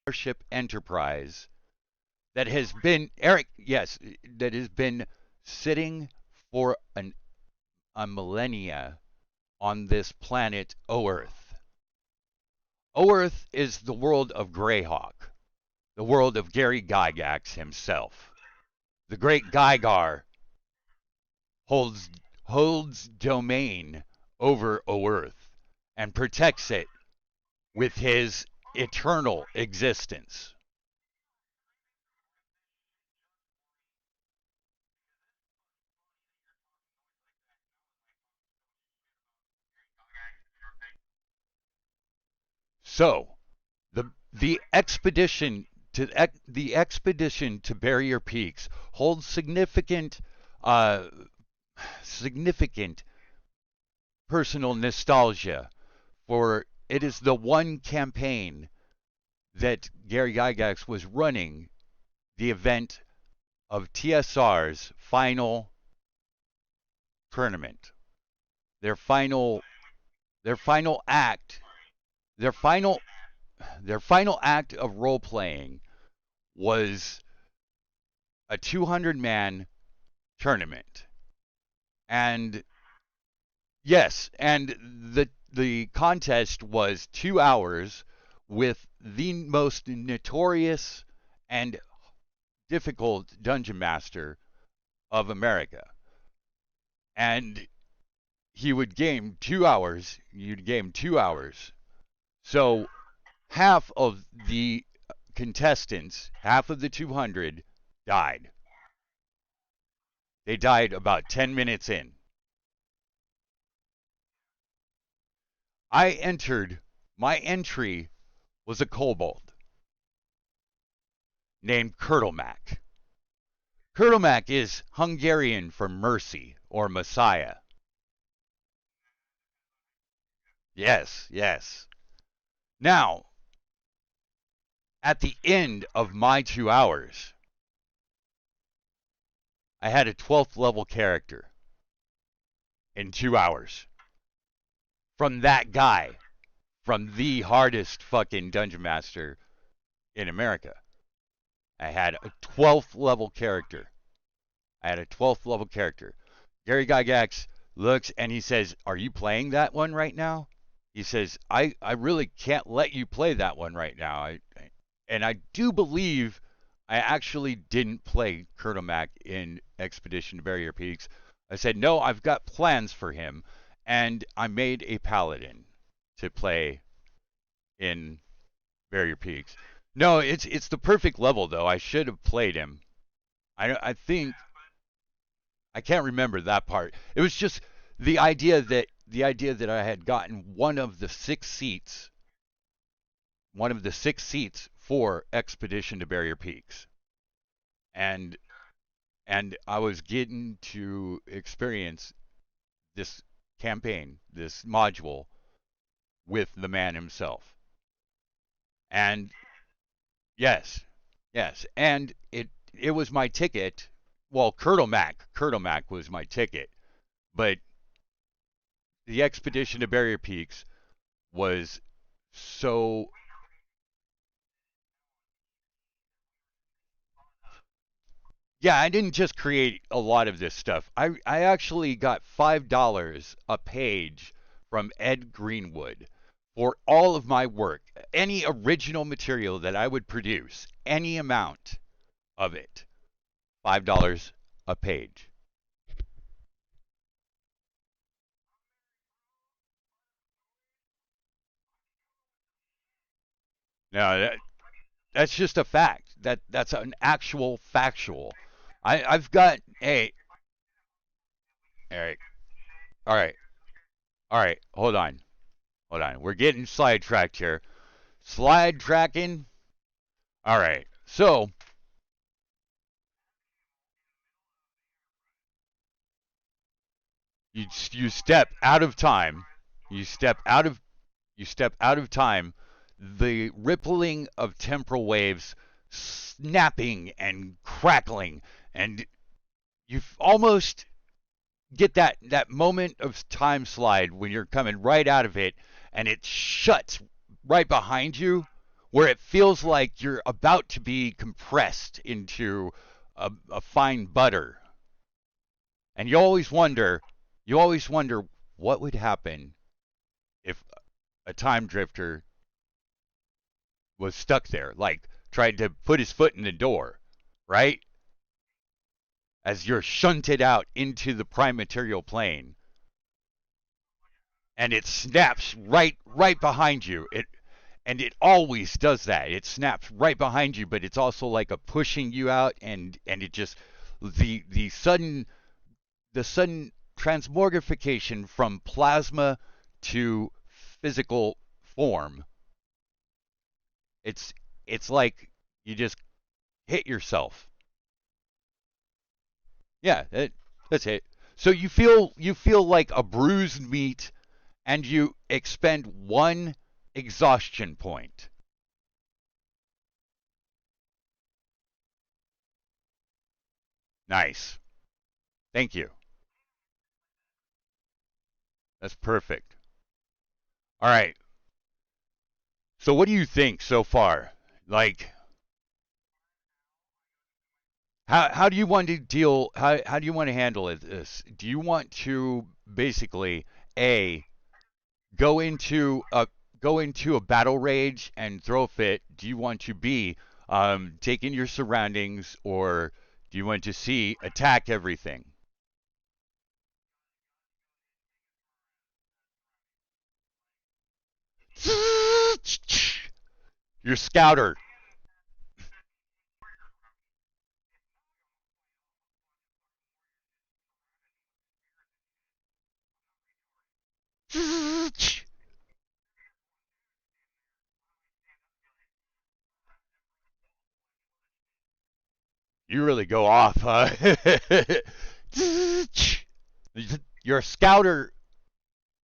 Starship Enterprise that has been, Eric, yes, that has been sitting for a millennia on this planet Earth. Earth is the world of Greyhawk, the world of Gary Gygax himself. The great Gygar holds holds domain over Earth and protects it with his eternal existence. So, the expedition to Barrier Peaks holds uh, significant personal nostalgia, for it is the one campaign that Gary Gygax was running the event of TSR's final tournament. Their final their final act their final their final act of role playing was a 200-man tournament. And yes, and the contest was 2 hours with the most notorious and difficult dungeon master of America. And he would game 2 hours, you'd game 2 hours. So half of the contestants, half of the 200 died. They died about 10 minutes in. My entry was a kobold named Kurtlemak. Kurtlemak is Hungarian for mercy or Messiah. Yes, yes. Now, at the end of my 2 hours, I had a 12th level character in 2 hours. From that guy, from the hardest fucking dungeon master in America. I had a 12th level character. Gary Gygax looks and he says, "Are you playing that one right now?" He says, I really can't let you play that one right now. And I do believe I actually didn't play Kurtlemak in Expedition to Barrier Peaks. I said, no, I've got plans for him. And I made a paladin to play in Barrier Peaks. No, it's the perfect level though. I should have played him. I think I can't remember that part. It was just the idea that I had gotten one of the 6 seats for Expedition to Barrier Peaks. And I was getting to experience this campaign, this module with the man himself. And yes, yes, and it was my ticket. Well, Kurtlemak was my ticket, but the Expedition to Barrier Peaks was so. Yeah, I didn't just create a lot of this stuff. I actually got $5 a page from Ed Greenwood for all of my work. Any original material that I would produce, any amount of it, $5 a page. Now that's just a fact. That's an actual factual. I've got, hey, Eric. All right. All right. Hold on. Hold on. We're getting sidetracked here. Slide tracking. All right. So you step out of time. You step out of you step out of time. The rippling of temporal waves snapping and crackling, and you almost get that moment of time slide when you're coming right out of it, and it shuts right behind you where it feels like you're about to be compressed into a fine butter. And you always wonder what would happen if a time drifter was stuck there, like tried to put his foot in the door, right? As you're shunted out into the prime material plane and it snaps right behind you. It always does that. It snaps right behind you, but it's also like a pushing you out and it just the sudden transmogrification from plasma to physical form. It's it's like you just hit yourself. Yeah, that's it. So you feel like a bruised meat and you expend one exhaustion point. Nice. Thank you. That's perfect. All right. So what do you think so far? Like how do you want to deal how do you want to handle this? Do you want to basically a go into a go into a battle rage and throw a fit? Do you want to B take in your surroundings or do you want to C attack everything? Your scouter. You really go off, huh? Your scouter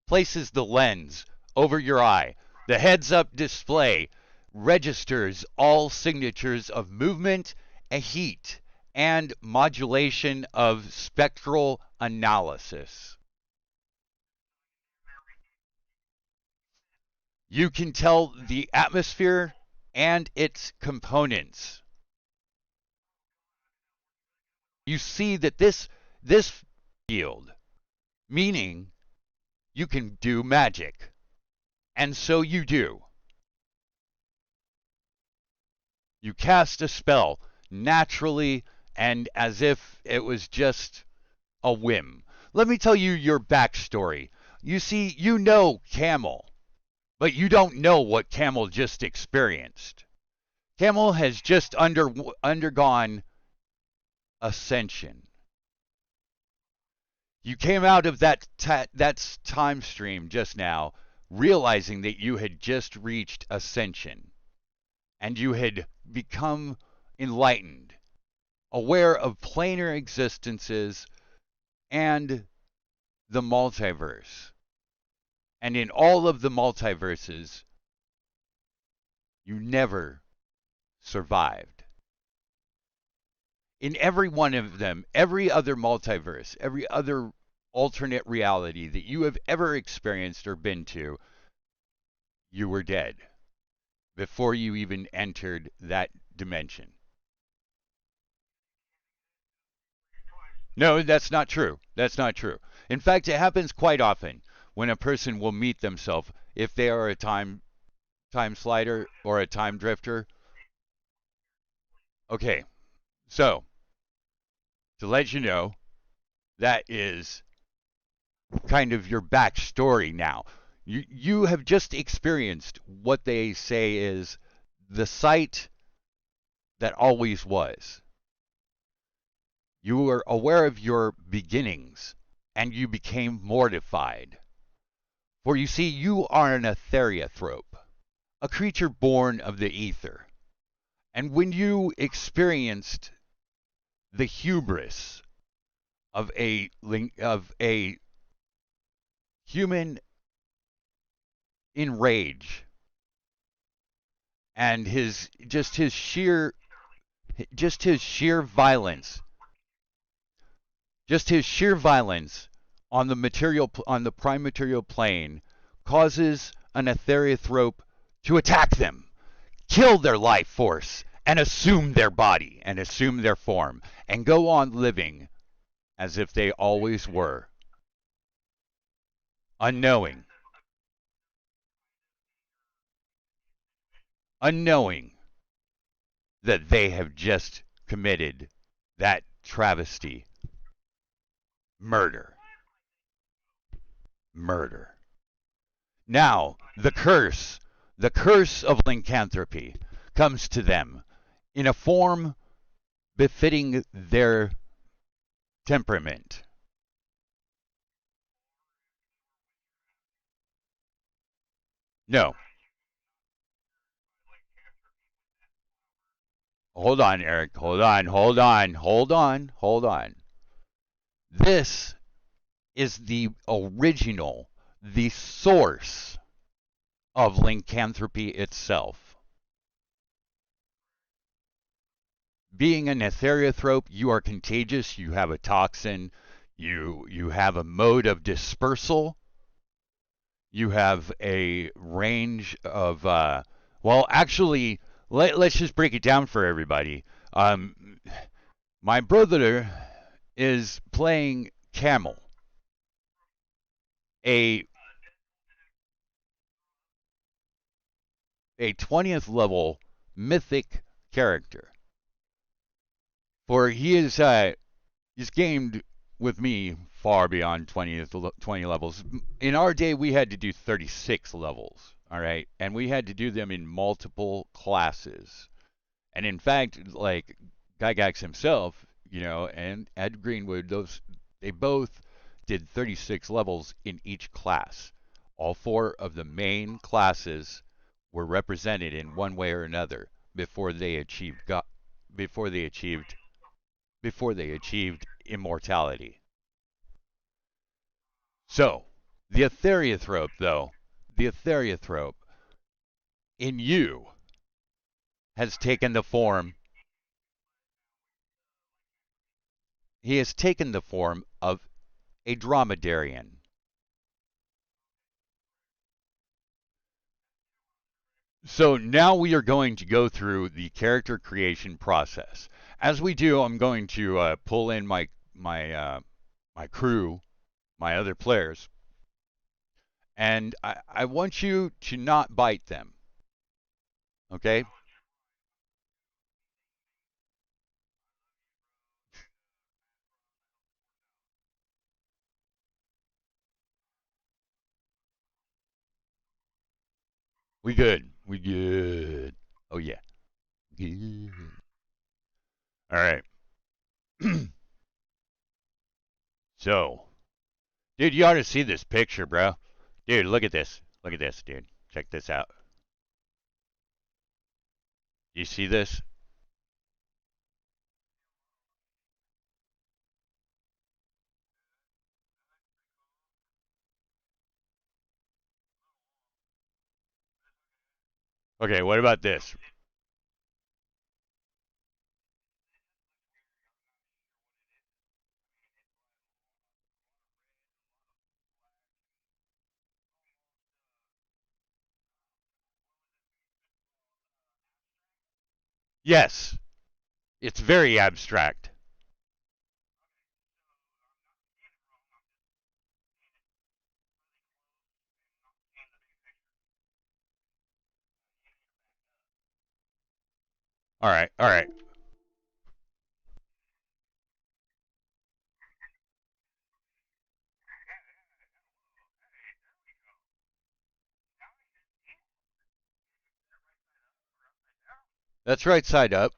places the lens over your eye. The heads up display registers all signatures of movement and heat and modulation of spectral analysis. You can tell the atmosphere and its components. You see that this field, meaning you can do magic. And so you do. You cast a spell naturally and as if it was just a whim. Let me tell you your backstory. You see, you know Camel, but you don't know what Camel just experienced. Camel has just undergone ascension. You came out of that time stream just now, realizing that you had just reached ascension, and you had become enlightened, aware of planar existences and the multiverse. And in all of the multiverses, you never survived. In every one of them, every other multiverse, every other alternate reality that you have ever experienced or been to, you were dead before you even entered that dimension. No, that's not true. That's not true. In fact, it happens quite often when a person will meet themselves if they are a time slider or a time drifter. Okay, so to let you know, that is kind of your backstory now. You have just experienced what they say is the sight that always was. You were aware of your beginnings, and you became mortified. For you see, you are an etherianthrope, a creature born of the ether. And when you experienced the hubris of a human in rage and just his sheer violence just his sheer violence on the prime material plane causes an etherianthrope to attack them, kill their life force, and assume their body and assume their form, and go on living as if they always were, unknowing, unknowing that they have just committed that travesty, murder, murder. Now, the curse of lycanthropy comes to them in a form befitting their temperament. No, hold on, Eric. Hold on, hold on, hold on, hold on. This is the original, the source of lycanthropy itself. Being an ethereothrope, you are contagious, you have a toxin, you have a mode of dispersal, you have a range of well, actually, let's just break it down for everybody. My brother is playing Camel, a a 20th level mythic character. For he's gamed with me far beyond 20 levels. In our day, we had to do 36 levels, all right? And we had to do them in multiple classes. And in fact, like Gygax himself, and Ed Greenwood, they both did 36 levels in each class. All four of the main classes were represented in one way or another before they achieved before they achieved before they achieved immortality. So, the Ethereothrope, though, the Ethereothrope in you has taken the form, he has taken the form of a dromedarian. So now we are going to go through the character creation process. As we do, I'm going to pull in my crew, my other players, and I want you to not bite them. Okay? We good. We good. Oh yeah. Good. All right. So, dude, you ought to see this picture, bro. Dude, look at this. Look at this, dude. Check this out. You see this? Okay, what about this? Yes, it's very abstract. All right, all right. That's right side up.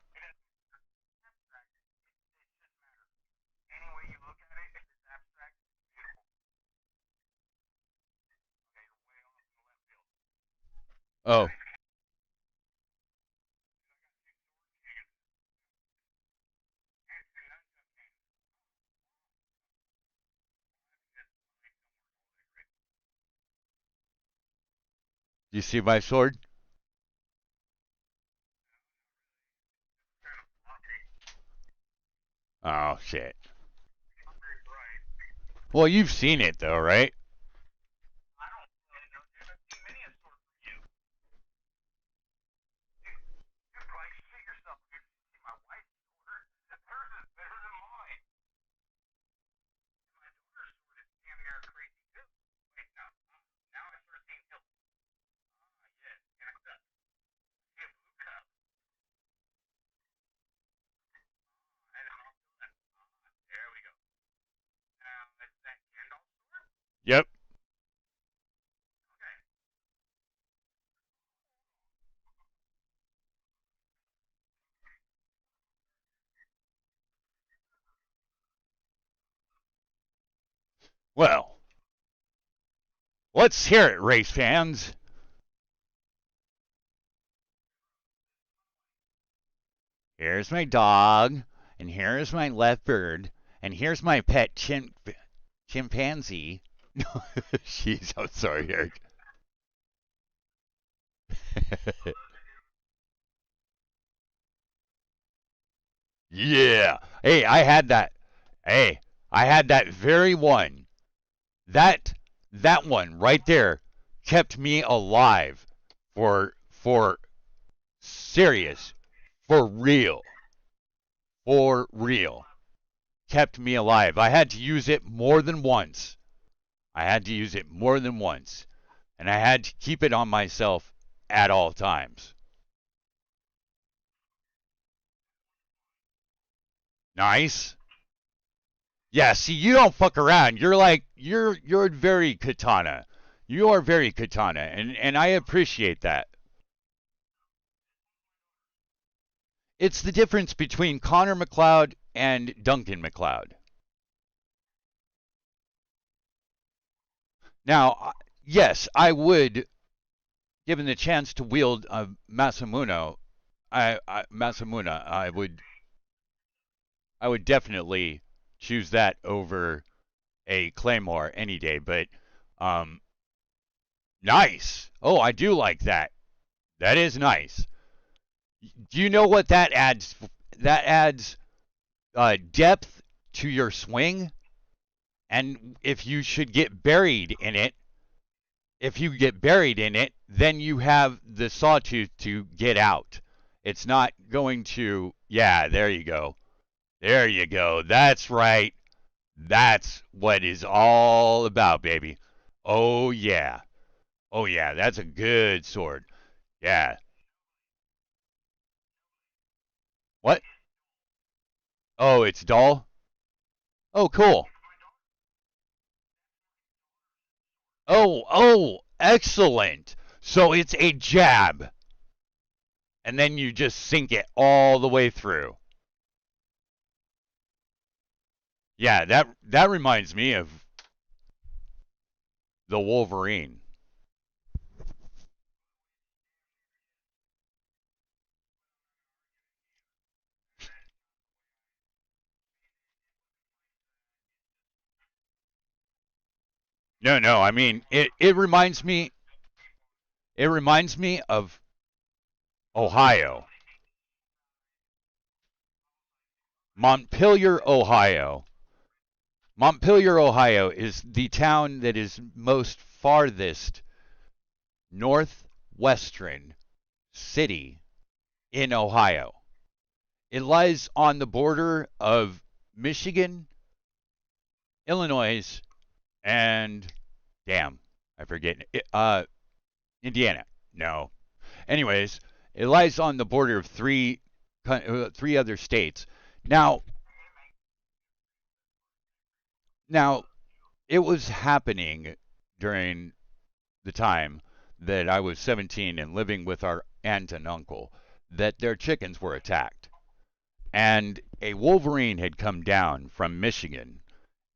Oh, you see my sword? Oh shit. Well, you've seen it though, right? Well, let's hear it, race fans. Here's my dog, and here's my leopard, and here's my pet chimpanzee. Jeez, I'm sorry, Eric. Yeah. Hey, I had that. Hey, I had that very one. That that one right there kept me alive for serious, for real, for real. Kept me alive. I had to use it more than once. I had to use it more than once, and I had to keep it on myself at all times. Nice. Yeah, see, you don't fuck around. You're like you're very katana. You are very katana, and I appreciate that. It's the difference between Connor McLeod and Duncan McLeod. Now, yes, I would, given the chance to wield a Masamune, Masamune, I would definitely choose that over a Claymore any day. But um, nice. Oh, I do like that. That is nice. Do you know what that adds? That adds depth to your swing, and if you should get buried in it, if you get buried in it, then you have the sawtooth to get out. It's not going to. Yeah, there you go. There you go. That's right. That's what is all about, baby. Oh yeah. Oh yeah. That's a good sword. Yeah. What? Oh, it's dull. Oh, cool. Oh, excellent. So it's a jab, and then you just sink it all the way through. Yeah, that reminds me of the Wolverine. No, no, I mean it reminds me of Ohio. Montpelier, Ohio. Montpelier, Ohio is the town that is most farthest northwestern city in Ohio. It lies on the border of Michigan, Illinois, and damn, I forget. Indiana. No. Anyways, it lies on the border of three other states. Now, now it was happening during the time that I was 17 and living with our aunt and uncle that their chickens were attacked. And a wolverine had come down from Michigan,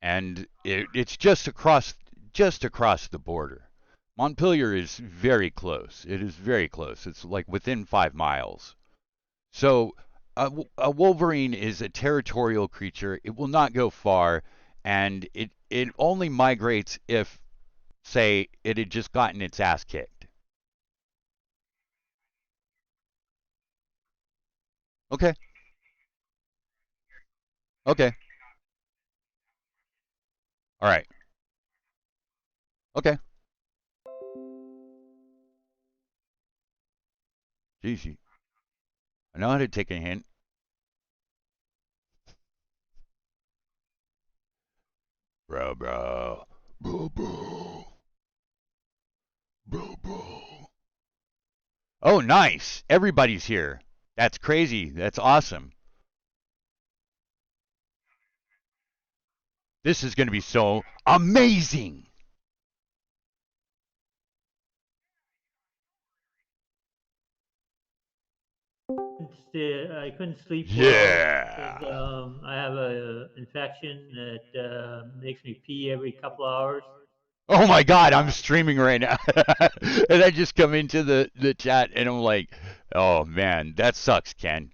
and it's just across the border. Montpelier is very close. It is very close. It's like within 5 miles. So a wolverine is a territorial creature. It will not go far, and it only migrates if, say, it had just gotten its ass kicked. Okay, okay, all right, okay. Jeez, I know how to take a hint. Bro, bro, bro, bro. Oh, nice. Everybody's here. That's crazy. That's awesome. This is going to be so amazing. I couldn't sleep well because Yeah. I have a infection that makes me pee every couple hours. Oh my God, I'm Uh, streaming right now. And I just come into the chat and I'm like, oh man, that sucks, Ken.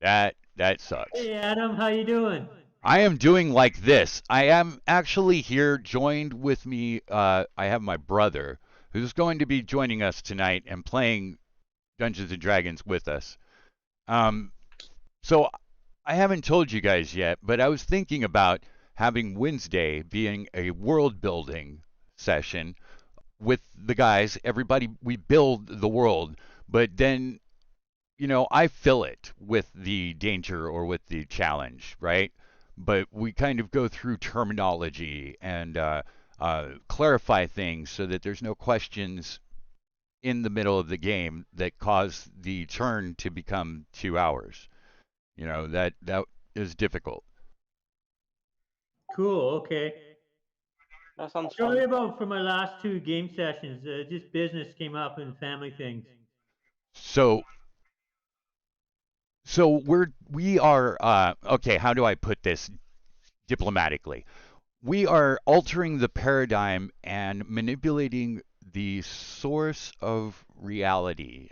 That sucks. hey Adam, how you doing? I am doing like this. I am actually here joined with me. I have my brother who's going to be joining us tonight and playing Dungeons and Dragons with us. Um, so I haven't told you guys yet, but I was thinking about having Wednesday being a world building session with the guys. Everybody, we build the world, but then I fill it with the danger or with the challenge, right? But we kind of go through terminology and clarify things so that there's no questions in the middle of the game that cause the turn to become 2 hours. That is difficult. Cool. Okay. That sounds Sorry fun. about for my last two game sessions. Just business came up and family things. So we are okay. How do I put this diplomatically? We are altering the paradigm and manipulating the source of reality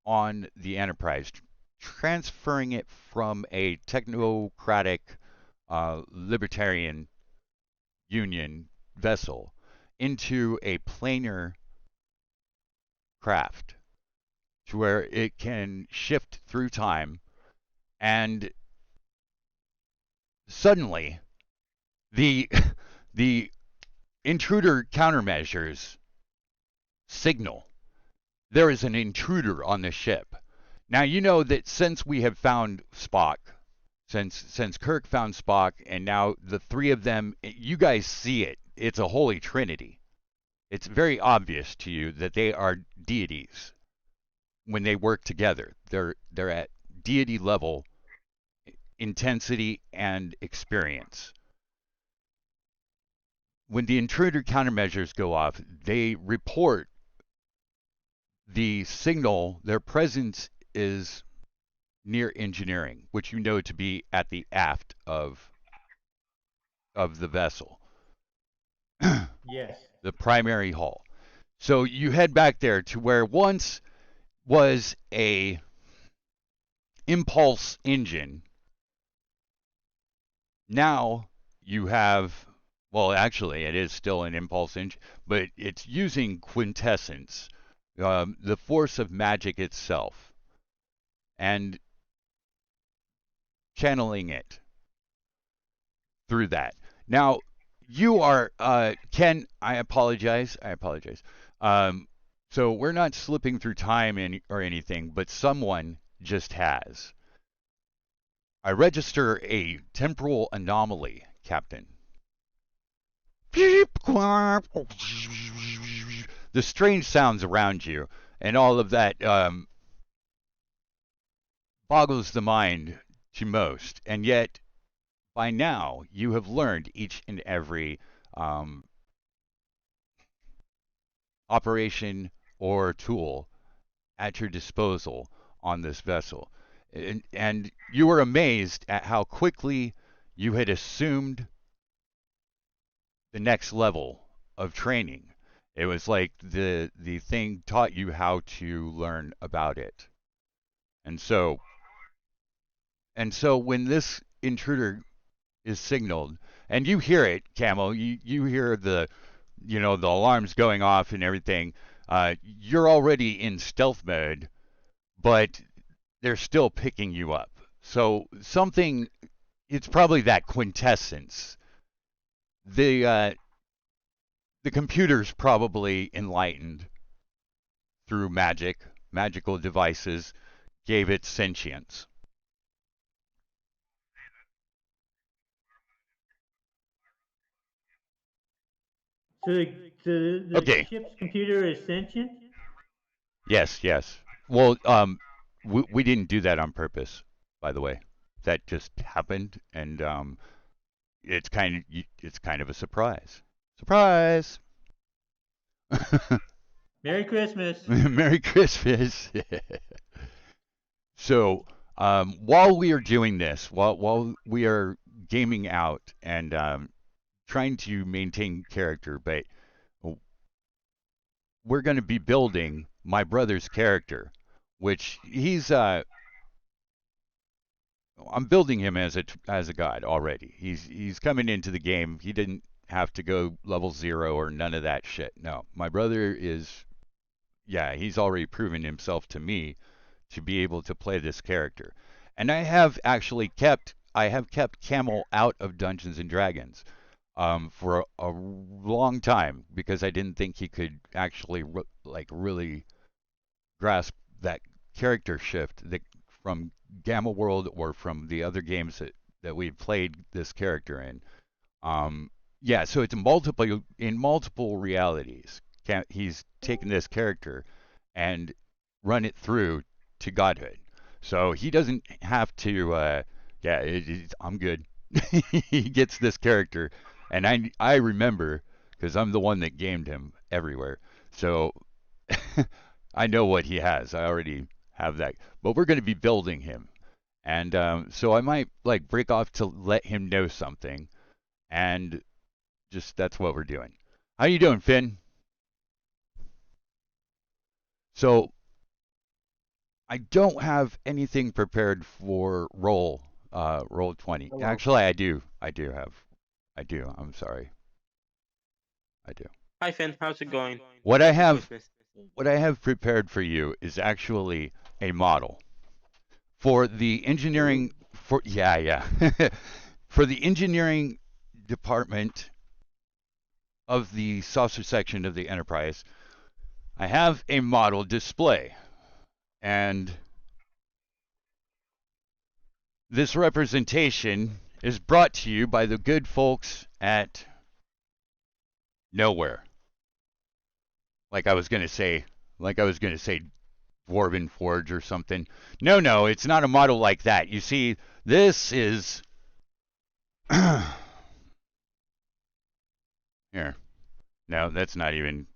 on the enterprise, transferring it from a technocratic, libertarian union vessel into a planar craft to where it can shift through time and suddenly the the intruder countermeasures signal there is an intruder on the ship. Now you know that since we have found Spock, since Kirk found Spock, and now the three of them, you guys see it. It's a holy trinity. It's very obvious to you that they are deities when they work together. They're at deity level intensity and experience. When the intruder countermeasures go off, they report the signal. Their presence is near engineering, which you know to be at the aft of the vessel, Yes. the primary hull. So you head back there to where once was a impulse engine. Now you have, well, actually, it is still an impulse engine, but it's using quintessence, the force of magic itself, and channeling it through that. Now, you are, Ken, I apologize. I apologize. Um, so we're not slipping through time or anything, but someone just has. I register a temporal anomaly, Captain. The strange sounds around you and all of that boggles the mind to most. And yet, by now, you have learned each and every um, operation or tool at your disposal on this vessel. And you were amazed at how quickly you had assumed the next level of training. It was like the thing taught you how to learn about it. And so when this intruder is signaled and you hear it, Camo, you hear the alarms going off and everything, you're already in stealth mode, but they're still picking you up. So something, it's probably that quintessence. The computer's probably enlightened through magical devices, gave it sentience. So the Okay. ship's computer is sentient. Yes, yes. Well, we didn't do that on purpose, by the way. That just happened, and it's kind of a surprise. Surprise! Merry Christmas. Merry Christmas. So while we are doing this, while we are gaming out and trying to maintain character, but we're going to be building my brother's character, which I'm building him as a god already. He's coming into the game. He didn't have to go level 0 or none of that shit. No, my brother is, yeah, he's already proven himself to me to be able to play this character. And I have kept Camel out of Dungeons and Dragons for a long time because I didn't think he could actually really grasp that character shift from Gamma World or from the other games that we've played this character in. Um, yeah, so it's multiple realities. He's taken this character and run it through to godhood. So he doesn't have to. Yeah, I'm good. He gets this character, and I remember because I'm the one that gamed him everywhere. So I know what he has. I already have that, but we're going to be building him, and so I might like break off to let him know something, and just that's what we're doing. How you doing, Finn? So I don't have anything prepared for roll 20. Hello. Actually, I do. I do. I'm sorry. I do. Hi Finn, how's it going? What I Happy have Christmas. what I have prepared for you is actually a model for the engineering for yeah. For the engineering department of the saucer section of the Enterprise. I have a model display, and this representation is brought to you by the good folks at Nowhere. Like I was going to say Dwarven Forge or something. No, it's not a model like that. You see, this is here. No, that's not even.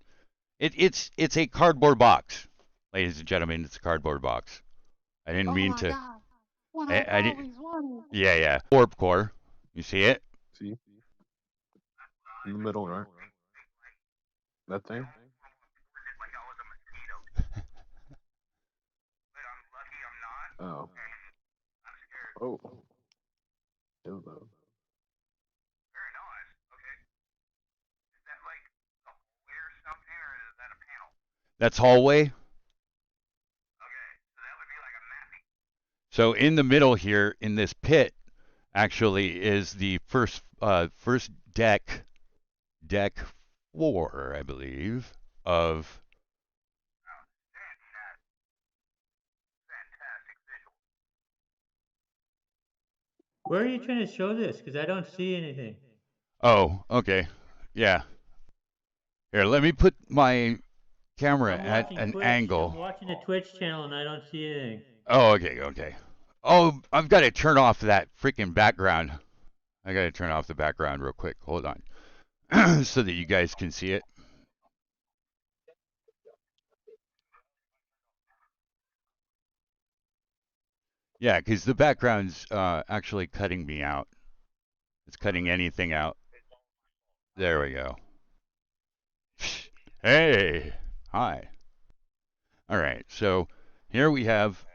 It's a cardboard box, ladies and gentlemen. It's a cardboard box. I didn't mean to. God. What I didn't. Yeah. Warp core. You see it? See? In the middle, right? That thing? Oh. Oh. Dildo. That's hallway. So in the middle here, in this pit, actually is the first deck 4, I believe, of. Where are you trying to show this? Because I don't see anything. Oh, okay, yeah. Here, let me put my camera I'm at watching an Twitch. angle. I'm watching the Twitch channel and I don't see anything. Oh, okay. Oh, I've got to turn off that freaking background. I got to turn off the background real quick. Hold on, so that you guys can see it. Yeah, because the background's actually cutting me out. It's cutting anything out. There we go. Hey, hi. All right, so here we have,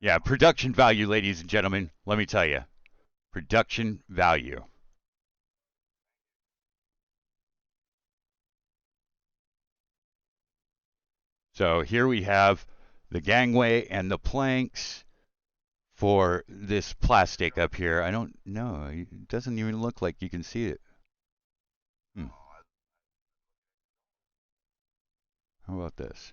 yeah, production value, ladies and gentlemen. Let me tell you, production value. So here we have the gangway and the planks for this plastic up here. I don't know. It doesn't even look like you can see it. How about this?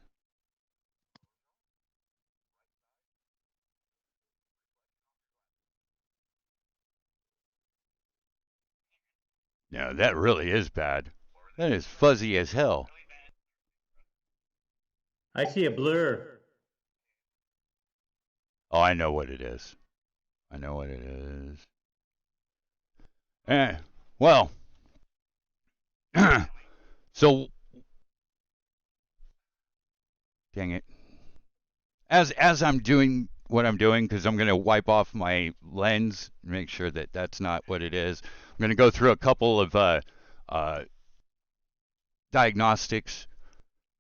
Yeah, that really is bad. That is fuzzy as hell. I see a blur. Oh, I know what it is. I know what it is. Eh, well, so Dang it. As I'm doing what I'm doing, because I'm going to wipe off my lens, make sure that that's not what it is. I'm going to go through a couple of diagnostics,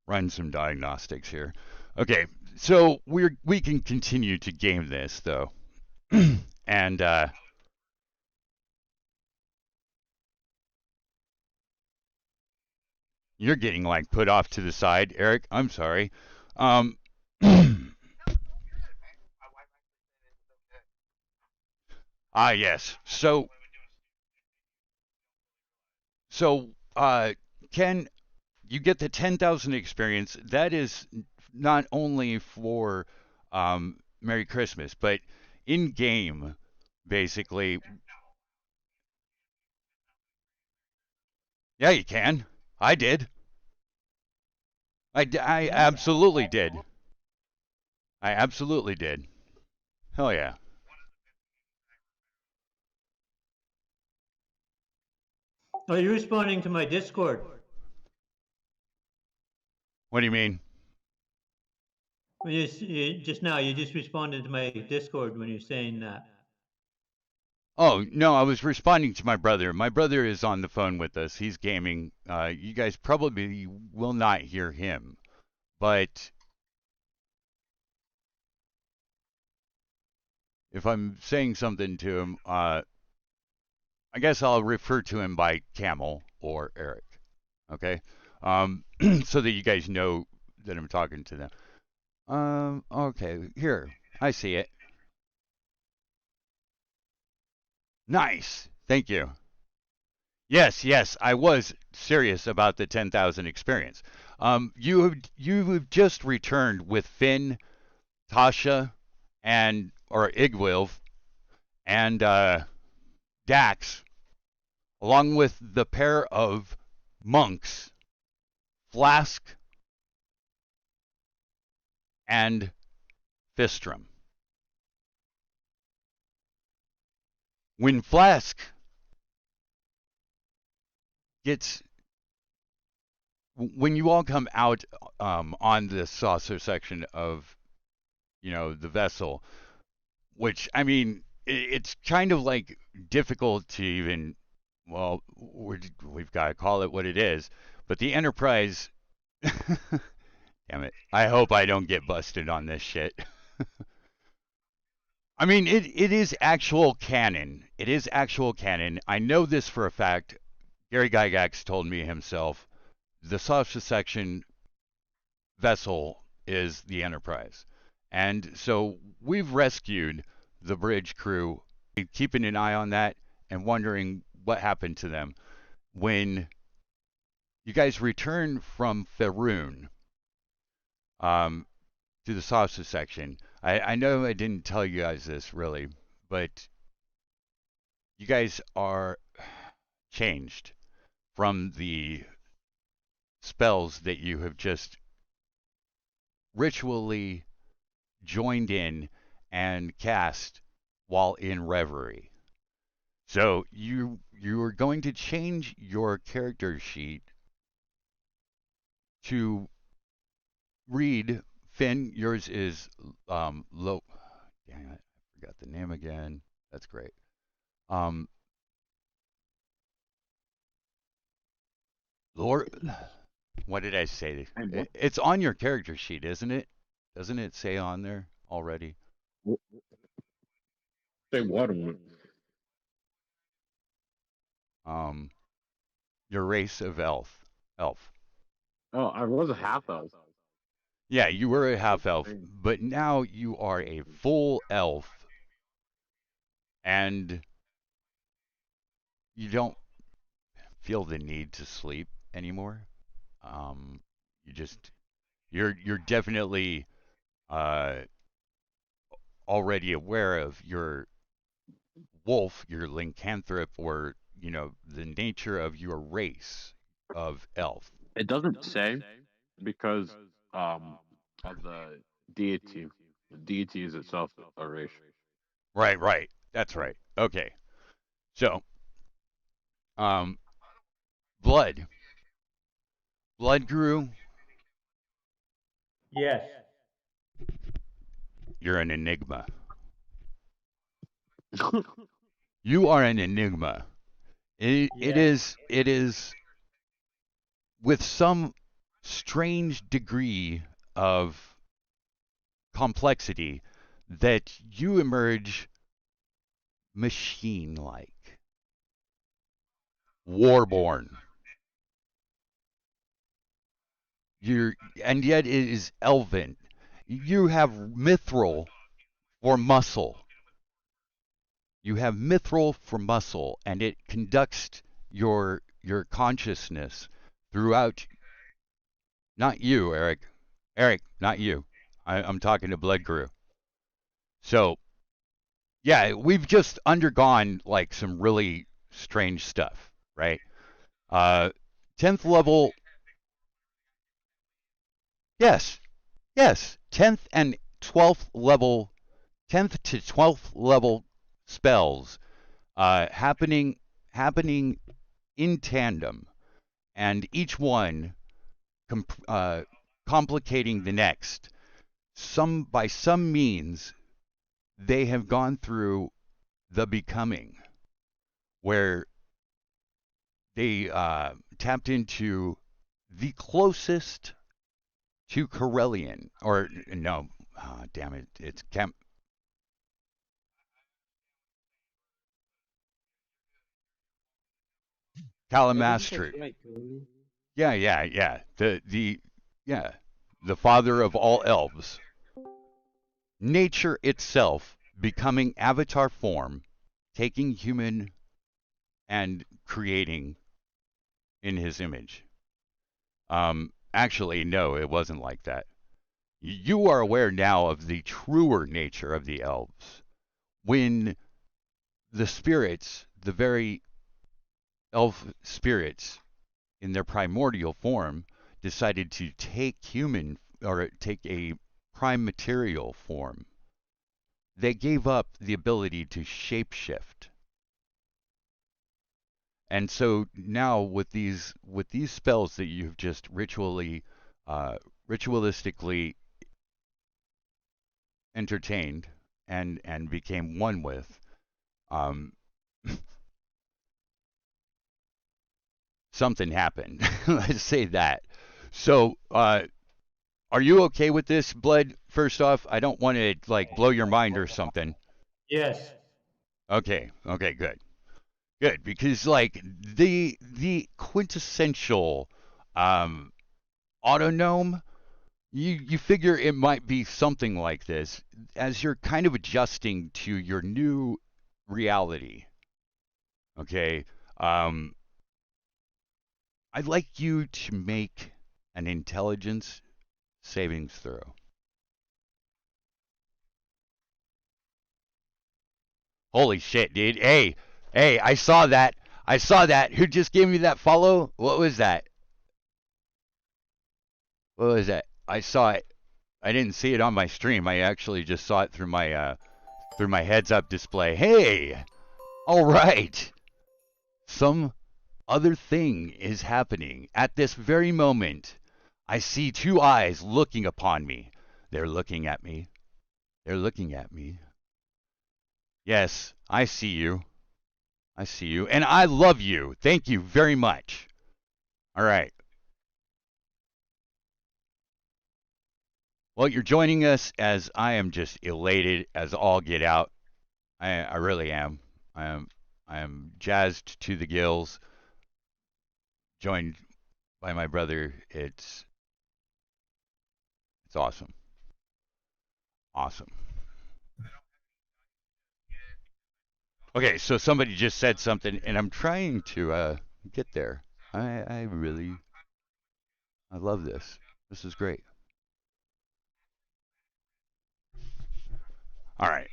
run some diagnostics here. Okay, so we can continue to game this though, and you're getting like put off to the side, Eric. I'm sorry. Um, yes. So Ken, you get the 10,000 experience. That is not only for Merry Christmas, but in game, basically. Yeah, you can. I did. I absolutely did. I absolutely did. Hell yeah. Are you responding to my Discord? What do you mean? Just now, you just responded to my Discord when you're saying that. Oh, no, I was responding to my brother. My brother is on the phone with us. He's gaming. You guys probably will not hear him, but if I'm saying something to him, I guess I'll refer to him by Camel or Eric. Okay, so that you guys know that I'm talking to them. Okay, here I see it. Nice, thank you. Yes, I was serious about the 10,000 experience. You have just returned with Finn, Tasha, and or Igwilv and Dax, along with the pair of monks, Flask and Fistrum. When Flask gets when you all come out on the saucer section of the vessel, which I mean it's kind of like difficult to even well we've got to call it what it is, but the Enterprise. Damn it! I hope I don't get busted on this shit. I mean, it is actual canon. It is actual canon. I know this for a fact. Gary Gygax told me himself. The saucer section vessel is the Enterprise. And so we've rescued the bridge crew, keeping an eye on that and wondering what happened to them. When you guys return from Faerun to the saucer section, I know I didn't tell you guys this really, but you guys are changed from the spells that you have just ritually joined in and cast while in reverie. So you are going to change your character sheet to read. Finn, yours is low. Dang it, I forgot the name again. That's great. Um, Lord, what did I say? It's on your character sheet, isn't it? Doesn't it say on there already? Say what on it? Um, your race of elf. Oh, I was a half elf. Yeah, you were a half elf, but now you are a full elf, and you don't feel the need to sleep anymore. You just you're definitely uh, already aware of your wolf, your lycanthrope, or the nature of your race of elf. It doesn't say because of the deity. The deity is itself a race. Right. That's right. Okay. So, um, blood. Blood grew. Yes. You're an enigma. You are an enigma. It Yes. is with some strange degree of complexity that you emerge machine-like, warborn. You're and yet it is elven. You have mithril for muscle. You have mithril for muscle, and it conducts your consciousness throughout. Not you, Eric. Eric, not you. I'm talking to Blood Crew. So yeah, we've just undergone like some really strange stuff, right? Uh, 10th level, yes, yes, 10th and 12th level, 10th to 12th level spells happening in tandem, and each one complicating the next. Some by some means they have gone through the becoming, where they tapped into the closest to Corellian, or no, damn it, it's I think that's Calamastri. right, Tony. Yeah. Yeah, the father of all elves. Nature itself becoming avatar form, taking human and creating in his image. Actually, no, it wasn't like that. You are aware now of the truer nature of the elves. When the spirits, the very elf spirits in their primordial form, decided to take human or take a prime material form, they gave up the ability to shapeshift. And so now with these spells that you've just ritualistically entertained and became one with, um, something happened. Let's say that. So, are you okay with this, Blood? First off, I don't want to like blow your mind or something. Yes. Okay, good, because like the quintessential um, autonome, you figure it might be something like this as you're kind of adjusting to your new reality. Okay, um, I'd like you to make an intelligence savings throw. Holy shit, dude! Hey, I saw that. I saw that. Who just gave me that follow? What was that? What was that? I saw it. I didn't see it on my stream. I actually just saw it through my heads up display. Hey, all right. Some other thing is happening at this very moment. I see two eyes looking upon me. They're looking at me. They're looking at me. Yes, I see you. I see you. And I love you. Thank you very much. All right. Well, you're joining us as I am just elated as all get out. I really am. I am I am jazzed to the gills, joined by my brother. It's awesome. Awesome. Okay, so somebody just said something and I'm trying to get there. I really I love this. This is great. All right.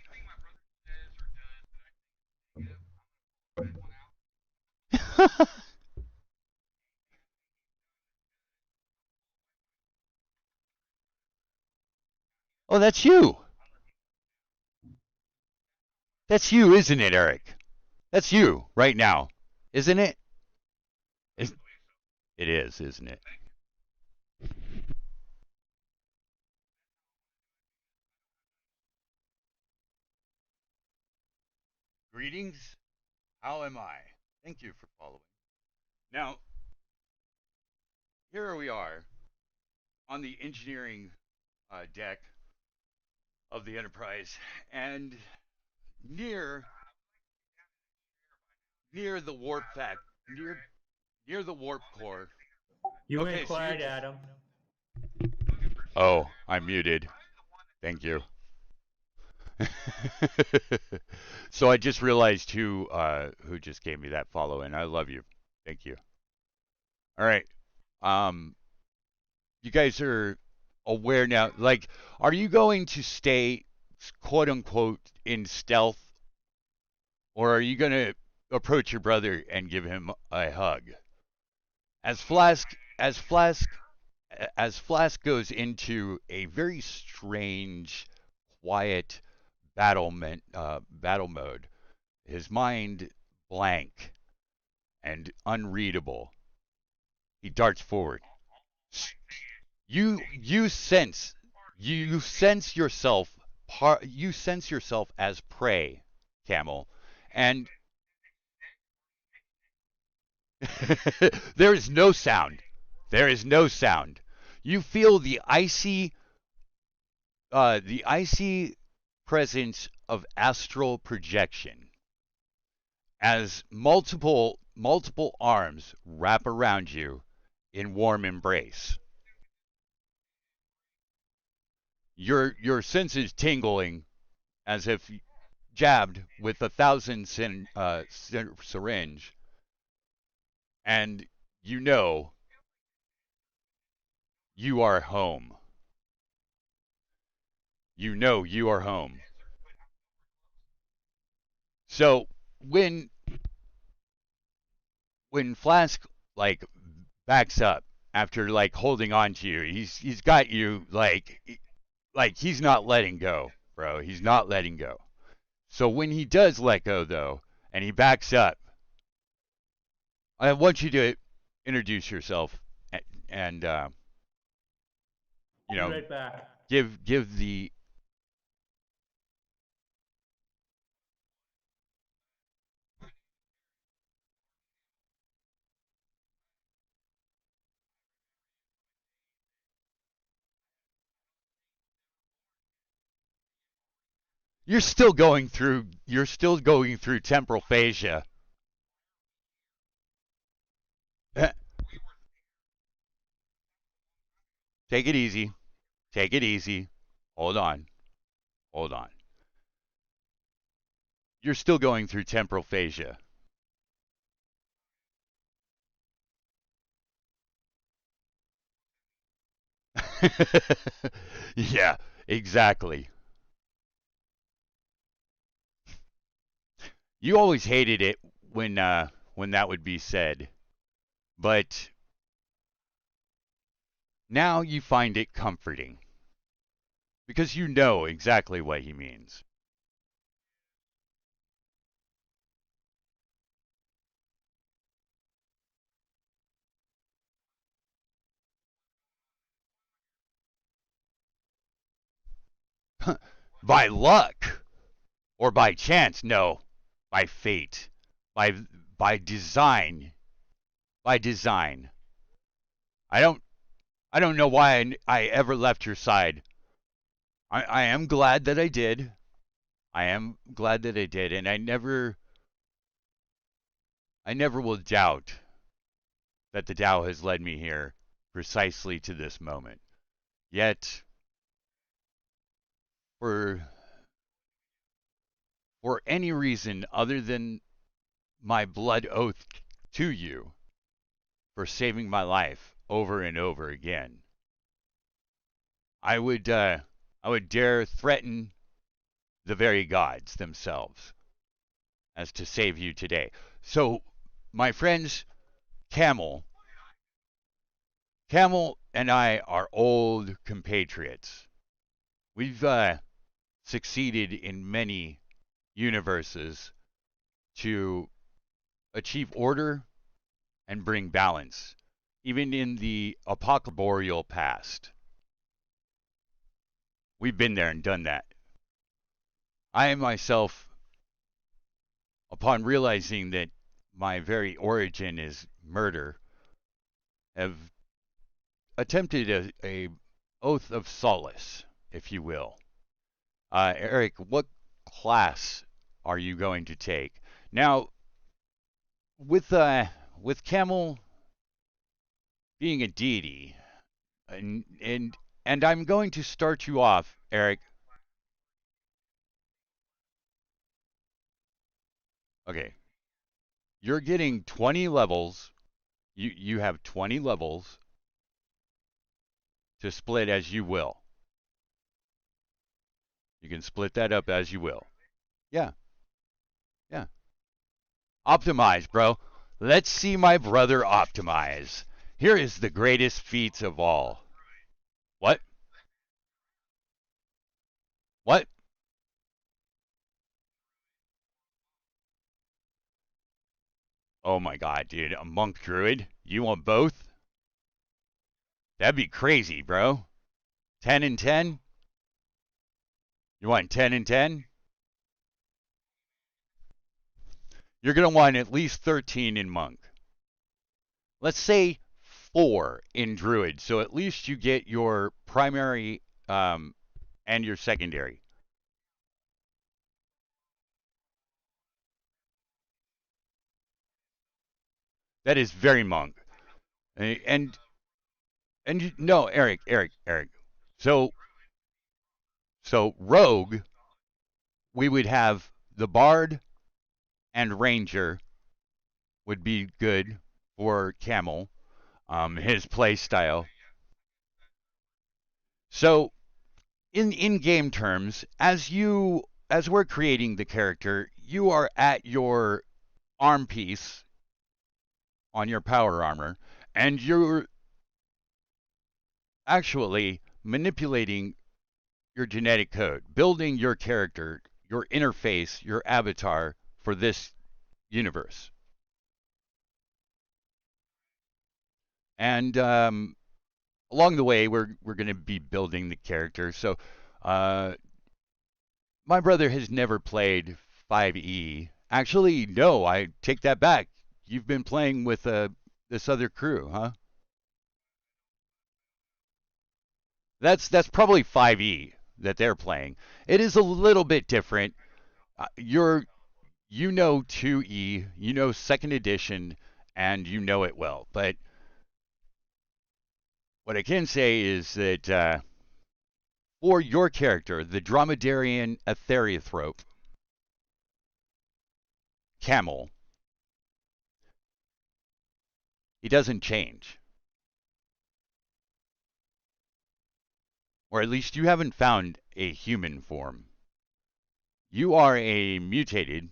Oh, that's you. That's you, isn't it, Eric? That's you right now, isn't it? It's, it is, isn't it? Greetings. How am I? Thank you for following. Now, here we are on the engineering deck of the Enterprise, and near near the warp fact near the warp core. You Okay, ain't so you're quiet, just. Adam. Oh, I'm muted. Thank you. So I just realized who just gave me that follow, and I love you. Thank you. All right. Um, you guys are aware now. Like, are you going to stay, quote unquote, in stealth, or are you going to approach your brother and give him a hug? As Flask, as Flask, as Flask goes into a very strange, quiet battle mode, his mind blank and unreadable, he darts forward. You sense yourself you sense yourself as prey, Camel, and there is no sound. There is no sound. You feel the icy presence of astral projection as multiple arms wrap around you in warm embrace. Your senses tingling as if jabbed with a syringe, and you know you are home. You know you are home. So when Flask like backs up after like holding on to you, he's got you like he's not letting go, bro. He's not letting go. So when he does let go though, and he backs up, I want you to introduce yourself and you Be know right back. give the. You're still going through temporal phasia. Take it easy. Take it easy. Hold on. Hold on. You're still going through temporal phasia. Yeah, exactly. You always hated it when that would be said, but now you find it comforting because you know exactly what he means. By luck or by chance, no, by fate, by by design, by design. I don't I don't know why I ever left your side. I am glad that I did. I am glad that I did, and I never will doubt that the Tao has led me here precisely to this moment. Yet, for any reason other than my blood oath to you for saving my life over and over again, I would dare threaten the very gods themselves as to save you today. So, my friends, Camel, Camel and I are old compatriots. We've succeeded in many universes to achieve order and bring balance, even in the apocalyptic past. We've been there and done that. I myself upon realizing that my very origin is murder, have attempted a oath of solace, if you will. Eric, what class are you going to take? Now, with Camel being a deity, and and and I'm going to start you off, Eric. Okay, you're getting 20 levels. You have 20 levels to split as you will. You can split that up as you will. Yeah, yeah. Optimize, bro. Let's see my brother optimize. Here is the greatest feats of all. What? What? Oh my god, dude. A monk druid? You want both? That'd be crazy, bro. 10 and 10? You want 10 and 10? You're going to want at least 13 in monk. Let's say 4 in druid, so at least you get your primary and your secondary. That is very monk. And no, Eric. So rogue, we would have the bard and ranger would be good for camel. His play style. So in game terms, as we're creating the character, you are at your arm piece on your power armor, and you're actually manipulating your genetic code, building your character, your interface, your avatar for this universe. And along the way, we're going to be building the character. So my brother has never played 5e. Actually, no, I take that back. You've been playing with this other crew, huh? That's probably 5e that they're playing. It is a little bit different. You know 2e, you know second edition, and you know it well. But what I can say is that for your character, the Dromedarian Etherianthrope, camel, he doesn't change. Or at least you haven't found a human form. You are a mutated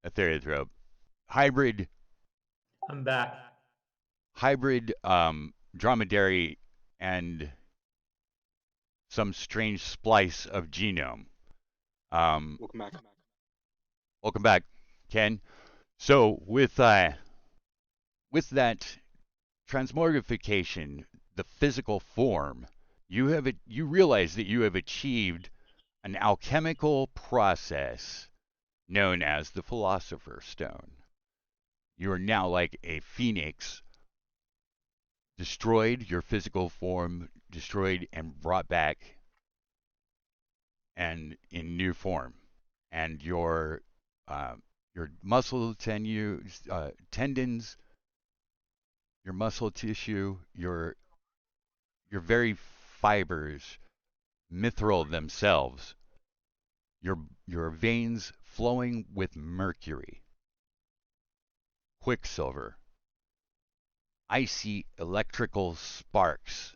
Etherianthrope, hybrid I'm back. dromedary and some strange splice of genome. Welcome back. Welcome back, Ken. So with that transmogrification, the physical form, you realize that you have achieved an alchemical process known as the Philosopher's Stone. You are now like a phoenix, destroyed your physical form, destroyed and brought back, and in new form. And your muscle tendons, your muscle tissue, your very fibers, mithril themselves, your veins flowing with mercury, quicksilver, icy electrical sparks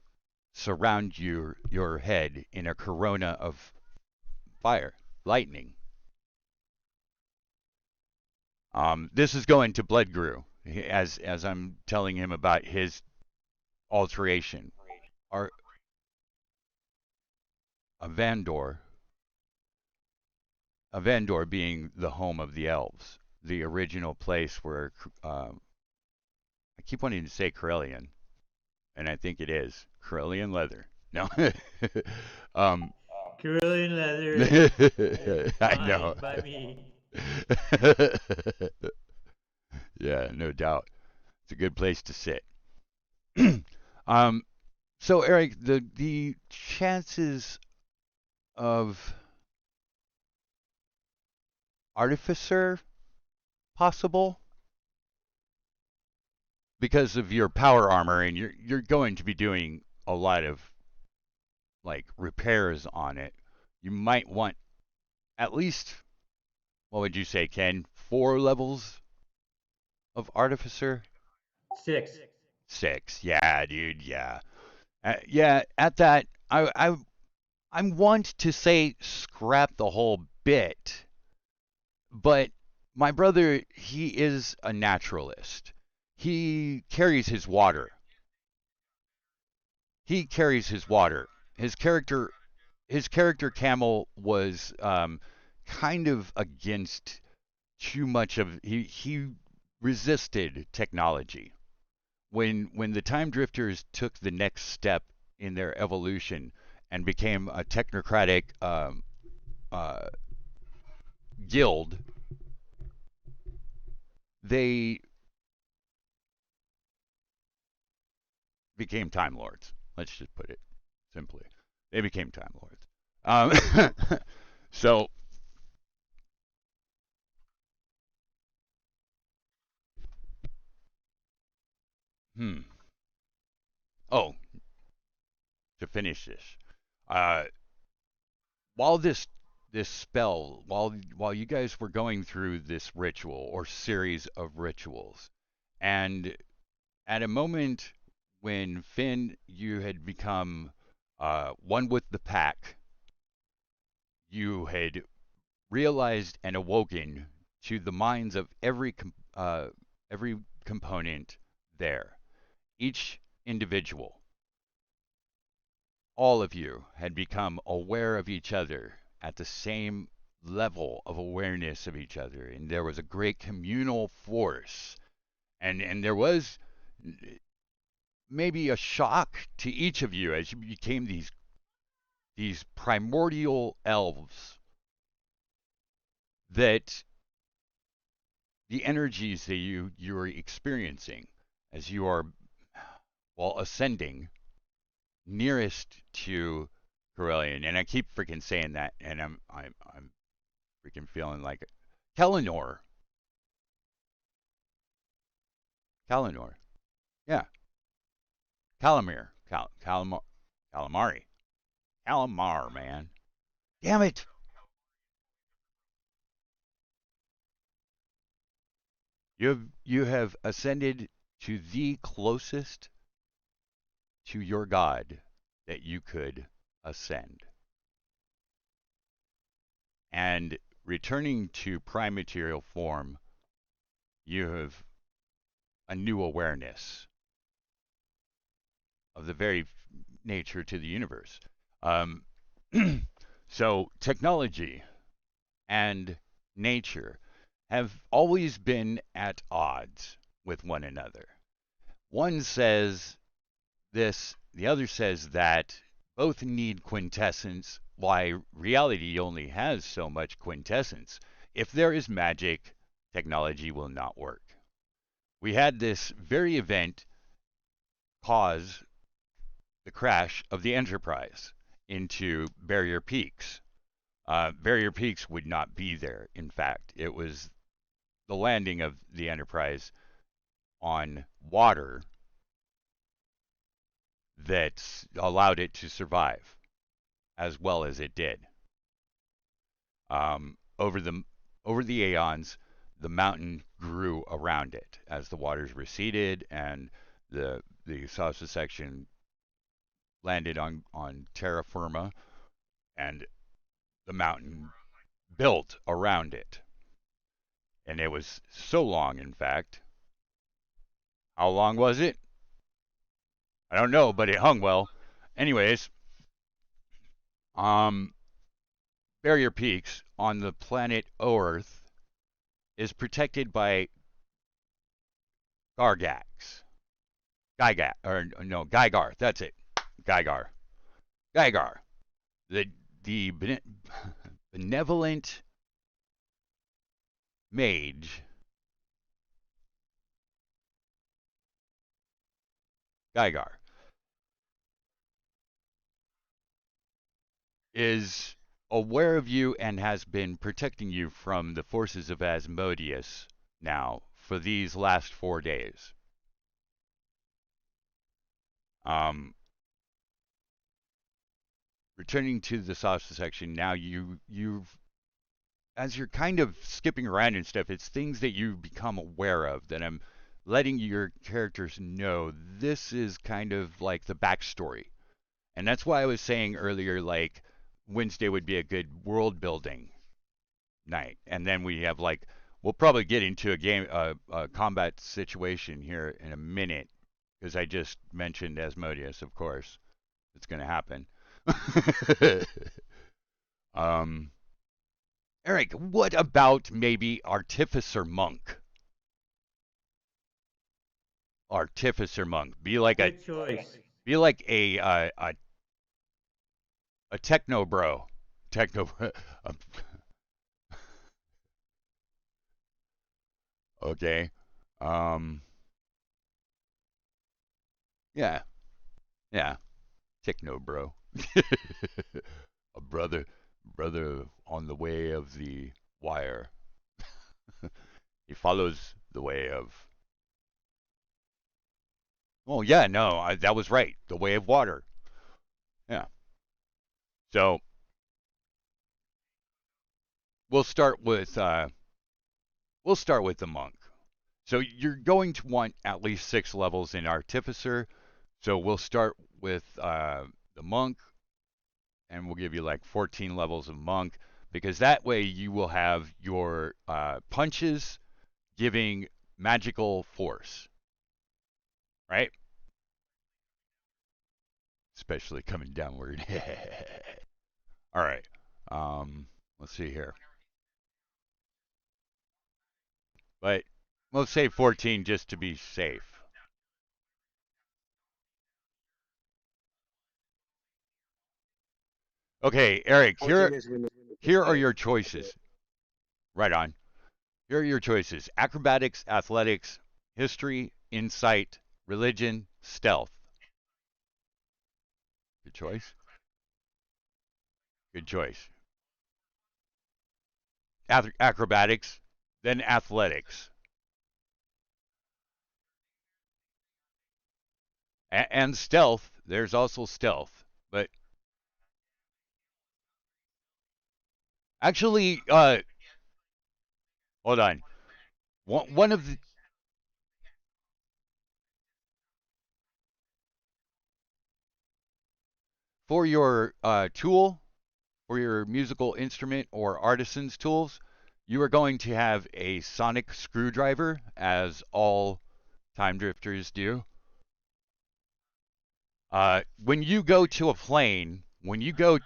surround your head in a corona of fire, lightning. This is going to Bloodgrew as I'm telling him about his alteration. Our a Vandor being the home of the elves, the original place where I keep wanting to say Corellian, and I think it is Corellian leather. No, Carillion leather. I know. By me. Yeah, no doubt. It's a good place to sit. um, so Eric, the chances of artificer possible because of your power armor, and you're going to be doing a lot of like repairs on it. You might want at least, what would you say, Ken? 4 levels of artificer? 6. 6. Yeah, dude. Yeah. Yeah. At that, I want to say scrap the whole bit, but my brother, he is a naturalist. He carries his water. He carries his water. His character, his character Camel was kind of against too much of he resisted technology. When the time drifters took the next step in their evolution and became a technocratic uh, guild, they became time lords. Let's just put it simply. They became time lords. So, hmm. Oh, to finish this, uh, while this spell, while you guys were going through this ritual or series of rituals, and at a moment when Finn, you had become one with the pack, you had realized and awoken to the minds of every component there. Each individual, all of you had become aware of each other at the same level of awareness of each other, and there was a great communal force, and there was maybe a shock to each of you as you became these primordial elves, that the energies that you are experiencing as you are, well, ascending nearest to Corellian, and I keep freaking saying that, and I'm freaking feeling like it. Kalinor, Kalinor, yeah, Calamir, Calamari, Calamar, man, damn it! You have ascended to the closest to your God that you could ascend, and returning to prime material form, you have a new awareness of the very nature to the universe. Um, so technology and nature have always been at odds with one another. One says this, the other says that. Both need quintessence, why reality only has so much quintessence. If there is magic, technology will not work. We had this very event cause the crash of the Enterprise into Barrier Peaks. Barrier Peaks would not be there. In fact, it was the landing of the Enterprise on water that allowed it to survive as well as it did. Over the aeons, the mountain grew around it as the waters receded, and the salsa section landed on terra firma, and the mountain built around it. And it was so long, in fact. How long was it? I don't know, but it hung well. Anyways, um, Barrier Peaks on the planet Earth is protected by Gargax. Gygat, or no, Gygar. That's it. Gygar. Gygar. The benevolent mage, Gygar, is aware of you and has been protecting you from the forces of Asmodeus now for these last 4 days. Returning to the sauce section, now you've as you're kind of skipping around and stuff, it's things that you become aware of that I'm letting your characters know this is kind of like the backstory. And that's why I was saying earlier, like, Wednesday would be a good world building night. And then we have, like, we'll probably get into a combat situation here in a minute, because I just mentioned Asmodeus, of course. It's going to happen. Eric, what about maybe Artificer Monk? Artificer Monk. Be like Good choice. a techno bro. Techno okay. Um yeah. Yeah. Techno bro. A brother on the way of the wire. He follows the way of. Oh yeah, no, that was right. The way of water. Yeah. So we'll start with the monk. So you're going to want at least 6 levels in artificer. So we'll start with the monk, and we'll give you like 14 levels of monk, because that way you will have your punches giving magical force, right? Especially coming downward. All right. Let's see here. But we'll say 14 just to be safe. Okay, Eric, here are your choices. Right on. Here are your choices: acrobatics, athletics, history, insight, religion, stealth. Good choice. Good choice. Acrobatics, then athletics. And stealth. There's also stealth. But actually, hold on. One of the. For your tool, for your musical instrument or artisan's tools, you are going to have a sonic screwdriver, as all time drifters do. When you go to a plane, when you go,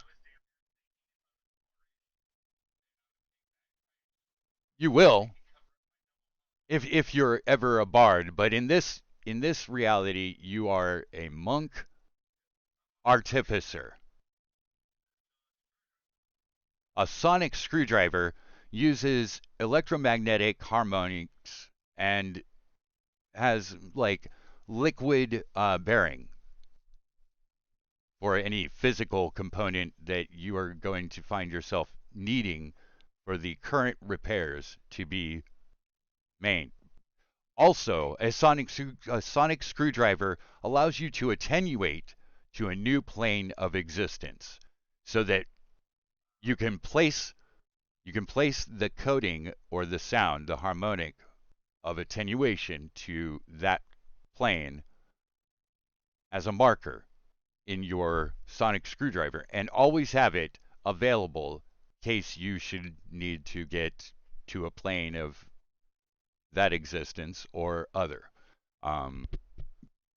you will, if you're ever a bard. But in this reality, you are a monk artificer. A sonic screwdriver uses electromagnetic harmonics and has like liquid bearing for any physical component that you are going to find yourself needing for the current repairs to be made. Also, a sonic screwdriver allows you to attenuate to a new plane of existence, so that you can place the coding or the sound, the harmonic of attenuation to that plane as a marker in your sonic screwdriver, and always have it available in case you should need to get to a plane of that existence or other. Um,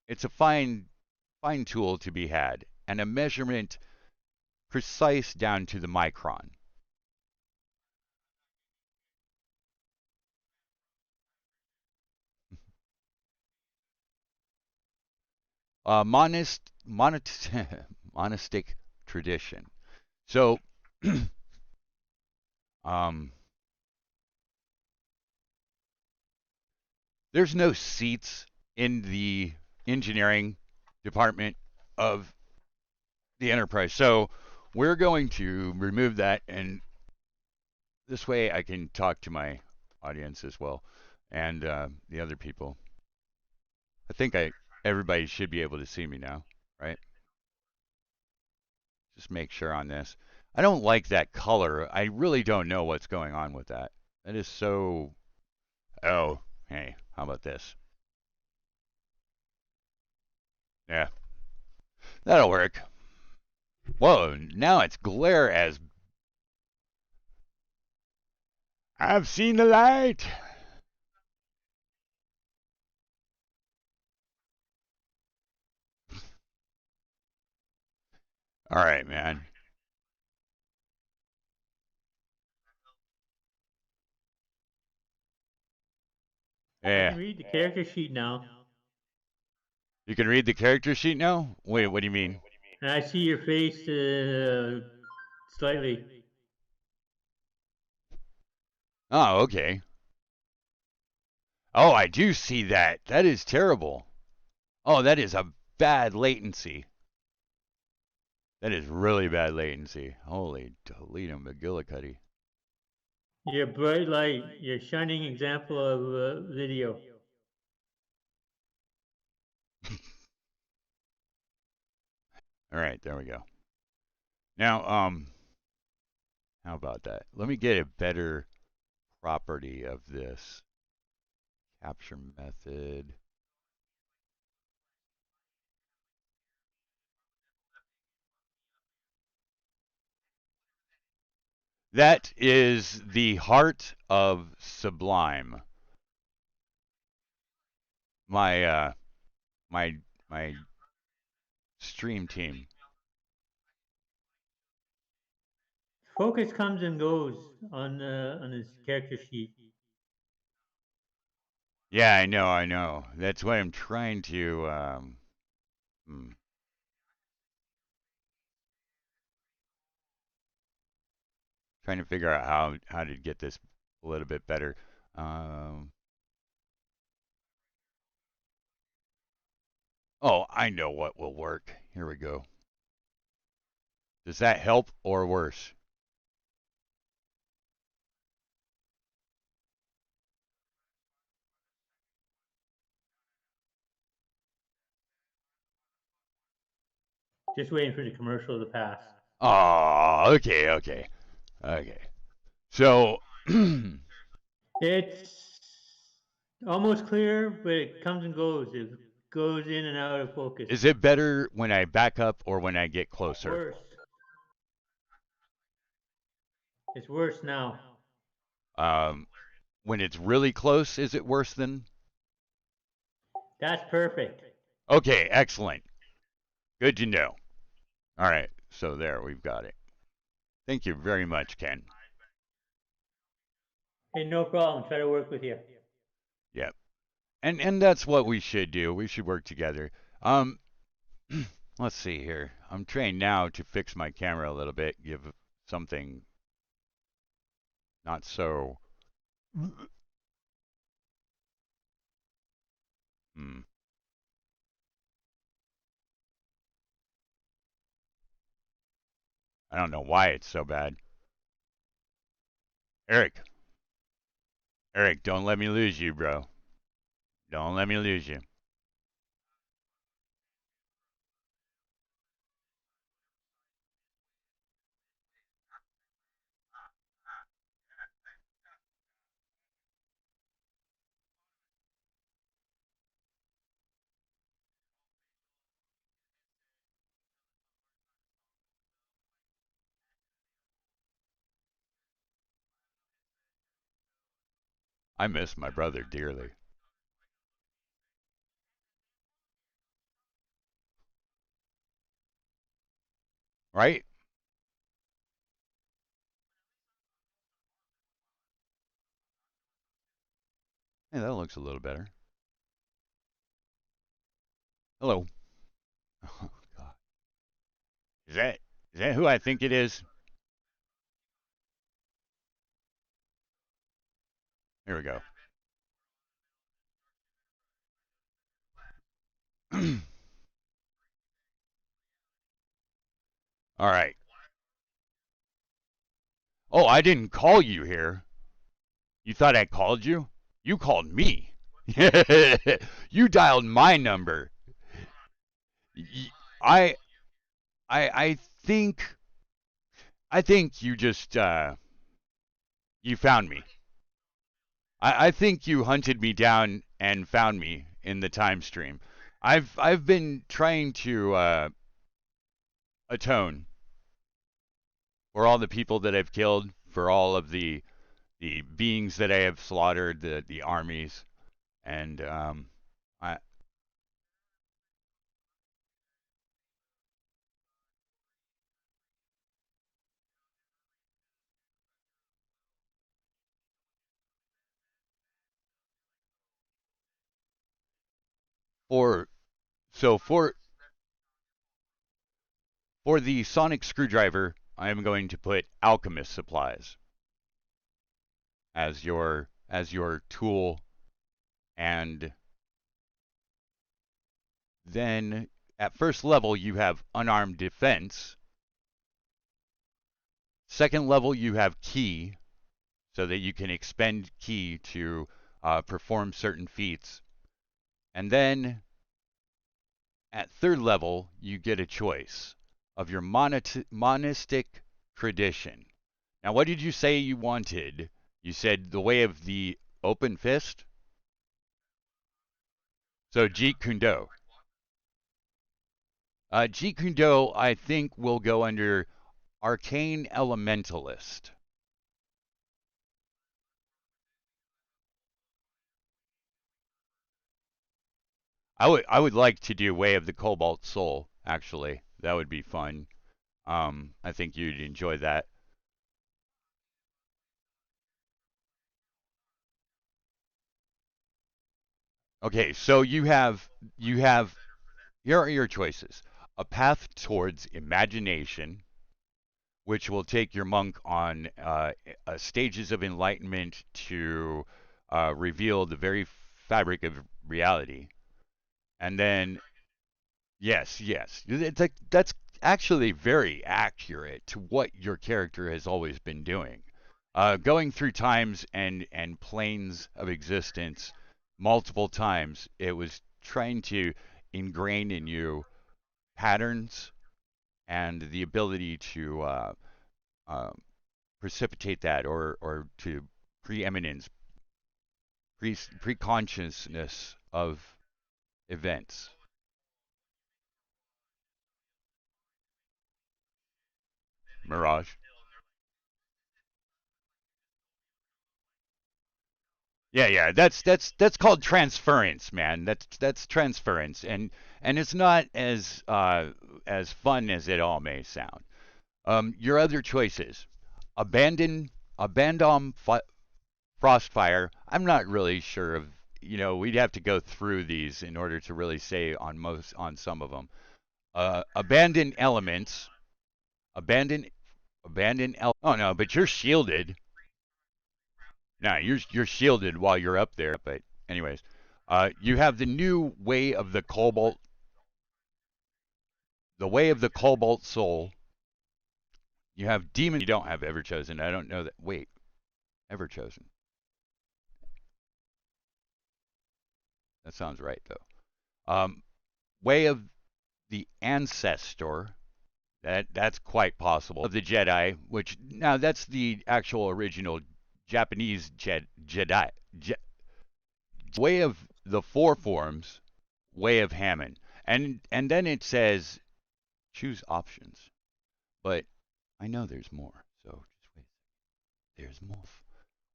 it's a fine tool to be had, and a measurement precise down to the micron. Monastic tradition. So, um, there's no seats in the engineering department of the Enterprise. So we're going to remove that, and this way I can talk to my audience as well and the other people. I think everybody should be able to see me now, right? Just make sure on this. I don't like that color. I really don't know what's going on with that. That is so. Oh, hey, how about this? Yeah, that'll work. Whoa, now it's glare as. I've seen the light. All right, man. I Yeah. can read the character sheet now. You can read the character sheet now? Wait, what do you mean? And I see your face slightly. Oh, okay. Oh, I do see that. That is terrible. Oh, that is a bad latency. That is really bad latency. Holy Toledo McGillicuddy. You're bright light. You're a shining example of video. All right, there we go. Now, how about that? Let me get a better property of this capture method. That is the heart of Sublime. My my my stream team. Focus comes and goes on his character sheet. Yeah, I know. That's what I'm trying to trying to figure out how to get this a little bit better. Um, oh, I know what will work. Here we go. Does that help or worse? Just waiting for the commercial to pass. Oh, okay. So, It's almost clear, but it comes and goes. It goes in and out of focus. is it better when I back up or when I get closer? Worse. It's worse now. When it's really close, is it worse than? That's perfect. Okay, excellent. Good to know. All right, so there, we've got it. Thank you very much, Ken. Hey, no problem. Try to work with you. Yep. And that's what we should do. We should work together. Let's see here. I'm trying now to fix my camera a little bit, give something not so. Hmm. I don't know why it's so bad. Eric, don't let me lose you, bro. Don't let me lose you. I miss my brother dearly. Right? Hey, that looks a little better. Hello. Oh, God. Is that who I think it is? Here we go. All right. Oh, I didn't call you here. You thought I called you? You called me. You dialed my number. I I think you just you found me. I think you hunted me down and found me in the time stream. I've been trying to atone for all the people that I've killed, for all of the beings that I have slaughtered, the armies, and I for so for the sonic screwdriver, I am going to put alchemist supplies as your tool, and then at first level you have unarmed defense. Second level you have key, so that you can expend key to perform certain feats. And then at third level, you get a choice of your monistic tradition. Now, what did you say you wanted? You said the way of the open fist? So Jeet Kune Do. Jeet Kune Do, I think, will go under Arcane Elementalist. I would like to do Way of the Cobalt Soul, actually. That would be fun. I think you'd enjoy that. Okay, so you have here are your choices. A path towards imagination, which will take your monk on stages of enlightenment to reveal the very fabric of reality. And then yes, yes. It's like that's actually very accurate to what your character has always been doing. Going through times and planes of existence multiple times, it was trying to ingrain in you patterns and the ability to uh, precipitate that, or to preeminence, preconsciousness of events. Mirage. Yeah, yeah, that's called transference, man. That's transference, and it's not as fun as it all may sound. Your other choices: abandon frostfire. I'm not really sure of. We'd have to go through these in order to really say on some of them. Abandon elements. Abandon Oh no, but you're shielded. No, you're shielded while you're up there. But anyways, you have the new way of the way of the cobalt soul. You have demon. You don't have ever chosen. I don't know that. Wait, ever chosen. That sounds right though. Way of the ancestor. That's quite possible. Of the Jedi, which now that's the actual original Japanese Jedi. Way of the four forms. Way of Hammond. And then it says choose options. But I know there's more, so just wait. There's more.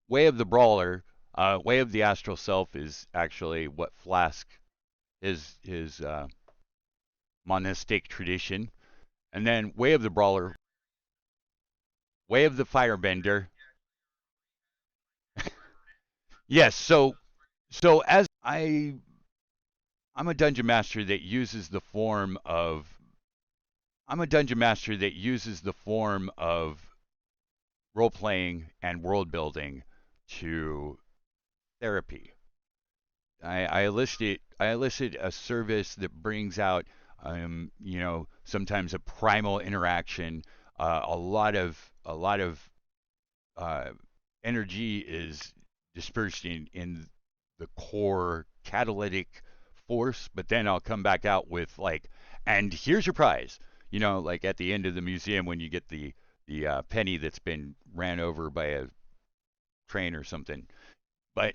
Way of the Brawler, Way of the Astral Self is actually what Flask his monistic tradition, and then Way of the Brawler, Way of the Firebender. Yes, so as I'm a dungeon master that uses the form of I'm a dungeon master that uses the form of role playing and world building to therapy. I I elicit a service that brings out, sometimes a primal interaction. A lot of uh, energy is dispersed in the core catalytic force, but then I'll come back out with like, and here's your prize. Like at the end of the museum when you get the penny that's been ran over by a train or something. But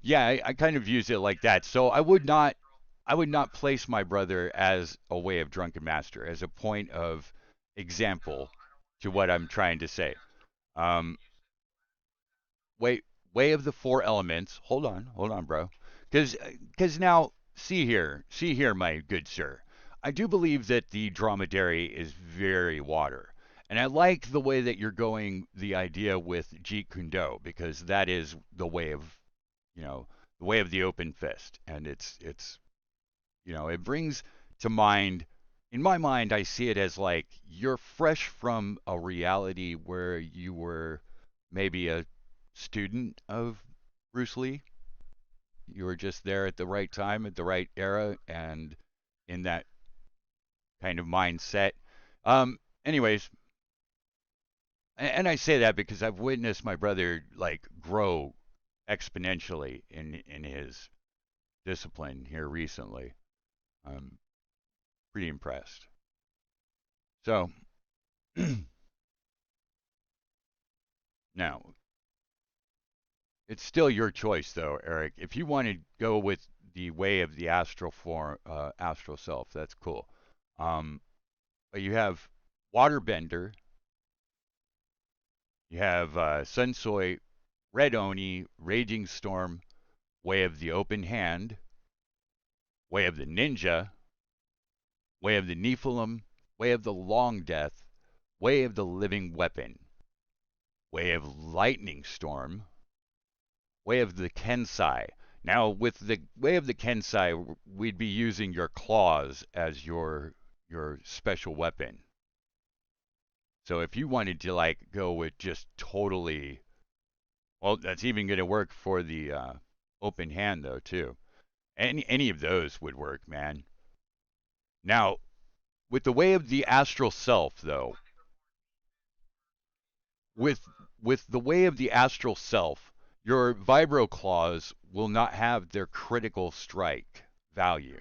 yeah, I kind of use it like that. So I would not place my brother as a way of drunken master, as a point of example to what I'm trying to say. Um, way way of the four elements. Hold on, bro. Because now see here, my good sir. I do believe that the dromedary is very water. And I like the way that you're going the idea with Jeet Kune Do because that is you know, the way of the open fist. And it brings to mind, in my mind, I see it as like you're fresh from a reality where you were maybe a student of Bruce Lee. You were just there at the right time, at the right era, and in that kind of mindset. Anyways, and I say that because I've witnessed my brother like grow exponentially in his discipline here recently. I'm pretty impressed. So now, it's still your choice, though, Eric. If you want to go with the way of the astral self, that's cool. Um, but you have Waterbender, you have Sunsoy, Red Oni, Raging Storm, Way of the Open Hand, Way of the Ninja, Way of the Nephilim, Way of the Long Death, Way of the Living Weapon, Way of Lightning Storm, Way of the Kensai. Now, with the Way of the Kensai, we'd be using your claws as your special weapon. So if you wanted to like go with just totally, well, that's even going to work for the open hand though too. Any of those would work, man. Now, with the Way of the Astral Self though, with with the Way of the Astral Self, your vibro claws will not have their critical strike value.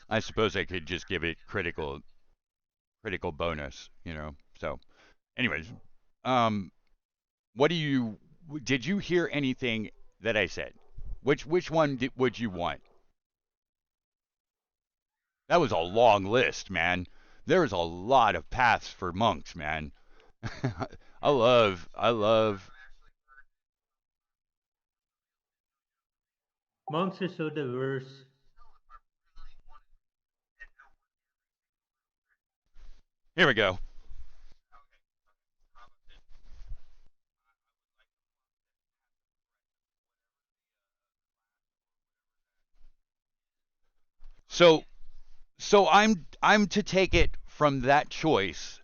I suppose I could just give it critical bonus. So, anyways, um, what do you did you hear anything that I said? Which one would you want? That was a long list, man. There's a lot of paths for monks, man. I love. Monks are so diverse. Here we go. So so I'm to take it from that choice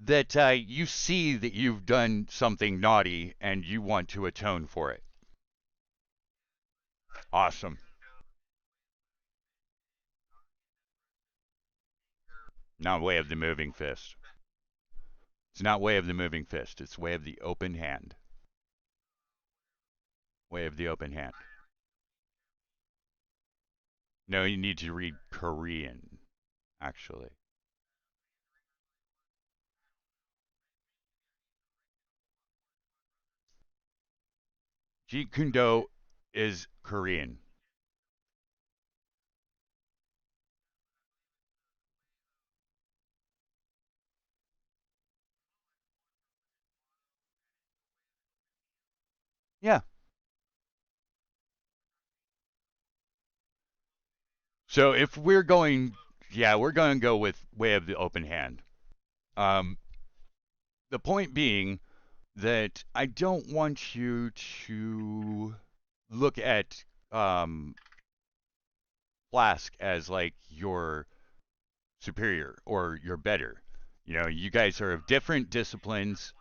that you see that you've done something naughty and you want to atone for it. Awesome. Not Way of the Moving Fist. It's not Way of the Moving Fist. It's Way of the Open Hand. Way of the Open Hand. No, you need to read Korean, actually. Jeet Kune Do is Korean. Yeah. So if we're going, yeah, we're going to go with Way of the Open Hand. Um, the point being that I don't want you to look at Flask as like your superior or your better. You know, you guys are of different disciplines.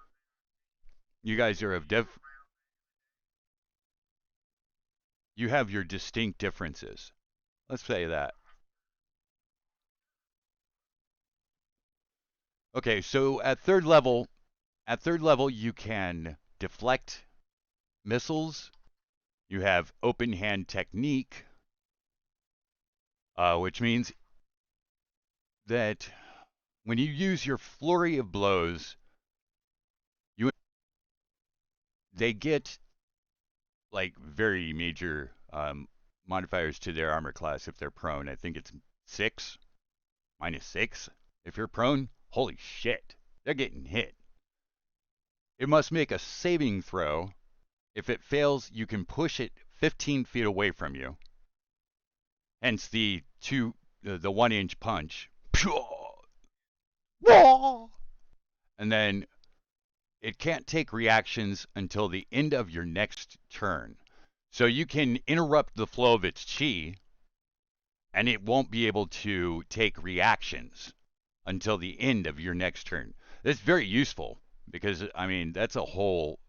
You guys are of you have your distinct differences. Let's say that. Okay, so at third level you can deflect missiles. You have open hand technique, which means that when you use your flurry of blows, they get like very major modifiers to their armor class if they're prone. I think it's 6, -6. If you're prone, holy shit, they're getting hit. It must make a saving throw. If it fails, you can push it 15 feet away from you. Hence the 1-inch punch. And then it can't take reactions until the end of your next turn. So you can interrupt the flow of its chi, and it won't be able to take reactions until the end of your next turn. That's very useful because I mean that's a whole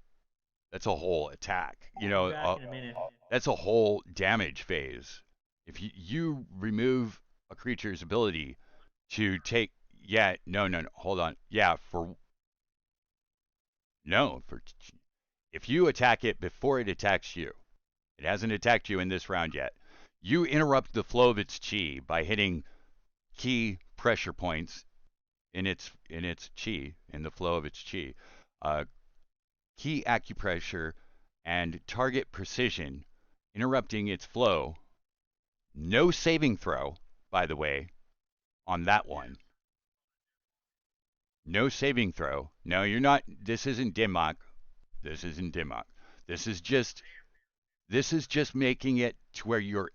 attack. You know, Back in a minute. that's a whole damage phase. If you remove a creature's ability to take, yeah, no, hold on, yeah, for no, for if you attack it before it attacks you, it hasn't attacked you in this round yet. You interrupt the flow of its chi by hitting key pressure points in its chi, in the flow of its chi. Key acupressure and target precision, interrupting its flow. No saving throw, by the way, on that one. No saving throw. No, you're not. This isn't Dimmock. This isn't Dimmock. This is just making it to where your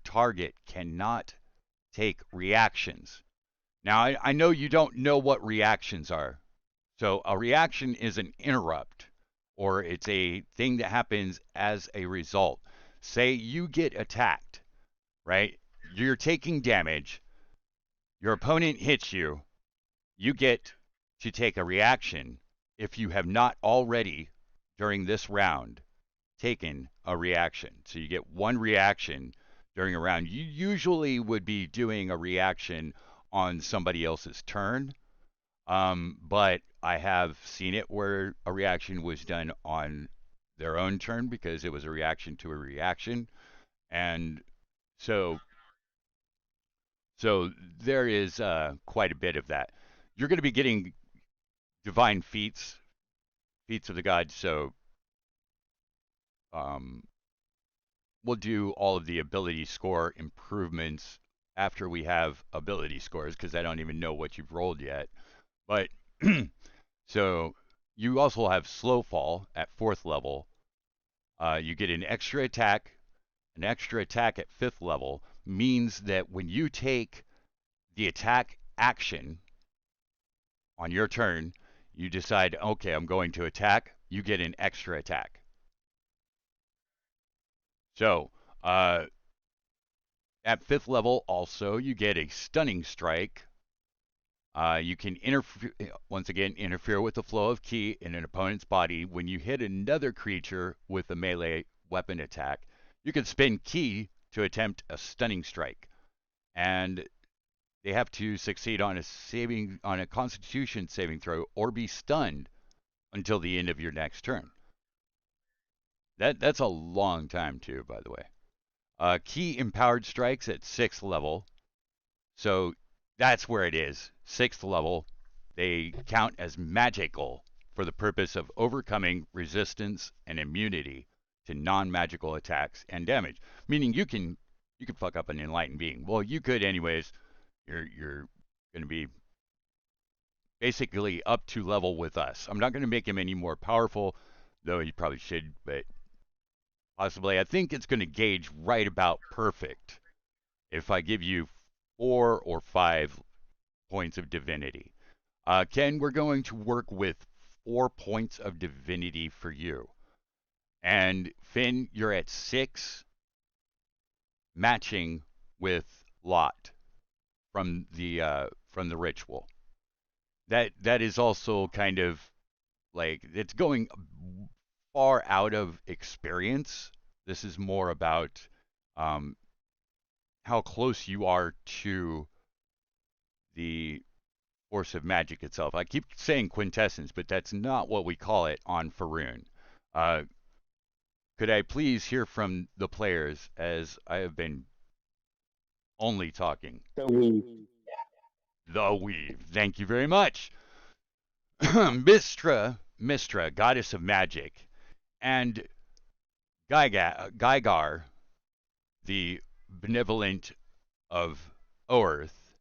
target cannot take reactions. Now, I know you don't know what reactions are. So a reaction is an interrupt, or it's a thing that happens as a result. Say you get attacked, right? You're taking damage. Your opponent hits you. You get to take a reaction if you have not already, during this round, taken a reaction. So you get one reaction during a round. You usually would be doing a reaction on somebody else's turn. But I have seen it where a reaction was done on their own turn because it was a reaction to a reaction. And so there is quite a bit of that. You're going to be getting divine feats of the gods. So um, we'll do all of the ability score improvements after we have ability scores because I don't even know what you've rolled yet. But so you also have slow fall at 4th level. You get an extra attack. An extra attack at 5th level means that when you take the attack action on your turn, you decide, okay, I'm going to attack, you get an extra attack. So, at 5th level also, you get a stunning strike. You can once again interfere with the flow of ki in an opponent's body. When you hit another creature with a melee weapon attack, you can spend ki to attempt a stunning strike. And they have to succeed on a constitution saving throw or be stunned until the end of your next turn. That's a long time too, by the way. Ki empowered strikes at 6th level. So that's where it is. 6th level. They count as magical for the purpose of overcoming resistance and immunity to non-magical attacks and damage. Meaning you can fuck up an enlightened being. Well, you could anyways. You're going to be basically up to level with us. I'm not going to make him any more powerful, though he probably should, but possibly. I think it's going to gauge right about perfect if I give you 4 or 5 points of divinity. Ken, we're going to work with 4 points of divinity for you. And Finn, you're at 6, matching with Lot from the from the ritual. That is also kind of like it's going far out of experience. This is more about um, how close you are to the force of magic itself. I keep saying quintessence, but that's not what we call it on Faroon. Uh, could I please hear from the players as I have been only talking? The weave. The weave. Thank you very much. Mistra, goddess of magic, and Gygar, the benevolent of Oerth,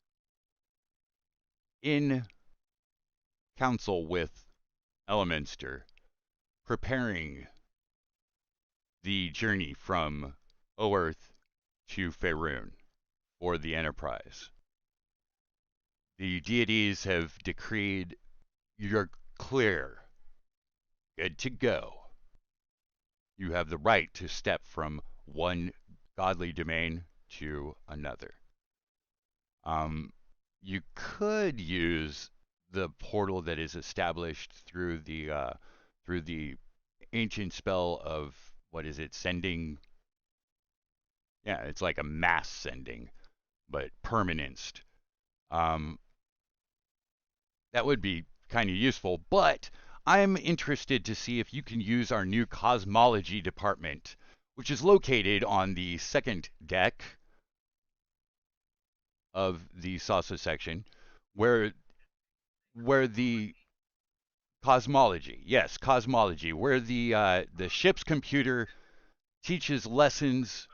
in council with Elemenster, preparing the journey from Oerth to Faerun for the Enterprise. The deities have decreed you're clear, good to go. You have the right to step from one godly domain to another. You could use the portal that is established through the ancient spell of what is it? Sending. Yeah, it's like a mass sending, but permanenced. Um, that would be kind of useful, but I'm interested to see if you can use our new cosmology department, which is located on the second deck of the Sasa section, where the cosmology, yes, cosmology, where the ship's computer teaches lessons.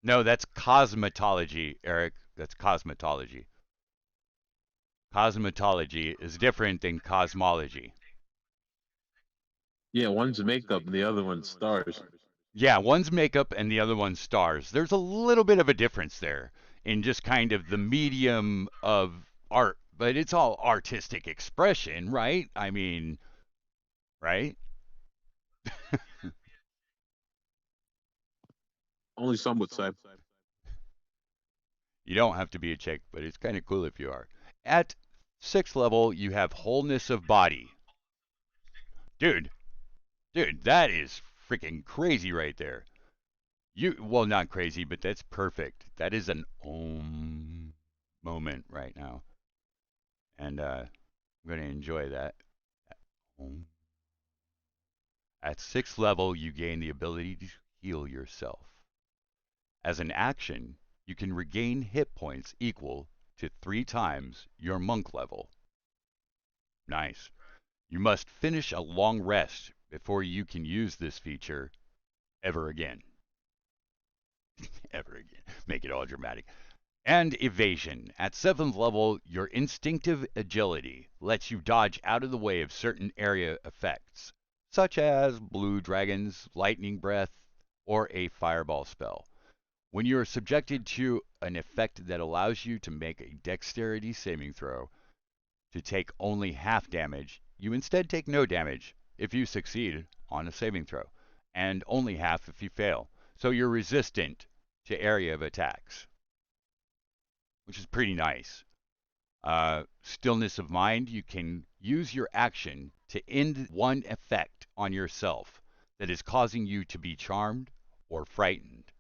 No, that's cosmetology, Eric. That's cosmetology. Cosmetology is different than cosmology. Yeah, one's makeup and the other one's stars. Yeah, one's makeup and the other one's stars. There's a little bit of a difference there in just kind of the medium of art, but it's all artistic expression, right? I mean, right? Only some would say. You don't have to be a chick, but it's kind of cool if you are. At 6th level, you have wholeness of body. Dude, that is freaking crazy right there. Well, not crazy, but that's perfect. That is an moment right now. And I'm going to enjoy that. At 6th level, you gain the ability to heal yourself. As an action, you can regain hit points equal to 3 times your monk level. Nice. You must finish a long rest before you can use this feature ever again. Ever again. Make it all dramatic. And evasion. At 7th level, your instinctive agility lets you dodge out of the way of certain area effects, such as blue dragons, lightning breath, or a fireball spell. When you are subjected to an effect that allows you to make a dexterity saving throw to take only half damage, you instead take no damage if you succeed on a saving throw, and only half if you fail. So you're resistant to area of attacks, which is pretty nice. Stillness of mind, you can use your action to end one effect on yourself that is causing you to be charmed or frightened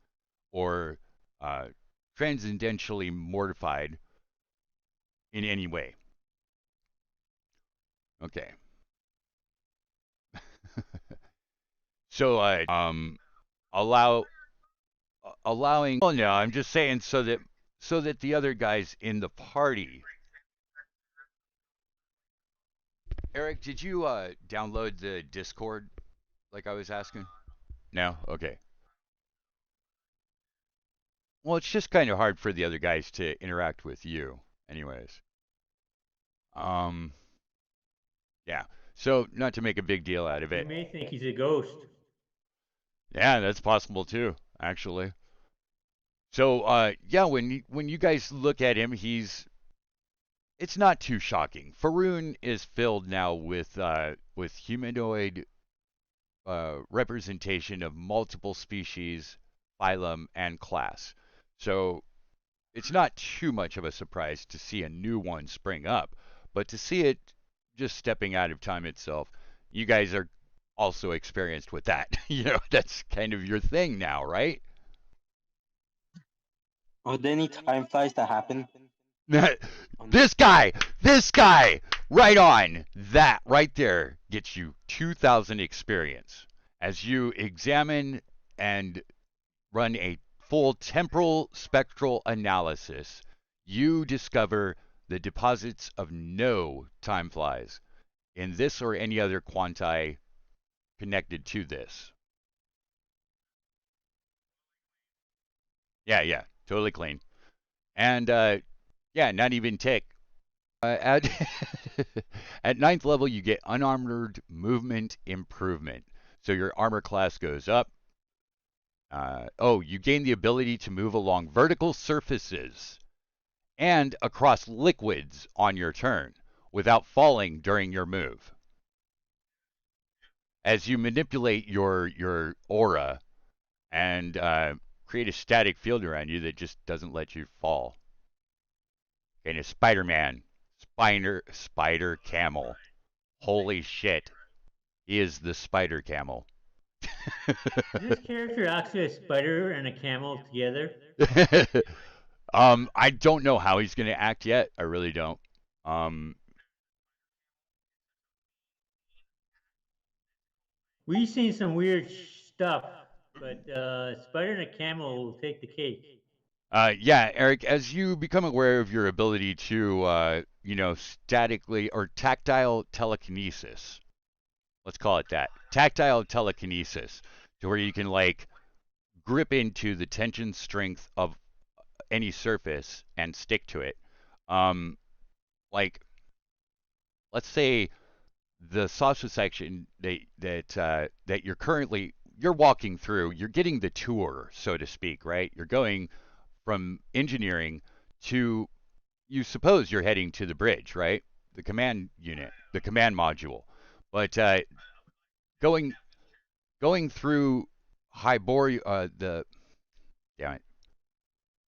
or transcendentally mortified in any way. Okay. So allow allowing. Well, no, I'm just saying so that the other guys in the party. Eric, did you download the Discord like I was asking? No. Okay. Well, it's just kind of hard for the other guys to interact with you, anyways. Um. Yeah. So not to make a big deal out of You it. may think he's a ghost. Yeah, that's possible too, actually. So, yeah, when you guys look at him, it's not too shocking. Faroon is filled now with humanoid representation of multiple species, phylum, and class. So it's not too much of a surprise to see a new one spring up, but to see it just stepping out of time itself, you guys are also experienced with that. That's kind of your thing now, right? Are there any time flies that happen? this guy, right on. That right there gets you 2,000 experience as you examine and run a full temporal spectral analysis. You discover the deposits of no time flies in this or any other quanti connected to this. Yeah, totally clean. And yeah, not even tick. At at ninth level, you get unarmored movement improvement. So your armor class goes up. You gain the ability to move along vertical surfaces and across liquids on your turn without falling during your move. As you manipulate your aura and create a static field around you that just doesn't let you fall. And a Spider-Man, spider camel. Holy shit, he is the spider camel. Is this character actually a spider and a camel together? I don't know how he's gonna act yet. I really don't. We've seen some weird stuff, but spider and a camel will take the cake. Yeah, Eric, as you become aware of your ability to, statically or tactile telekinesis, let's call it that, tactile telekinesis, to where you can like grip into the tension strength of any surface and stick to it. Like, let's say the salsa section that you're walking through, you're getting the tour, so to speak, right? You're going from engineering to, you suppose you're heading to the bridge, right? The command unit, the command module. But going going through the damn it,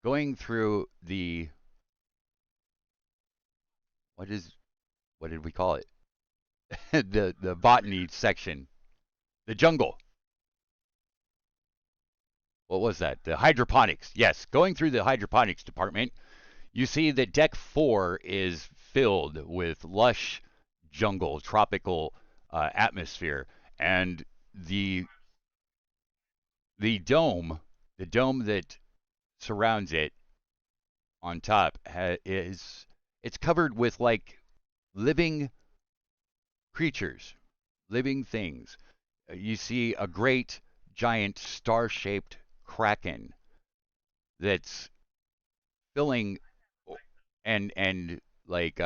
going through the what is what did we call it? the botany section, the jungle. What was that? The hydroponics. Yes, going through the hydroponics department, you see that deck 4 is filled with lush jungle, tropical atmosphere, and the the dome, the dome that surrounds it on top it's covered with like living creatures, living things. You see a great giant star-shaped kraken that's filling and like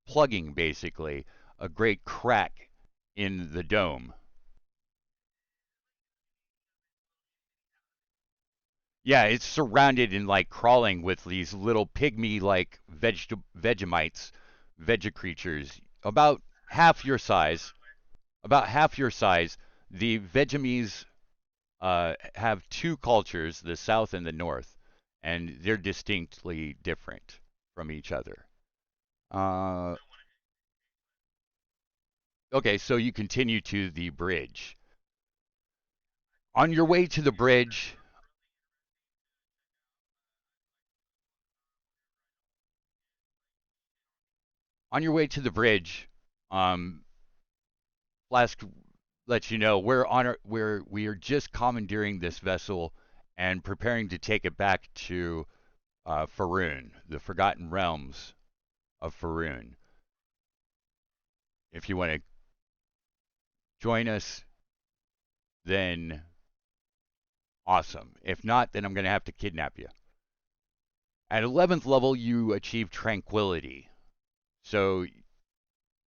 plugging basically a great crack in the dome. Yeah, it's surrounded and like crawling with these little pygmy like Vegemites, veggie creatures, about half your size. About half your size. The Vegemies have two cultures, the south and the north, and they're distinctly different from each other. Uh, okay, so you continue to the bridge. On your way to the bridge, on your way to the bridge, um, Flask lets you know we are just commandeering this vessel and preparing to take it back to Faroon, the Forgotten Realms of Faroon. If you want to join us, then awesome. If not, then I'm going to have to kidnap you. At 11th level, you achieve tranquility. So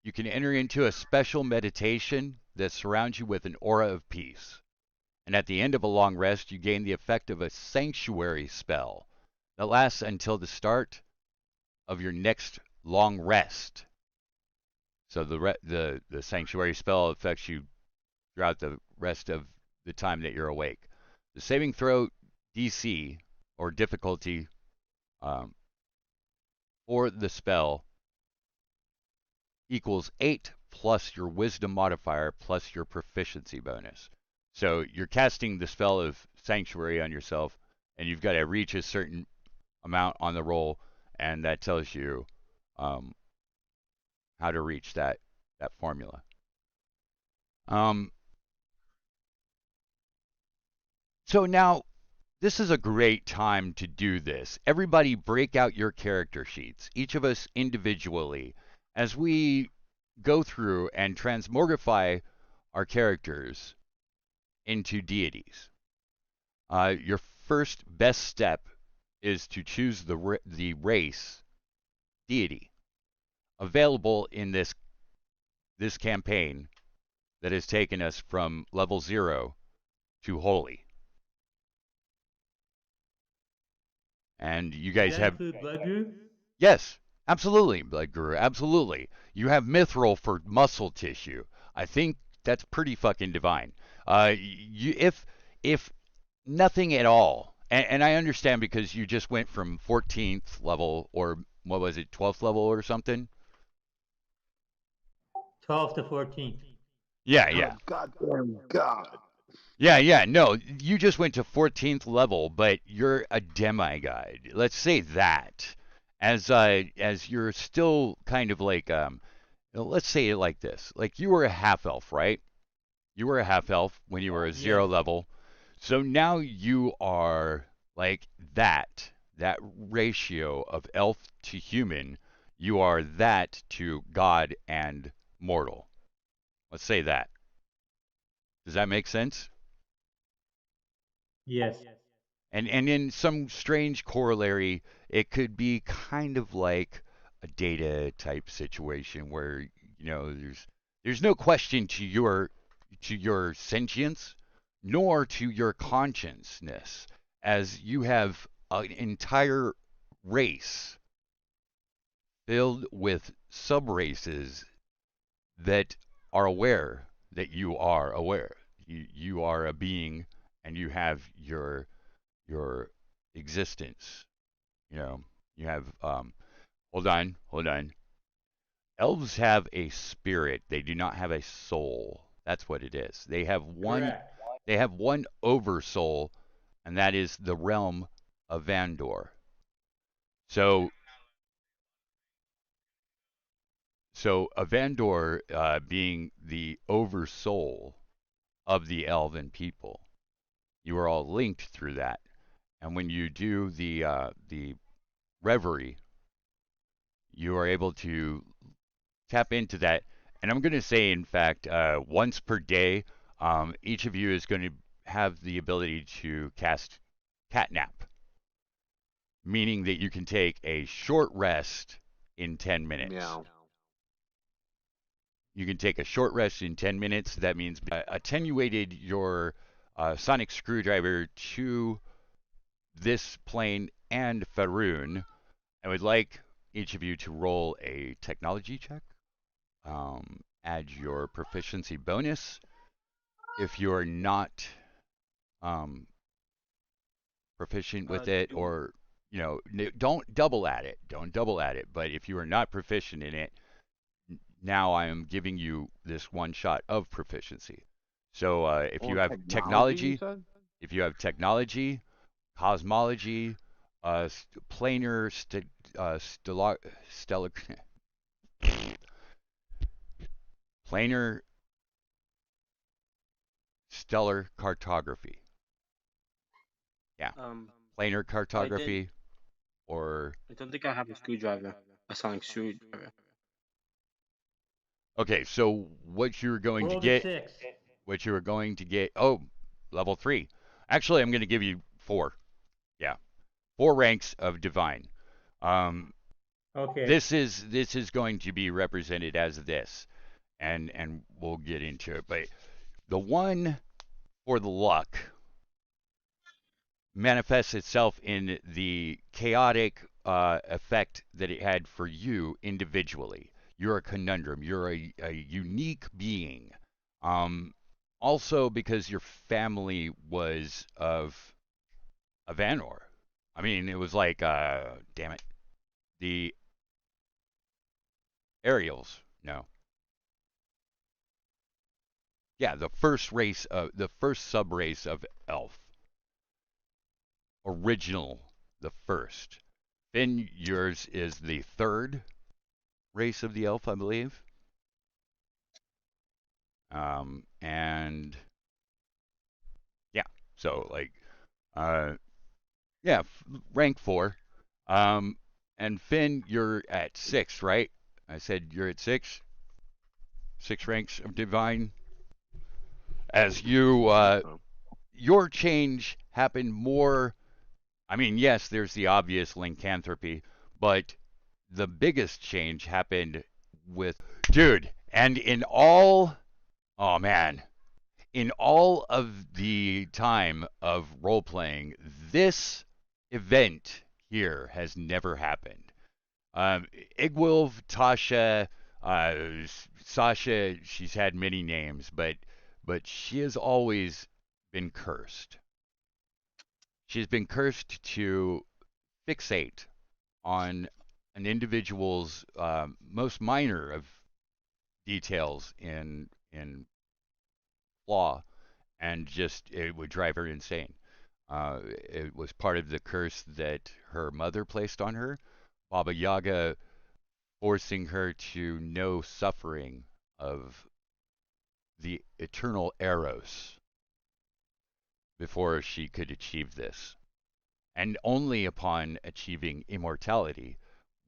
you can enter into a special meditation that surrounds you with an aura of peace. And at the end of a long rest, you gain the effect of a sanctuary spell that lasts until the start of your next long rest. So the sanctuary spell affects you throughout the rest of the time that you're awake. The saving throw DC or difficulty um, for the spell equals 8 plus your wisdom modifier plus your proficiency bonus. So you're casting the spell of sanctuary on yourself, and you've got to reach a certain amount on the roll, and that tells you um, how to reach that formula. So now this is a great time to do this. Everybody break out your character sheets, each of us individually, as we go through and transmogrify our characters into deities. Your first best step is to choose the race deity available in this campaign that has taken us from level 0 to holy. And you Does guys that have include blood group? yes, absolutely, Blood Guru, absolutely. You have mithril for muscle tissue. I think that's pretty fucking divine. If nothing at all, and I understand because you just went from 14th level or what was it, 12th level or something. 12 to 14. Yeah, Oh, yeah. goddamn God. Yeah, yeah, no, you just went to 14th level, but you're a demigod. Let's say that. As you're still kind of like let's say it like this. Like you were a half elf, right? You were a half elf when you were a 0 Yes. level. So now you are like that ratio of elf to human, you are that to god and mortal. Let's say that. Does that make sense? Yes. And in some strange corollary, it could be kind of like a data type situation where there's no question to your sentience nor to your consciousness, as you have an entire race filled with sub races that are aware that you are aware. You are a being, and you have your existence. You know, you have hold on. Elves have a spirit. They do not have a soul. That's what it is. Correct. They have one oversoul, and that is the realm of Vandor. So so a Vandor being the oversoul of the elven people. You are all linked through that. And when you do the reverie, you are able to tap into that. And I'm going to say, in fact, once per day, each of you is going to have the ability to cast catnap, meaning that you can take a short rest in 10 minutes. Meow. You can take a short rest in 10 minutes. That means attenuated your sonic screwdriver to this plane and Faroon. I would like each of you to roll a technology check. Add your proficiency bonus. If you're not proficient with it, or don't double at it. Don't double at it. But if you are not proficient in it, now I am giving you this one shot of proficiency. So if you Or have technology, you technology, said? if you have technology, cosmology, planar, stellar, planar stellar cartography. Yeah, planar I didn't. cartography, or I don't think I have a screwdriver. A sonic screwdriver. okay. So what you're going to Roll the get, 6. Oh, level 3. Actually, I'm going to give you 4. Yeah, 4 ranks of divine. Um, Okay. this is going to be represented as this, and we'll get into it. But the one for the luck manifests itself in the chaotic effect that it had for you individually. You're a conundrum. You're a unique being. Um, Also, because your family was of Anor. I mean, it was like, damn it, the Ariels. No, yeah, the first sub race of elf, original, the first. Then yours is the third race of the elf, I believe. And yeah, so like, uh, yeah, rank 4. Um, and Finn, you're at 6, right? I said you're at 6, 6 ranks of divine. As you, I think so. your change happened more. I mean, yes, there's the obvious lycanthropy, but the biggest change happened with, dude, and in all, oh man, in all of the time of role playing, this event here has never happened. Igwilv, Tasha, Sasha, she's had many names, but she has always been cursed. She's been cursed to fixate on an individual's most minor of details in flaw, and just it would drive her insane. It was part of the curse that her mother placed on her. Baba Yaga forcing her to know suffering of the eternal Eros before she could achieve this. And only upon achieving immortality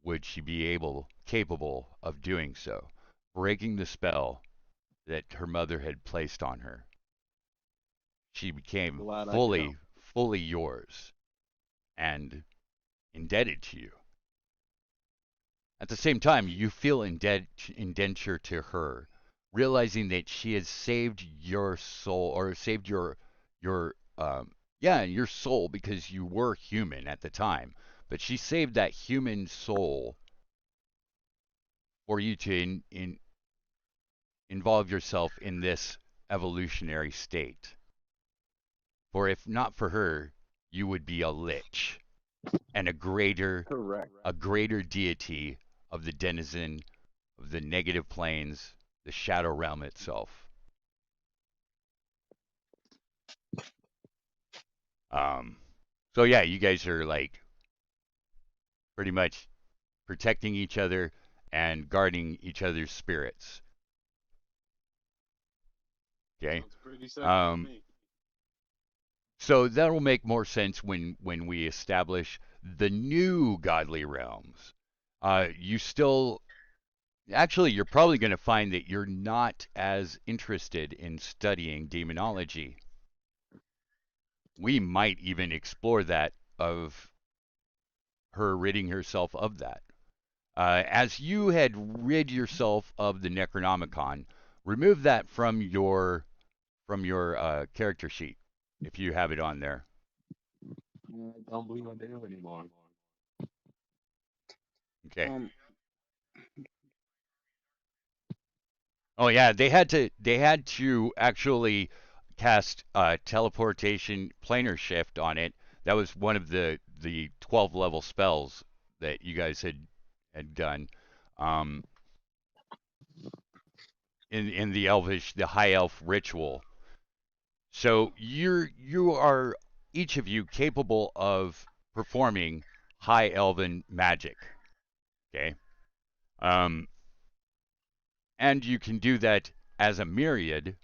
would she be capable of doing so, breaking the spell that her mother had placed on her. She became Glad I could help. fully yours and indebted to you. At the same time, you feel indenture to her, realizing that she has saved your soul, or saved your yeah, your soul, because you were human at the time, but she saved that human soul for you to involve yourself in this evolutionary state. For if not for her, you would be a lich and Correct. a greater deity of the denizen of the negative planes, the shadow realm itself. Um, so yeah, you guys are like pretty much protecting each other and guarding each other's spirits. Okay. Sounds pretty sexy to Um, me. so that will make more sense when we establish the new godly realms. You still actually, you're probably going to find that you're not as interested in studying demonology. We might even explore that, of her ridding herself of that. As you had rid yourself of the Necronomicon, remove that from your character sheet if you have it on there. I don't believe I do anymore. Okay. Um, Oh yeah, they had to actually cast teleportation planar shift on it. That was one of the 12 level spells that you guys had done. Um, in the high elf ritual. So you are each of you capable of performing high elven magic. Okay. Um, and you can do that as a myriad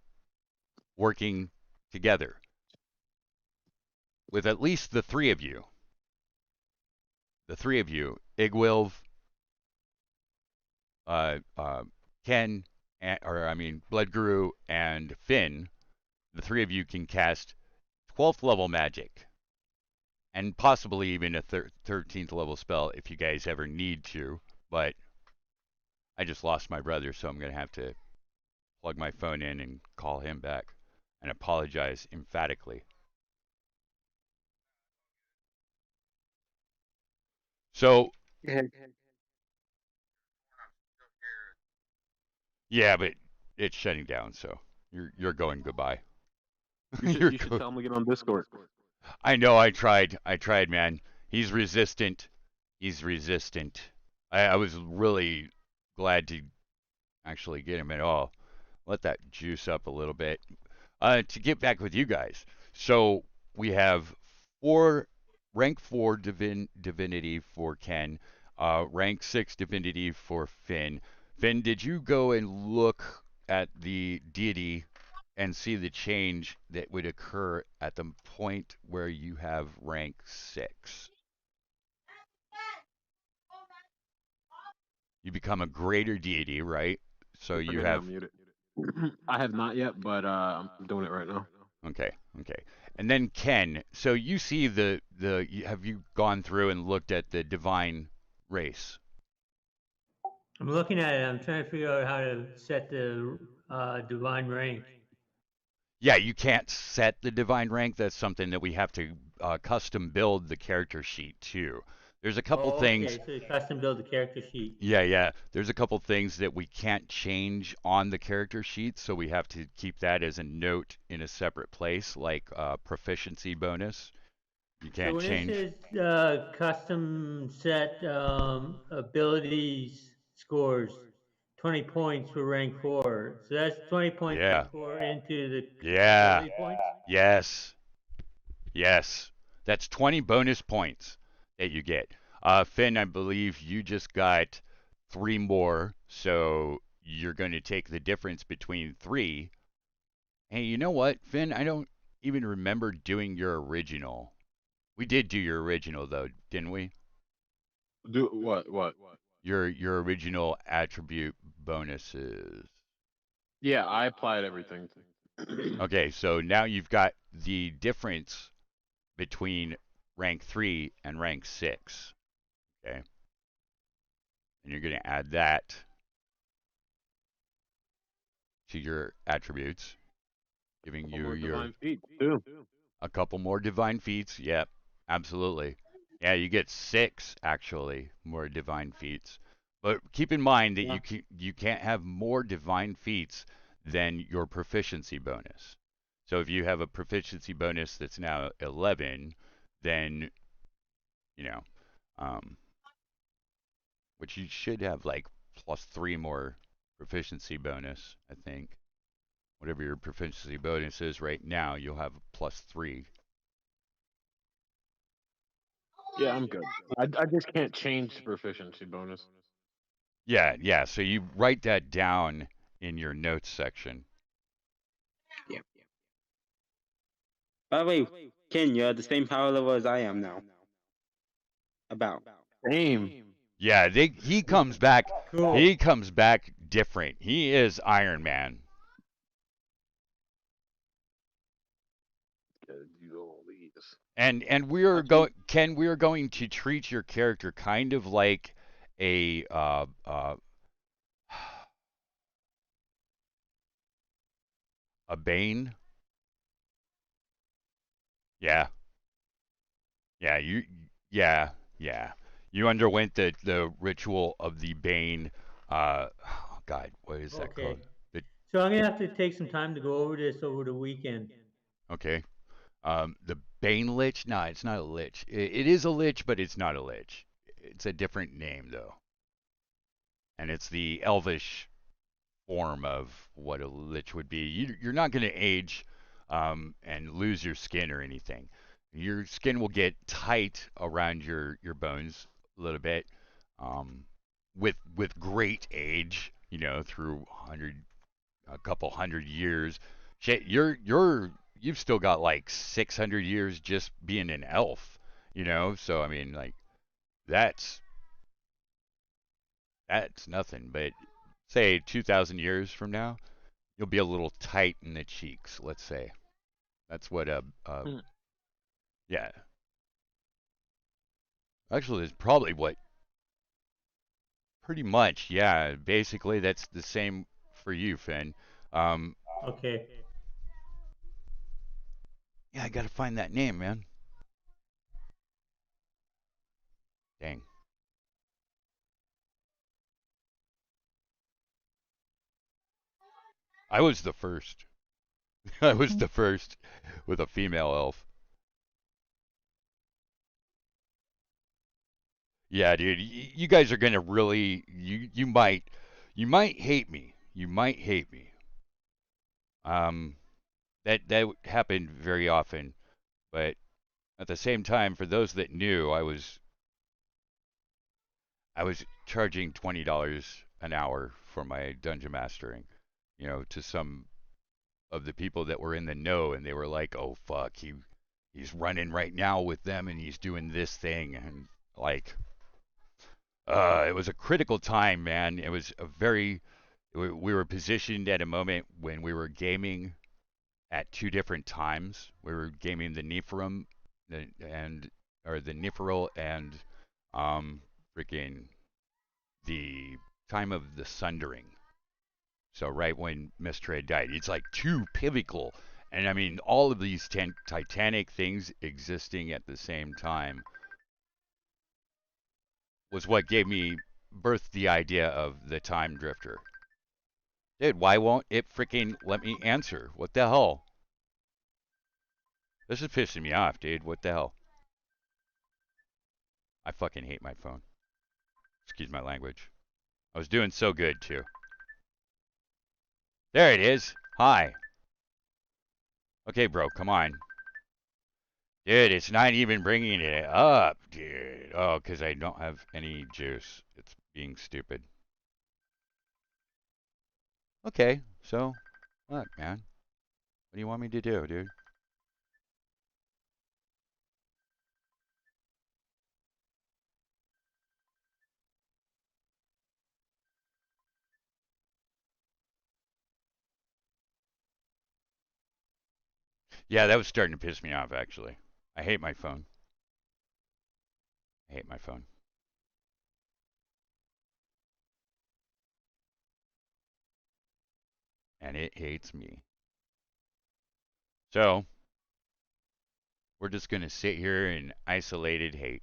working together with at least the three of you. The three of you, Igwilv, uh, uh, Ken, or I mean Blood Guru and Finn. The three of you can cast 12th level magic, and possibly even a 13th level spell if you guys ever need to. But I just lost my brother, so I'm going to have to plug my phone in and call him back and apologize emphatically. So, yeah, yeah, but it's shutting down, so you're going goodbye. You should you're you should go- tell him to get on Discord. I know I tried, man. He's resistant. He's resistant. I was really glad to actually get him at all. Let that juice up a little bit. To get back with you guys. So we have four rank 4 divinity for Ken, rank 6 divinity for Finn. Finn, did you go and look at the deity and see the change that would occur at the point where you have rank 6? You become a greater deity, right? So you Okay, now have I'm muted. I have not yet, but I'm doing it right now. okay, okay. And then Ken, so you see have you gone through and looked at the divine race? I'm looking at it. I'm trying to figure out how to set the divine rank. Yeah, you can't set the divine rank. That's something that we have to custom build the character sheet too. There's a couple Oh, things. okay. So you custom build the character sheet. Yeah, yeah. There's a couple things that we can't change on the character sheet, so we have to keep that as a note in a separate place, like proficiency bonus. You So can't when it change. says custom set abilities scores, 20 points for rank 4. So that's 20 points Yeah, to pour into the yeah, ability points? yes. Yes, that's 20 bonus points that you get. Finn, I believe you just got three more, so you're going to take the difference between three. Hey, you know what, Finn? I don't even remember doing your original. We did do your original though, didn't we? Do what? What? Your original attribute bonuses. Yeah, I applied everything. Okay, so now you've got the difference between rank 3 and rank 6. Okay. And you're going to add that to your attributes, giving Couple you more your divine feet too. a couple more divine feats. Yep, absolutely. Yeah, you get 6 actually more divine feats. But keep in mind that Yeah. you can't have more divine feats than your proficiency bonus. So if you have a proficiency bonus that's now 11, then you know, um, which you should have like +3 more proficiency bonus, I think. Whatever your proficiency bonus is right now, you'll have a +3. Yeah, I'm good. I just can't change the proficiency bonus. Yeah, yeah. So you write that down in your notes section. Yeah. By the way, Ken, you're at the same power level as I am now. About. Same. Yeah, he comes back. Cool. He comes back different. He is Iron Man. Gotta do all these. And we are going, Ken. We are going to treat your character kind of like a a Bane. Yeah, yeah. Yeah, yeah. You underwent the ritual of the Bane. Oh God, what is that Okay. called? The So I'm going to have to take some time to go over this over the weekend. okay. The Bane Lich? No, it's not a Lich. It is a Lich, but it's not a Lich. It's a different name though, and it's the Elvish form of what a Lich would be. You're not going to age and lose your skin or anything. Your skin will get tight around your bones a little bit, with great age. You know, through a couple hundred years. Shit, you've still got like 600 years just being an elf, you know? So I mean, like that's that's nothing, but say 2000 years from now, you'll be a little tight in the cheeks, let's say. That's what Hmm. yeah. Actually, it's probably what pretty much, yeah, basically that's the same for you, Finn. Um Okay. yeah, I got to find that name, man. Dang. I was the first. I was the first with a female elf. Yeah, dude, you guys are gonna really you might hate me. You might hate me. Um, that happened very often, but at the same time, for those that knew, I was charging $20 an hour for my dungeon mastering. To some of the people that were in the know, and they were like, "Oh fuck, he's running right now with them, and he's doing this thing," and like, it was a critical time, man. It was a very we were positioned at a moment when we were gaming at two different times. We were gaming the Nifrim and or the Nifril and freaking the time of the Sundering. So right when Mistred died, it's like too pivotal. And I mean, all of these titanic things existing at the same time was what gave me birth the idea of the time drifter. Dude, why won't it freaking let me answer? What the hell? This is pissing me off, dude. What the hell? I fucking hate my phone. Excuse my language. I was doing so good, too. There it is. Hi. Okay, bro, come on. Dude, it's not even bringing it up, dude. Oh, because I don't have any juice. It's being stupid. Okay, so, look, man. What do you want me to do, dude? Yeah, that was starting to piss me off, actually. I hate my phone. I hate my phone. And it hates me. So, we're just going to sit here in isolated hate.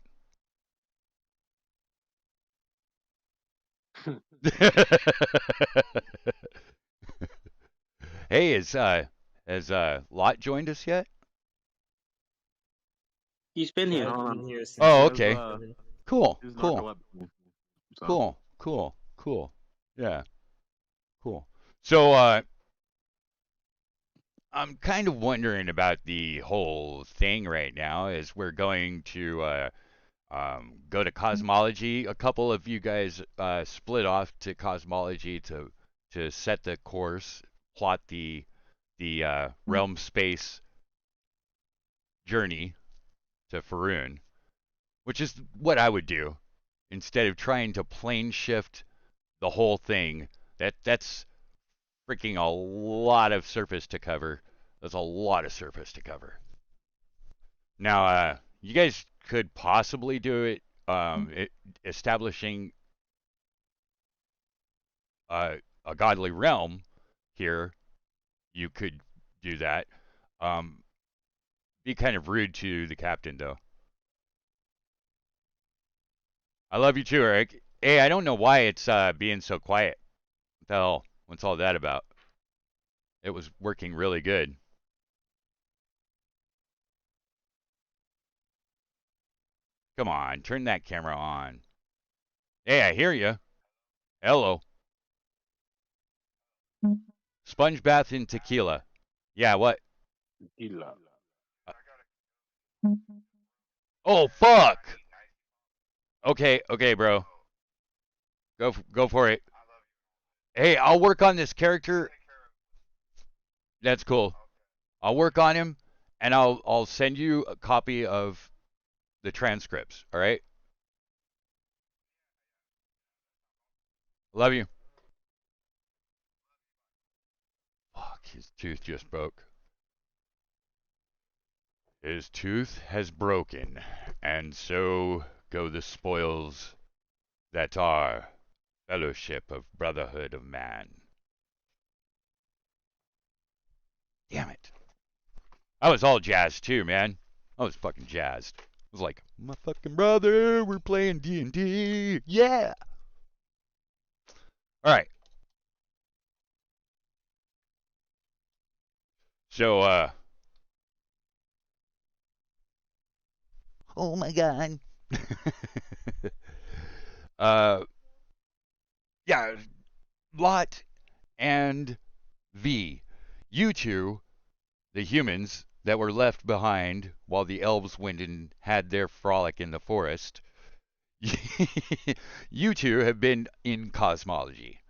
Hey, has Lot joined us yet? He's been Yeah, here. I've No, been here since Oh, he has, okay. Cool, he's cool, narcolepsy. So, cool, cool, cool. Yeah, cool. So, I'm kind of wondering about the whole thing right now as we're going to go to cosmology. A couple of you guys split off to cosmology to set the course, plot the realm space journey to Faerun, which is what I would do instead of trying to plane shift the whole thing. That's freaking a lot of surface to cover. That's a lot of surface to cover. Now, you guys could possibly do it, establishing a godly realm here. You could do that. Um, be kind of rude to the captain, though. I love you too, Eric. Hey, I don't know why it's being so quiet. What the hell? What's all that about? It was working really good. Come on, turn that camera on. Hey, I hear you. Hello. Sponge bath in tequila. Yeah, what? Gila. Uh, Oh, fuck. Okay, okay, bro. Go for it. Hey, I'll work on this character. That's cool. I'll work on him, and I'll send you a copy of the transcripts. All right. Love you. Fuck, his tooth just broke. His tooth has broken, and so go the spoils that are fellowship of brotherhood of man. Damn it. I was all jazzed too, man. I was fucking jazzed. I was like, my fucking brother, we're playing D&D. Yeah. All right. So, oh my god. Uh, yeah, Lot and V. You two, the humans that were left behind while the elves went and had their frolic in the forest, you two have been in cosmology,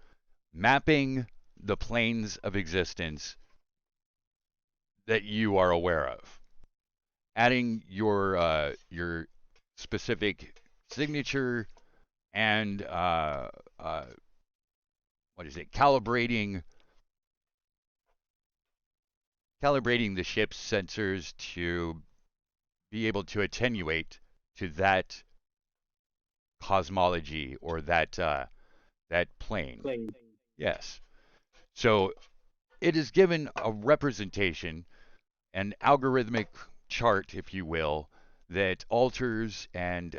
mapping the planes of existence that you are aware of, adding your specific signature and what is it? Calibrating the ship's sensors to be able to attenuate to that cosmology or that plane. Playing. Yes. So it is given a representation, an algorithmic chart, if you will, that alters and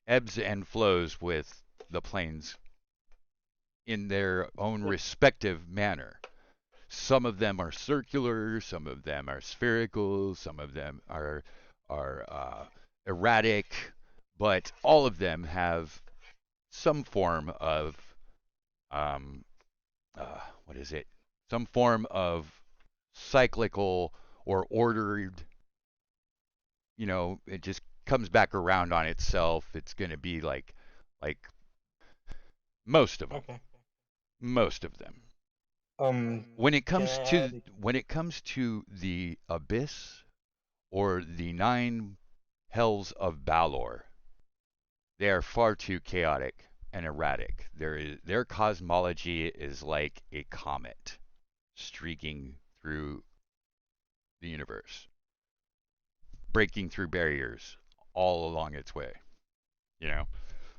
ebbs and flows with the planes in their own respective manner. Some of them are circular, some of them are spherical, some of them are erratic, but all of them have some form of um, what is it? Some form of cyclical or ordered. It just comes back around on itself. It's going to be like most of them. Okay. Most of them. Um, When it can comes I to add? when it comes to the abyss or the nine hells of Balor, they are far too chaotic and erratic. Their cosmology is like a comet streaking through the universe, breaking through barriers all along its way. You know,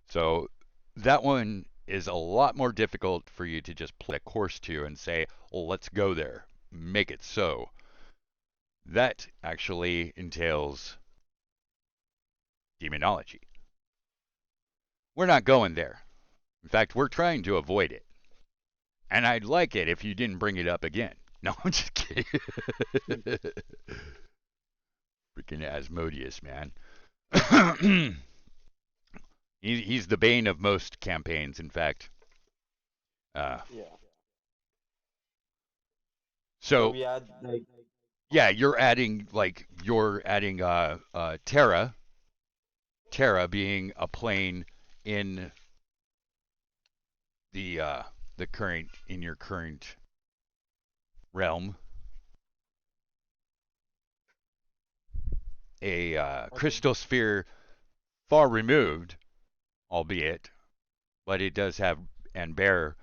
so that one is a lot more difficult for you to just play a course to and say, "Well, let's go there, make it so." That actually entails demonology. We're not going there. In fact, we're trying to avoid it. And I'd like it if you didn't bring it up again. No, I'm just kidding. Freaking Asmodeus, man. He's the bane of most campaigns, in fact. Yeah. So So we add like yeah, you're adding Terra being a plane in the uh your current realm, a okay. crystal sphere far removed, albeit, but it does have and bear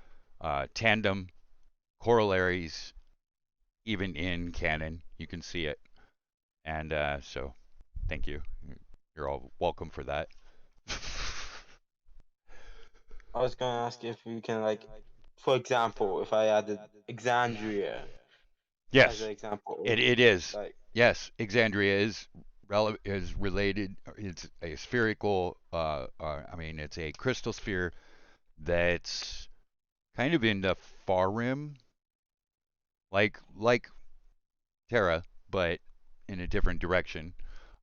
tandem corollaries even in canon. You can see it, and so thank you. You're all welcome for that. I was gonna ask if we can like, for example, if I added Exandria as an Yes, example, it is. like Yes, Exandria is related. It's a spherical. I mean, it's a crystal sphere that's kind of in the far rim, like Terra, but in a different direction.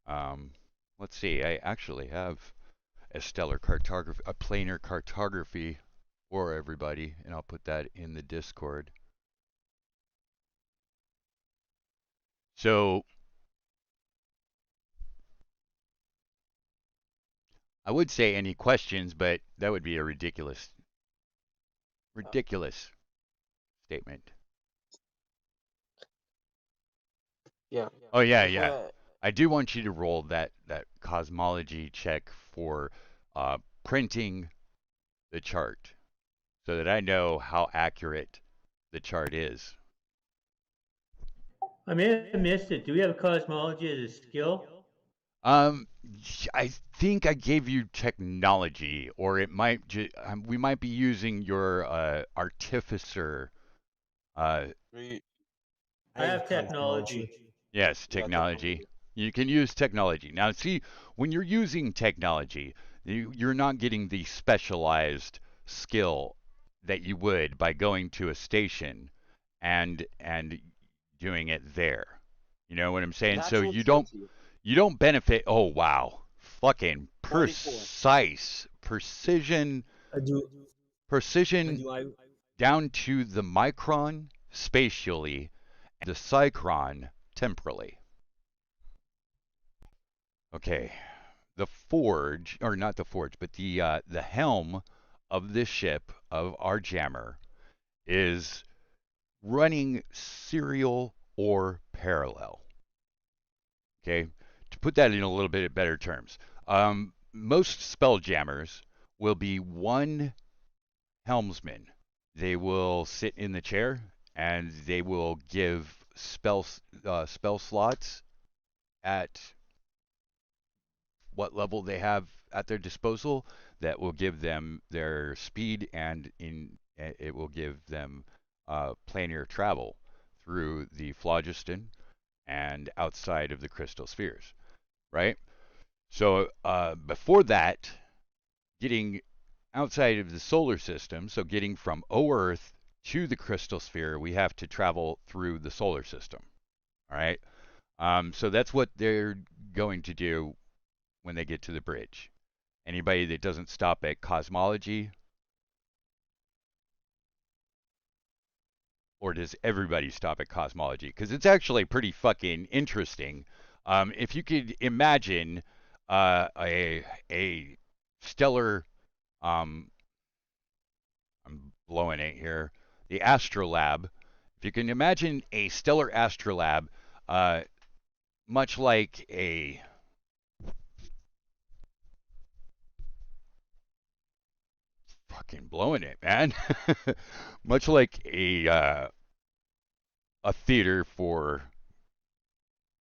Um, let's see. I actually have a stellar cartography, a planar cartography for everybody, and I'll put that in the Discord. So I would say any questions, but that would be a ridiculous statement. yeah, Oh yeah, if yeah. I do want you to roll that cosmology check for printing the chart so that I know how accurate the chart is. I may have missed it. Do we have cosmology as a skill? Um, I think I gave you technology, or we might be using your artificer. Uh, we I I have have technology. cosmology. yes, Yeah, technology. technology. You can use technology. Now, see, when you're using technology, you're not getting the specialized skill that you would by going to a station and doing it there. You know what I'm saying? So Natural 20. you don't benefit. Oh wow, fucking precise precision Do precision do I down to the micron spatially and the cycron temporally. Okay, the forge, or not the forge, but the helm of this ship of our jammer is running serial or parallel. Okay, to put that in a little bit better terms, most spell jammers will be one helmsman. They will sit in the chair and they will give spell slots at what level they have at their disposal that will give them their speed and it will give them planar travel through the phlogiston and outside of the crystal spheres, right? So before that, getting outside of the solar system, so getting from O-Earth to the crystal sphere, we have to travel through the solar system, all right? So that's what they're going to do when they get to the bridge. Anybody that doesn't stop at cosmology, or does everybody stop at cosmology? Because it's actually pretty fucking interesting. If you could imagine a stellar, I'm blowing it here, the astrolabe. If you can imagine a stellar astrolabe, much like a fucking blowing it, man. Much like a theater for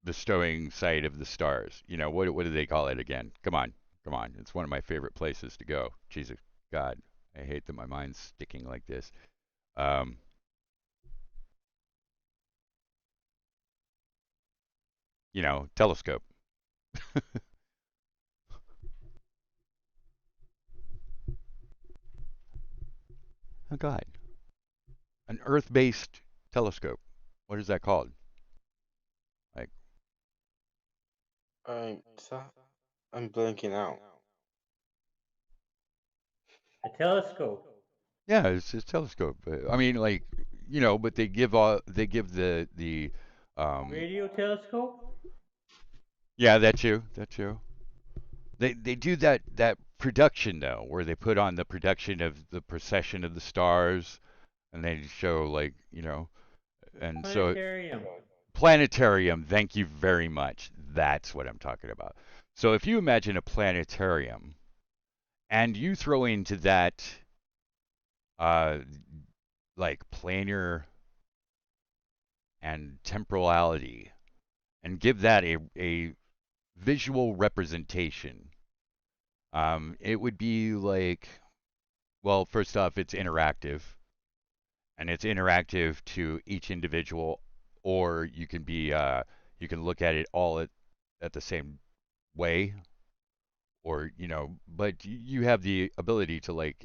bestowing sight of the stars. You know, what do they call it again? Come on, come on. It's one of my favorite places to go. Jesus God, I hate that my mind's sticking like this. Um, telescope. Oh God, an Earth-based telescope. What is that called? Like, So I'm blanking out. A telescope. yeah, it's a telescope. I mean, like, but they give the Radio telescope? yeah, that too. They do that production though, where they put on the production of the procession of the stars, and they show like and so Planetarium. planetarium. Thank you very much. That's what I'm talking about. So if you imagine a planetarium, and you throw into that uh like planar and temporality, and give that a visual representation, it would be like, well, first off, it's interactive, and it's interactive to each individual, or you can look at it all at the same way, or but you have the ability to like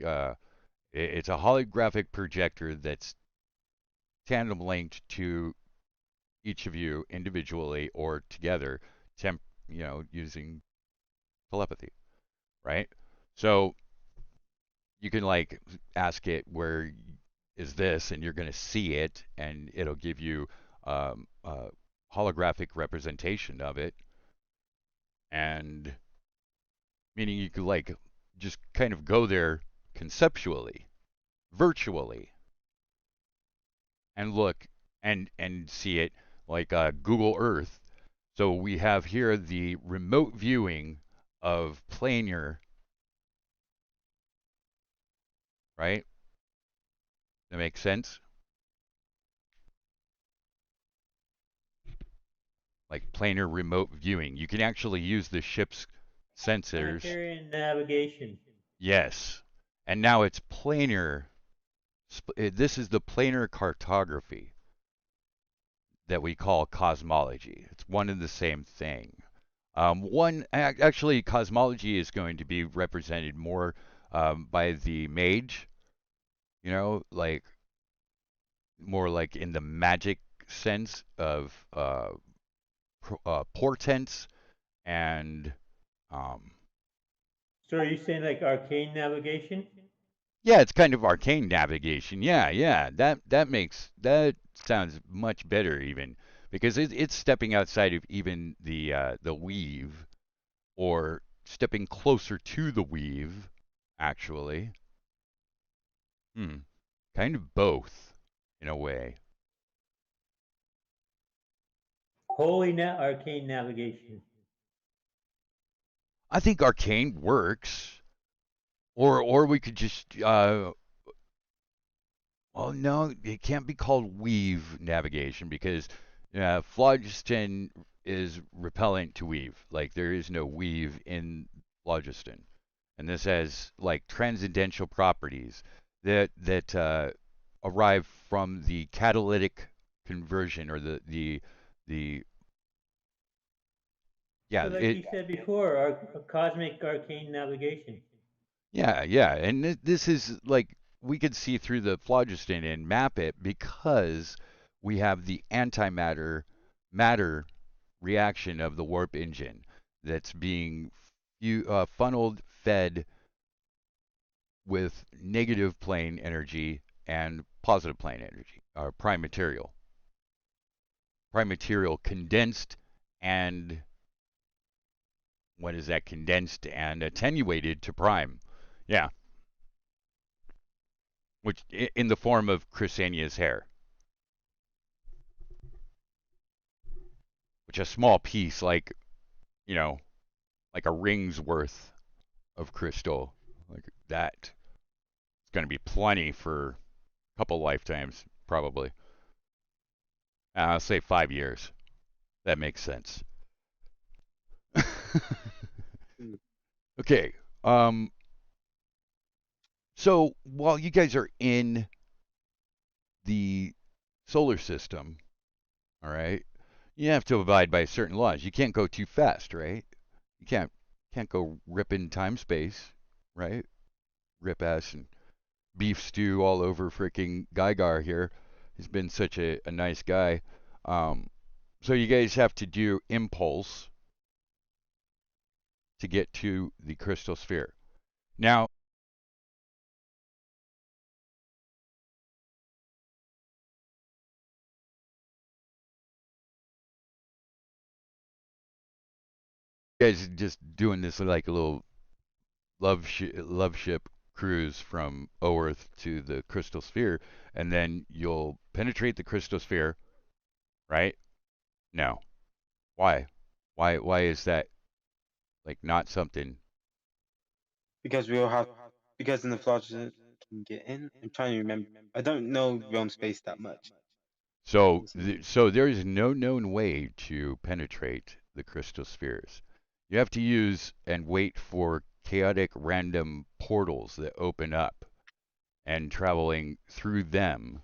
it's a holographic projector that's tandem linked to each of you individually or together, using telepathy, right? So you can like ask it where is this, and you're going to see it, and it'll give you a holographic representation of it, and meaning you could like just kind of go there conceptually, virtually, and look and see it like Google Earth. So we have here the remote viewing of planar, right? That makes sense. Like planar remote viewing. You can actually use the ship's sensors. Planetary navigation. Yes. And now it's planar. This is the planar cartography that we call cosmology. It's one and the same thing. Actually, cosmology is going to be represented more by the mage, like more like in the magic sense of portents and um, So are you saying like arcane navigation? Yeah, it's kind of arcane navigation. Yeah, yeah. That sounds much better even because it's stepping outside of even the weave or stepping closer to the weave actually. Hmm. Kind of both in a way. Arcane navigation. I think arcane works or we could just well, no, it can't be called weave navigation because phlogiston is repellent to weave. Like there is no weave in phlogiston, and this has like transcendental properties that arrive from the catalytic conversion or the So yeah like it you said before, cosmic arcane navigation. yeah yeah, and this is like we could see through the phlogiston and map it because we have the antimatter matter reaction of the warp engine that's being funneled, fed with negative plane energy and positive plane energy, or prime material condensed and what is that condensed and attenuated to prime, yeah, which in the form of Chrysania's hair, which a small piece like you know like a ring's worth of crystal like that. It's going to be plenty for a couple lifetimes, probably. I'll say 5 years. That makes sense. Hmm. Okay. Um. So while you guys are in the solar system, all right, you have to abide by certain laws. You can't go too fast, right? You can't go ripping time space, right? Rip ass and beef stew all over freaking Gygar here. He's been such a nice guy. Um. So you guys have to do impulse to get to the crystal sphere. Now, you guys just doing this like a little love ship cruise from Earth to the crystal sphere, and then you'll penetrate the crystal sphere, right? No. Why? Why is that like not something? Because we'll have because in the Florida can get in. I'm trying to remember. I don't know realm space that much. Let So me see. so there is no known way to penetrate the crystal spheres. You have to use and wait for chaotic random portals that open up, and traveling through them,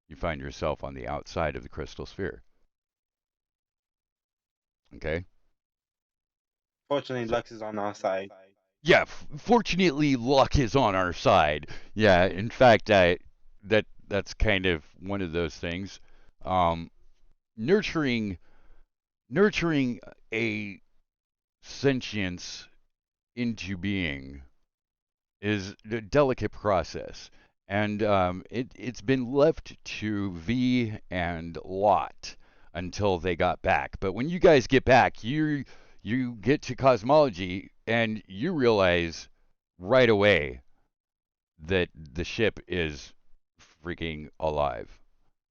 you find yourself on the outside of the crystal sphere. Okay? Fortunately, So, Lux is on our side. yeah, fortunately, luck is on our side. Yeah, in fact, that's kind of one of those things. Um, nurturing nurturing a sentience into being is a delicate process, and it's been left to V and Lot until they got back. But when you guys get back, you get to cosmology and you realize right away that the ship is freaking alive.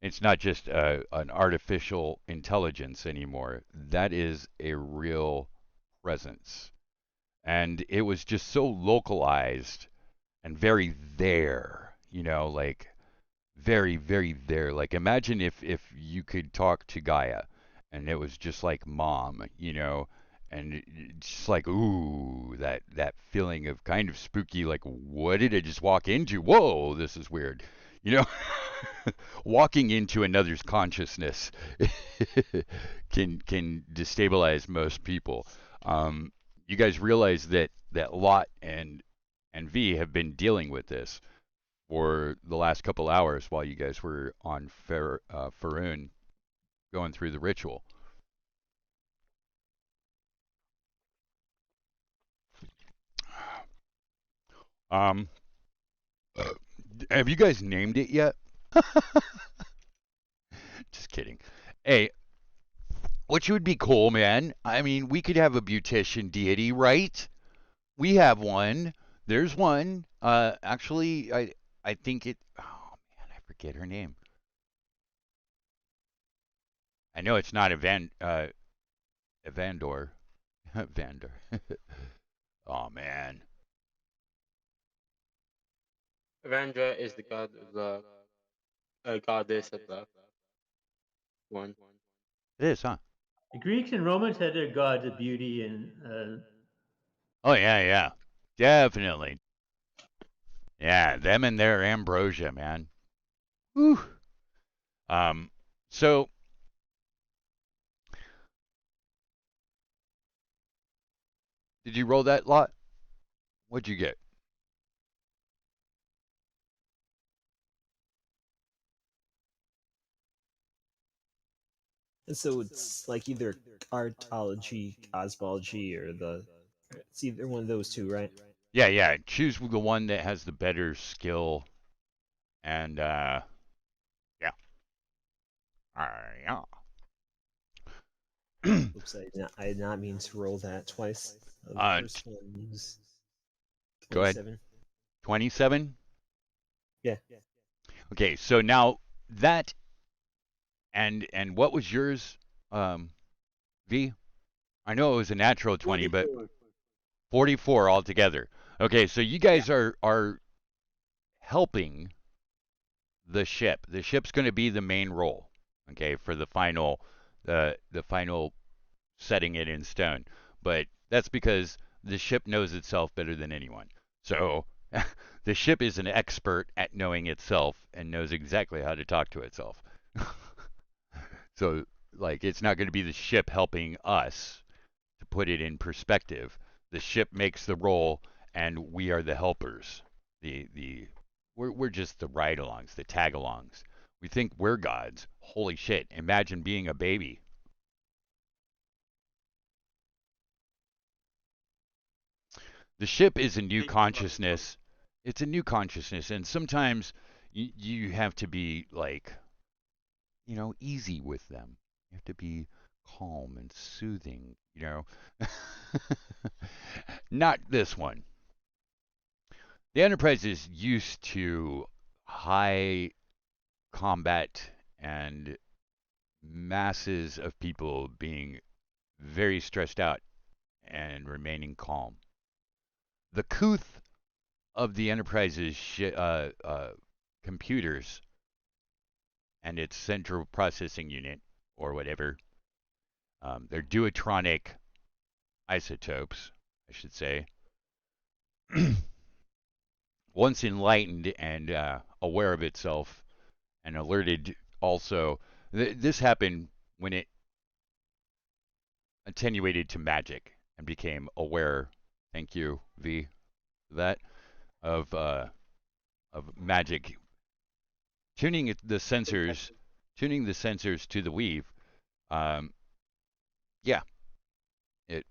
It's not just an artificial intelligence anymore. That is a real presence. And it was just so localized and very there, like very, very there. Like imagine if you could talk to Gaia and it was just like mom, and just like ooh, that feeling of kind of spooky, like what did I just walk into? Whoa, this is weird. You know, walking into another's consciousness can destabilize most people. Um, you guys realize that Lot and V have been dealing with this for the last couple hours while you guys were on Faerun going through the ritual. Um, have you guys named it yet? Just kidding. Hey, which would be cool, man. I mean, we could have a beautician deity, right? We have one. There's one. Actually, I think it. Oh man, I forget her name. I know it's not Evandor. Vandor. Oh man. Avandra is the god of love, goddess of love. One. It is, huh? The Greeks and Romans had their gods of beauty and Oh yeah, yeah. Definitely. Yeah, them and their ambrosia, man. Whew. Um, so did you roll that lot? What'd you get? And so it's like either artology, cosmology, or it's either one of those two, right? Yeah, yeah. Choose the one that has the better skill and yeah. Yeah. Oops, I did not mean to roll that twice. The first one's Go ahead. 27. 27? Yeah. Okay, so now that and what was yours, V? I know it was a natural 20, but 44 altogether. Okay, so you guys are helping the ship. The ship's going to be the main role, okay, for the final setting it in stone. But that's because the ship knows itself better than anyone. So the ship is an expert at knowing itself and knows exactly how to talk to itself. So like it's not going to be the ship helping us to put it in perspective. The ship makes the role and we are the helpers. The we're just the ride-alongs, the tag-alongs. We think we're gods. Holy shit. Imagine being a baby. The ship is a new consciousness. It's a new consciousness, and sometimes you have to be like, easy with them. You have to be calm and soothing, Not this one. The Enterprise is used to high combat and masses of people being very stressed out and remaining calm. The couth of the Enterprise's computers and its central processing unit, or whatever, they're duotronic isotopes, I should say. Once enlightened and aware of itself and alerted also, this happened when it attenuated to magic and became aware. Thank you, V, for that of magic. Tuning the sensors to the weave. Um, yeah, it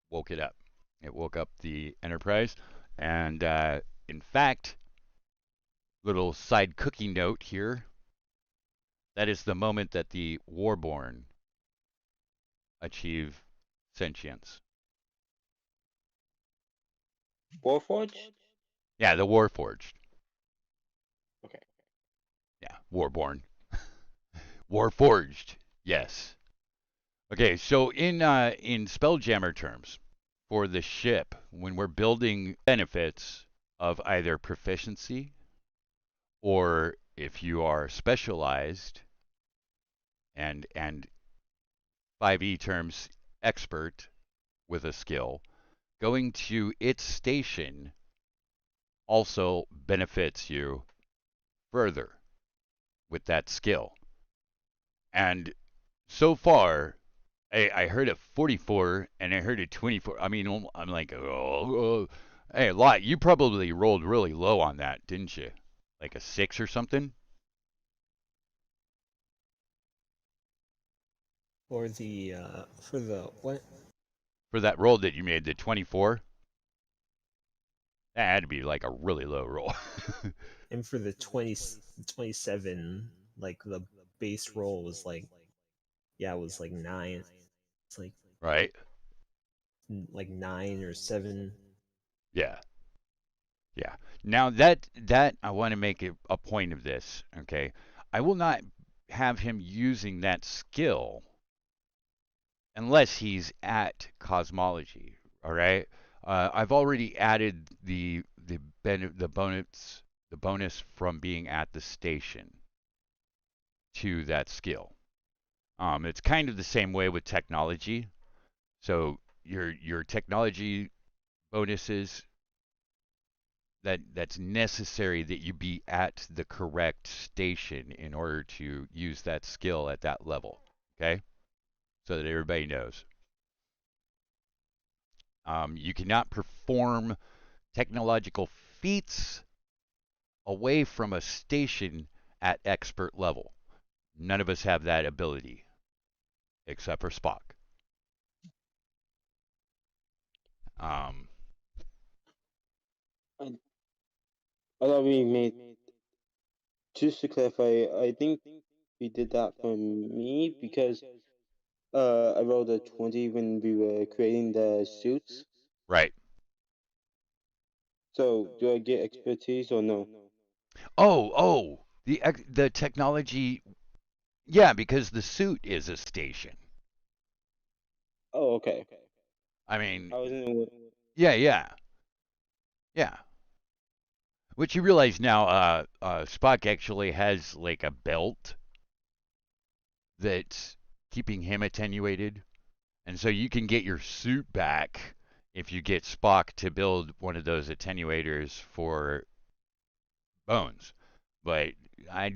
woke it up. It woke up the Enterprise, and in fact, little side cookie note here. That is the moment that the Warborn achieve sentience. Warforged? Yeah, the Warforged. Okay. Yeah, Warborn. Warforged. Yes. Okay, so in Spelljammer terms, for the ship, when we're building benefits of either proficiency or if you are specialized and 5e terms expert with a skill, going to its station also benefits you further with that skill. And so far, I heard a 44 and I heard a 24. I mean, I'm like, oh. Hey, Lot, you probably rolled really low on that, didn't you? Like a 6 or something? For the what? For that roll that you made, the 24? That had to be like a really low roll. And for the 27, like the base roll was like, yeah, it was like 9. It's Right? like 9 or 7. Yeah. Yeah. Now that I want to make a point of this, okay? I will not have him using that skill unless he's at cosmology, all right? I've already added the bonus from being at the station to that skill. It's kind of the same way with technology. So your technology bonuses that's necessary that you be at the correct station in order to use that skill at that level. Okay, so that everybody knows. You cannot perform technological feats away from a station at expert level. None of us have that ability except for Spock. Um, I, I thought we made, just to clarify, I think we did that for me because I rolled a 20 when we were creating the suits. right. So do I get expertise or no? Oh, the technology. Yeah, because the suit is a station. Oh, okay. I mean, I wasn't aware. yeah. Which you realize now, Spock actually has like a belt that's keeping him attenuated, and so you can get your suit back if you get Spock to build one of those attenuators for Bones. But I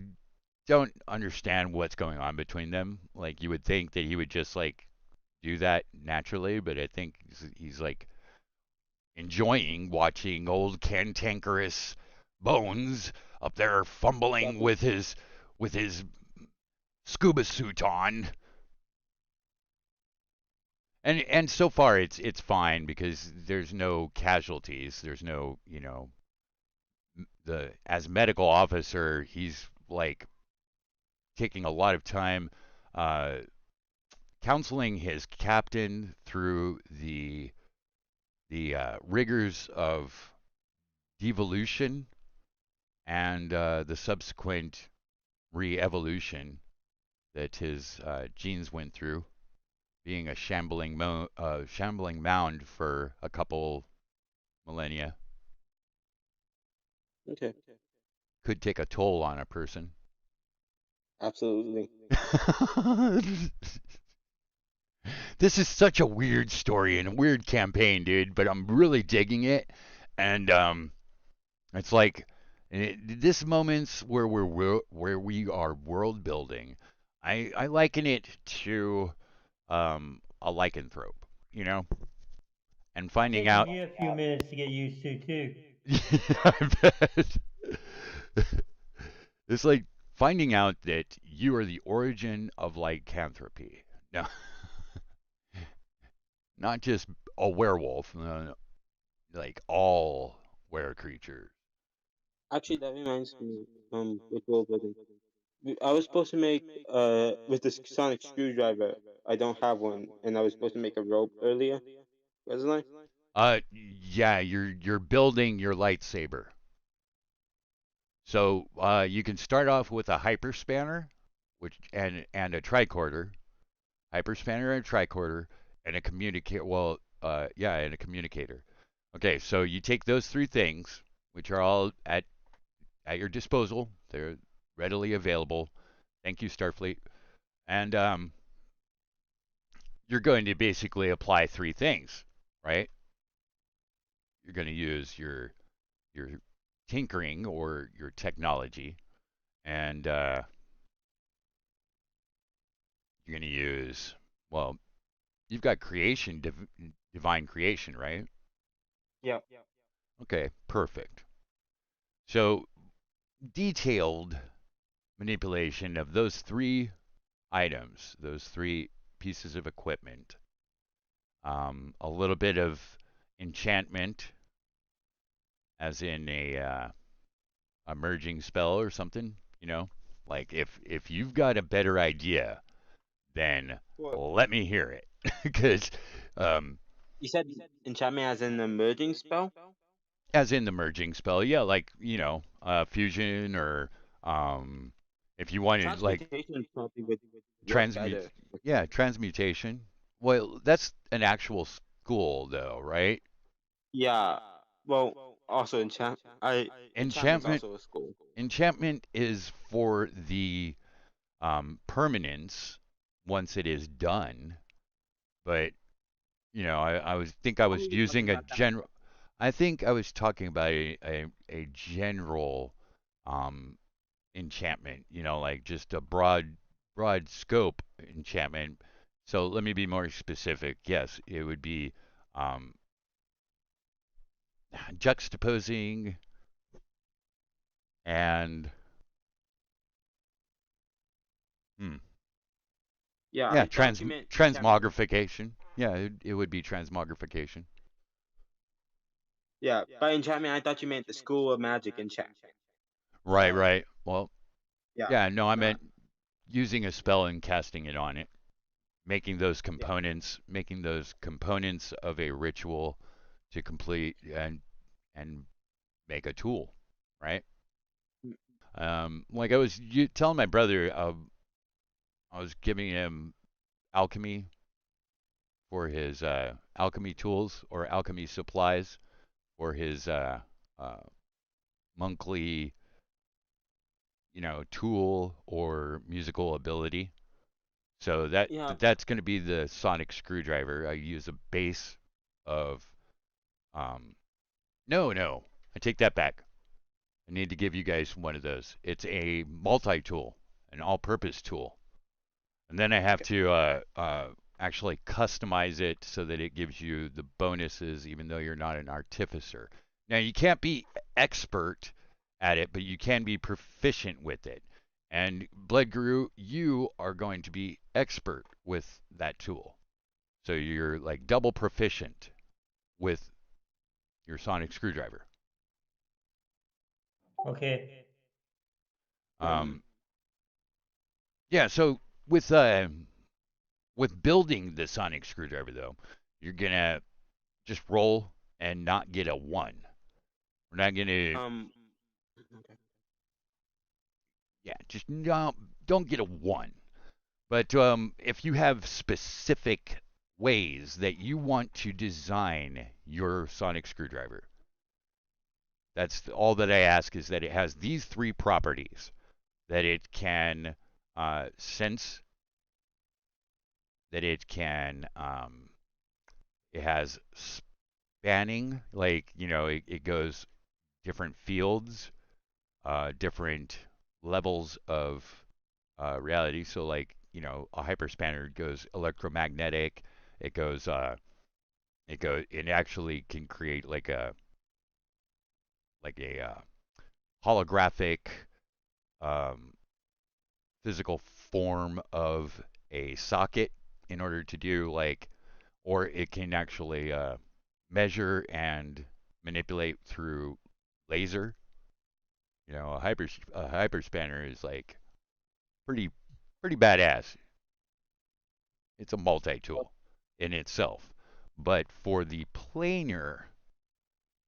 don't understand what's going on between them. Like you would think that he would just like do that naturally, but I think he's like enjoying watching old cantankerous Bones up there fumbling with his scuba suit on. And so far it's fine because there's no casualties. There's no, the as medical officer, he's like taking a lot of time uh counseling his captain through the rigors of devolution and the subsequent re-evolution that his genes went through, being a shambling mound for a couple millennia. Okay. Could take a toll on a person. Absolutely. This is such a weird story and a weird campaign, dude, but I'm really digging it. And it's like this moments where we are world building. I liken it to a lycanthrope, and It's finding taking out. me a few minutes to get used to too. I bet. It's like finding out that you are the origin of lycanthropy. No, not just a werewolf, like all were creatures. Actually, that reminds me, with world building. I was supposed to make, with the sonic screwdriver. I don't have one, and I was supposed to make a rope earlier, wasn't I? Yeah, you're building your lightsaber. So you can start off with a hyperspanner, which and a tricorder, hyperspanner and a tricorder, and a communicator. Well, yeah, and a communicator. Okay, so you take those three things, which are all at your disposal. They're readily available. Thank you, Starfleet. And you're going to basically apply three things, right? You're going to use your tinkering or your technology, and you're going to use, well, you've got creation, divine creation, right? Yeah. Okay, perfect. So detailed manipulation of those three items, those three pieces of equipment, a little bit of enchantment, as in a merging spell or something. Like if you've got a better idea, then Well, let me hear it, because um, you said enchantment as an emerging spell? as in the merging spell, yeah, like fusion or if you wanted like Transmutation probably would work transmute, better. yeah, transmutation. Well, that's an actual school though, right? Yeah. Well, also enchantment's Enchantment also a school. enchantment is for the permanence once it is done, but I What were was you talking using a about that? general. I think I was talking about a general um, enchantment. Like just a broad scope enchantment. So let me be more specific. Yes, it would be um, juxtaposing and hmm, Yeah, yeah, I thought you meant enchantment. transmogrification. Yeah, it would be transmogrification. Yeah, by enchantment, I thought you meant the school of magic enchantment. Right, right. Well, Yeah, yeah, no, I not meant using a spell and casting it on it, yeah. making those components of a ritual to complete and make a tool, right? Mm, Like I was telling my brother, I was giving him alchemy for his alchemy tools or alchemy supplies for his uh, monthly, tool or musical ability. So Yeah. that's going to be the sonic screwdriver. I use a base of um, no, I take that back. I need to give you guys one of those. It's a multi-tool, an all-purpose tool, and then I have Okay. to actually customize it so that it gives you the bonuses, even though you're not an artificer. Now you can't be expert at it, but you can be proficient with it. And Blood Guru, you are going to be expert with that tool. So you're like double proficient with your sonic screwdriver. Okay. Um. Um, yeah, so with building the sonic screwdriver though, you're gonna just roll and not get a one. We're not gonna, Okay. yeah, just no, don't get a one. But if you have specific ways that you want to design your sonic screwdriver, that's all that I ask is that it has these three properties: that it can sense, that it has spanning, like it goes different fields, different levels of reality. So like a hyperspanner goes electromagnetic. It goes it actually can create like a holographic um, physical form of a socket in order to do like, or it can actually measure and manipulate through laser. A hyperspanner is like pretty pretty badass. It's a multi-tool in itself. But for the planar,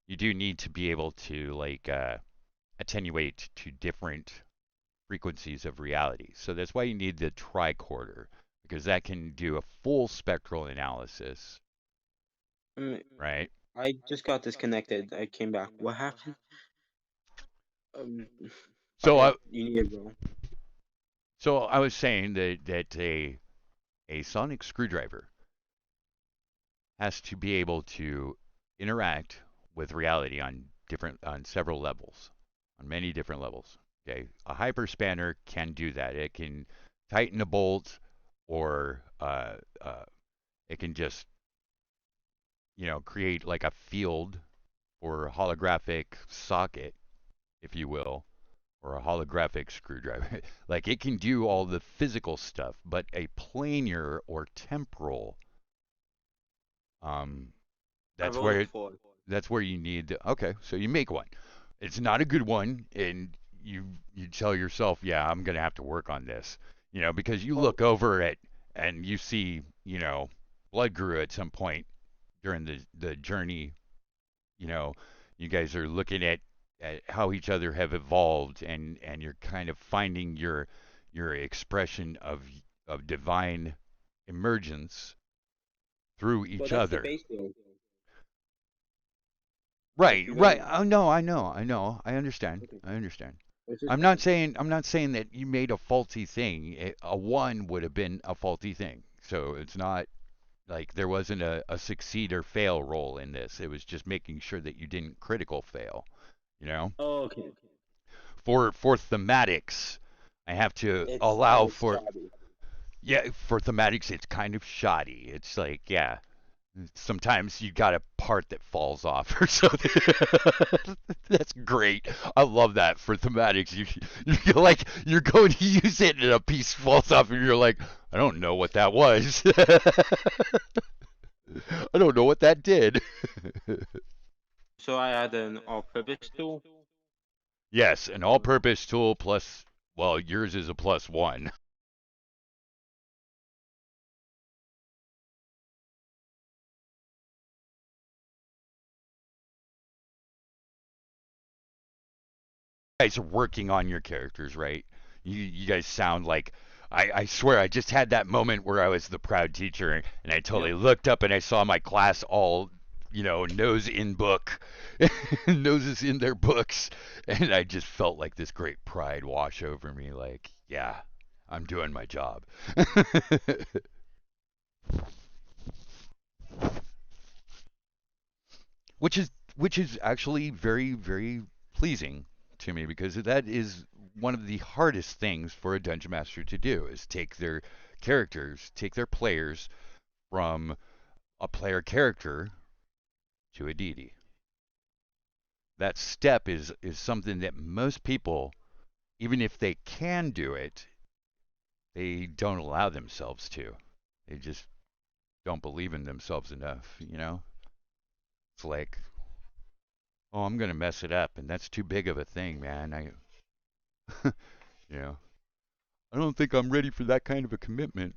you do need to be able to like attenuate to different frequencies of reality. So that's why you need the tricorder, because that can do a full spectral analysis, Um, right? I just got disconnected. I came back. What happened? Um. So Okay, I you need to go. so I was saying that a sonic screwdriver has to be able to interact with reality on several levels, on many different levels. Okay, a hyperspanner can do that. It can tighten a bolt, or it can just create like a field or a holographic socket, if you will, or a holographic screwdriver. Like it can do all the physical stuff, but a planar or temporal, um, I that's rolled a where 4. That's where you need okay, so you make one. It's not a good one, and you tell yourself, yeah, I'm gonna have to work on this. Because you Oh, look over it and you see, blood grew at some point during the journey. You know, you guys are looking at how each other have evolved, and you're kind of finding your expression of divine emergence through but each that's the other. base though. Like Right, you right. know. Oh no, I know. I understand. Okay. I understand. It's just I'm not saying that you made a faulty thing. A one would have been a faulty thing. So it's not like there wasn't a succeed or fail role in this. It was just making sure that you didn't critical fail. You know, oh, okay. for thematics, I have to It's allow for shoddy. yeah for thematics. It's kind of shoddy. It's like yeah, sometimes you got a part that falls off or something. That's great. I love that for thematics. You're like you're going to use it and a piece falls off and you're like, I don't know what that was. I don't know what that did. So I add an all-purpose tool. Yes, an all-purpose tool plus well, yours is a plus one. You guys are working on your characters, right? You guys sound like I swear I just had that moment where I was the proud teacher and I Yeah. totally looked up and I saw my class all nose in book, noses in their books, and I just felt like this great pride wash over me. Like, yeah, I'm doing my job. which is which is actually very very pleasing to me because that is one of the hardest things for a dungeon master to do is take their characters, take their players from a player character to a deity. That step is something that most people, even if they can do it, they don't allow themselves to. They just don't believe in themselves enough. It's like, oh, I'm gonna mess it up, and that's too big of a thing, man. You know, I don't think I'm ready for that kind of a commitment.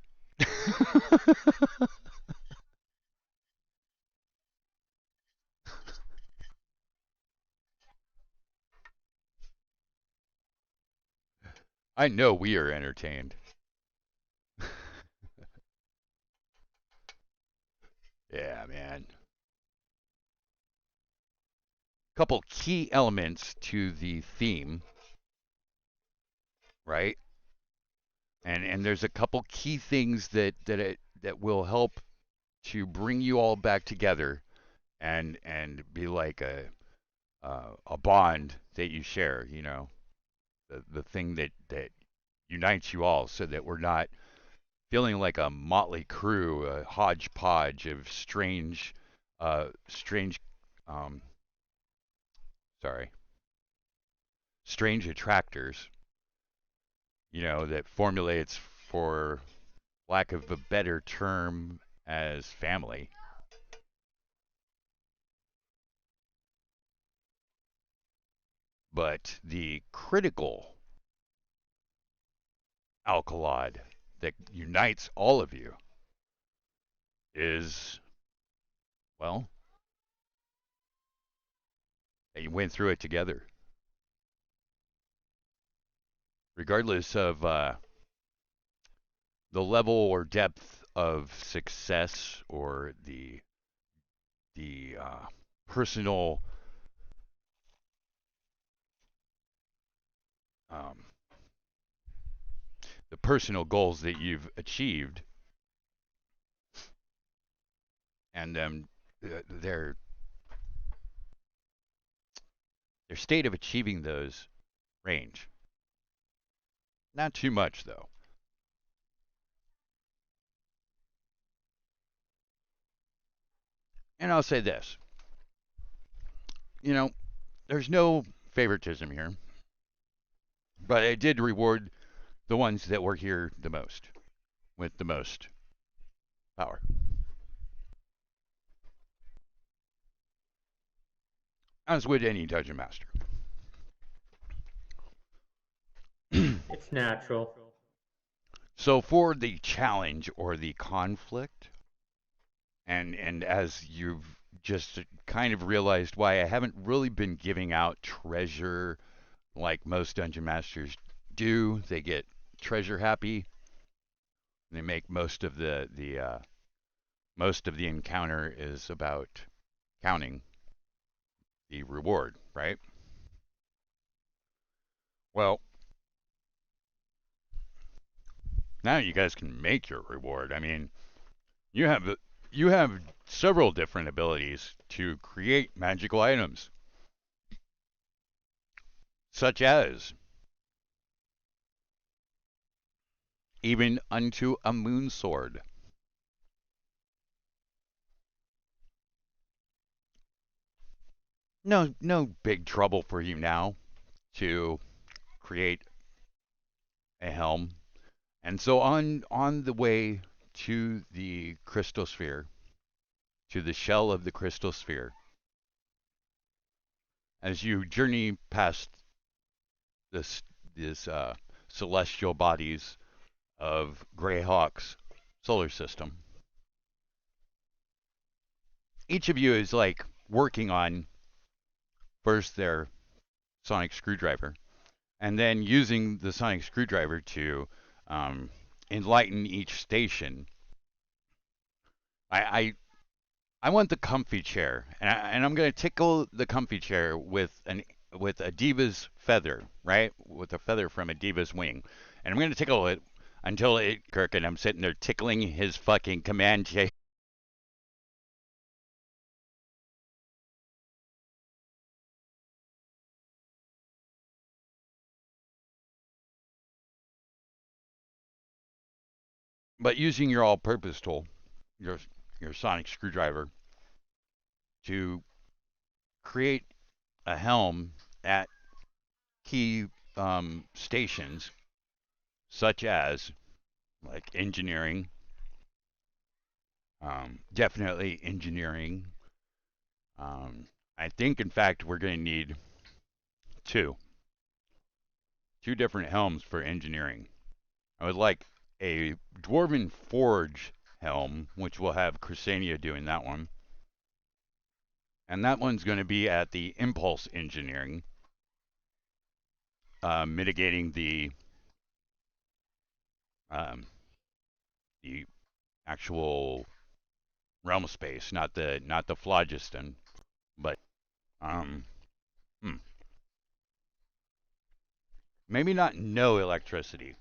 I know we are entertained. Yeah, man. Couple key elements to the theme, right? And there's a couple key things that will help to bring you all back together and be like a bond that you share. The thing that unites you all, so that we're not feeling like a motley crew, a hodgepodge of strange, um, sorry, strange attractors. That formulates, for lack of a better term, as family. But the critical alkaloid that unites all of you is, well, that you went through it together. Regardless of the level or depth of success or the personal um, the personal goals that you've achieved, and their state of achieving those range. Not too much though. And I'll say this, you know, there's no favoritism here, but I did reward the ones that were here the most, with the most power. as would any dungeon master. It's natural. So for the challenge or the conflict, and as you've just kind of realized why I haven't really been giving out treasure like most dungeon masters do. They get treasure happy. They make most of the encounter is about counting the reward, right? Well, now you guys can make your reward. I mean, you have you have several different abilities to create magical items, such as even unto a moon sword. No big trouble for you now to create a helm. And so on the way to the crystal sphere, to the shell of the crystal sphere, as you journey past this this celestial bodies of Greyhawk's solar system, each of you is like working on first their sonic screwdriver, and then using the sonic screwdriver to um, enlighten each station. I I want the comfy chair, and I'm gonna tickle the comfy chair with a diva's feather, right? With a feather from a diva's wing, and I'm gonna tickle it until it Kirk, and I'm sitting there tickling his fucking command chair. But using your all-purpose tool, your your sonic screwdriver, to create a helm at key stations, such as like engineering, definitely engineering. I think, in fact, we're going to need two two different helms for engineering. I would like a Dwarven Forge helm, which will have Chrysania doing that one. And that one's going to be at the Impulse Engineering, mitigating um, the actual realm space, not the phlogiston, but um, hmm, maybe not no electricity,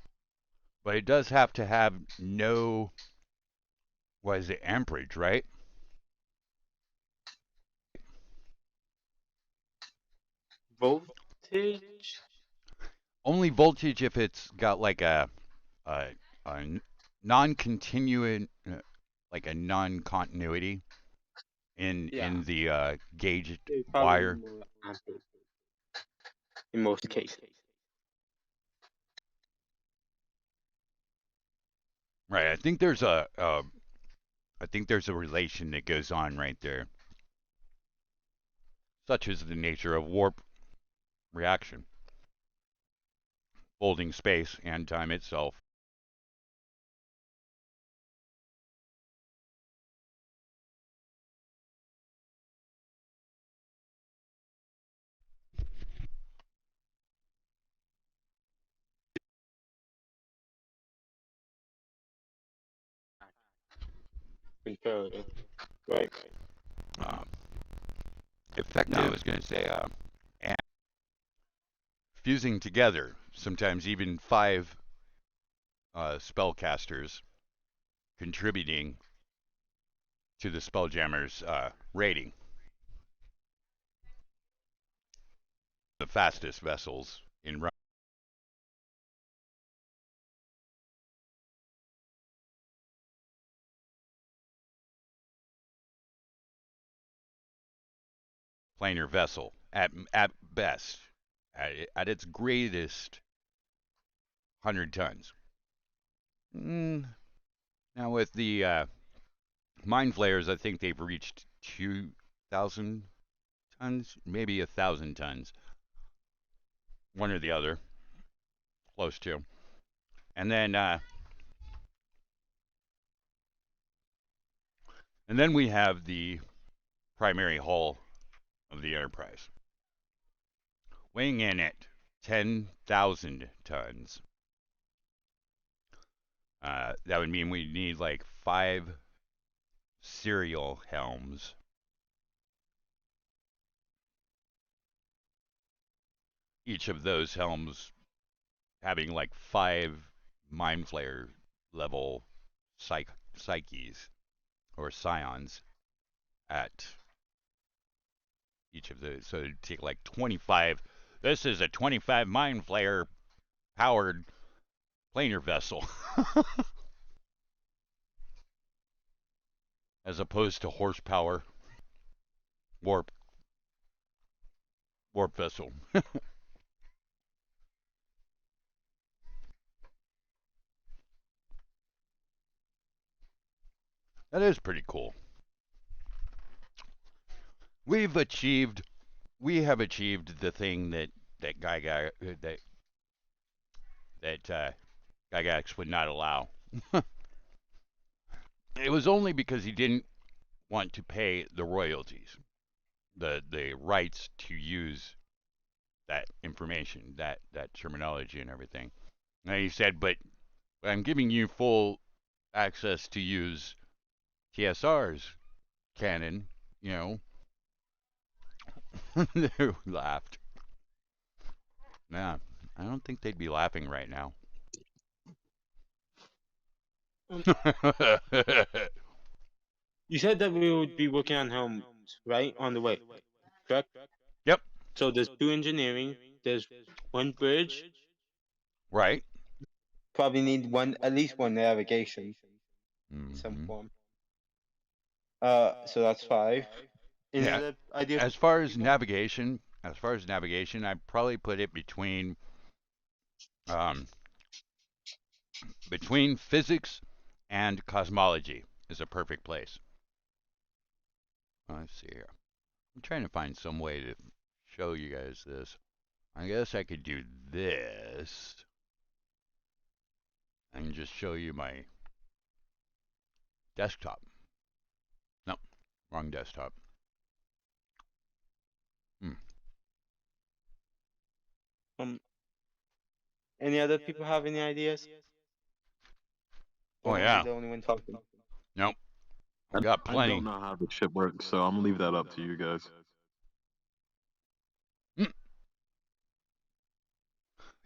but it does have to have no, what is it, amperage, right? Voltage? Only voltage if it's got like a, a non-continuous, like a non-continuity Yeah, in the gauge probably wire. more amperage in most cases. Right. I think there's a relation that goes on right there, such as the nature of warp reaction, folding space and time itself. Imperative. Right. Uh, Effective. No, I was going to say and fusing together. Sometimes even five spellcasters contributing to the spelljammer's rating. The fastest vessels in planar vessel at best, at its greatest, 100 tons. Now with the mind flayers, I think they've reached 2,000 tons, maybe 1,000 tons, one or the other, close to. And then we have the primary hull of the Enterprise, weighing in at 10,000 tons. That would mean we need like 5 serial helms. Each of those helms having like 5 mind flayer level psyches or scions at each of those. So it'd take like 25. This is a 25 mind flayer powered planar vessel. As opposed to horsepower warp vessel. That is pretty cool. We have achieved the thing that Gygax would not allow. It was only because he didn't want to pay the royalties, the rights to use that information, that terminology and everything. And he said, but I'm giving you full access to use TSR's canon, you know. They laughed. Yeah, I don't think they'd be laughing right now. You said that we would be working on helms, right? On the way, correct? Yep. So there's 2 engineering, there's 1 bridge. Right. Probably need at least 1 navigation in some form. So that's 5. Any other ideas? As far as navigation, I'd probably put it between physics and cosmology is a perfect place. Let's see here. I'm trying to find some way to show you guys this. I guess I could do this and just show you my desktop. No, wrong desktop. Any other people have any ideas? Oh yeah. The only one talking. Nope. I got plenty. I don't know how the ship works, so I'm gonna leave that up to you guys.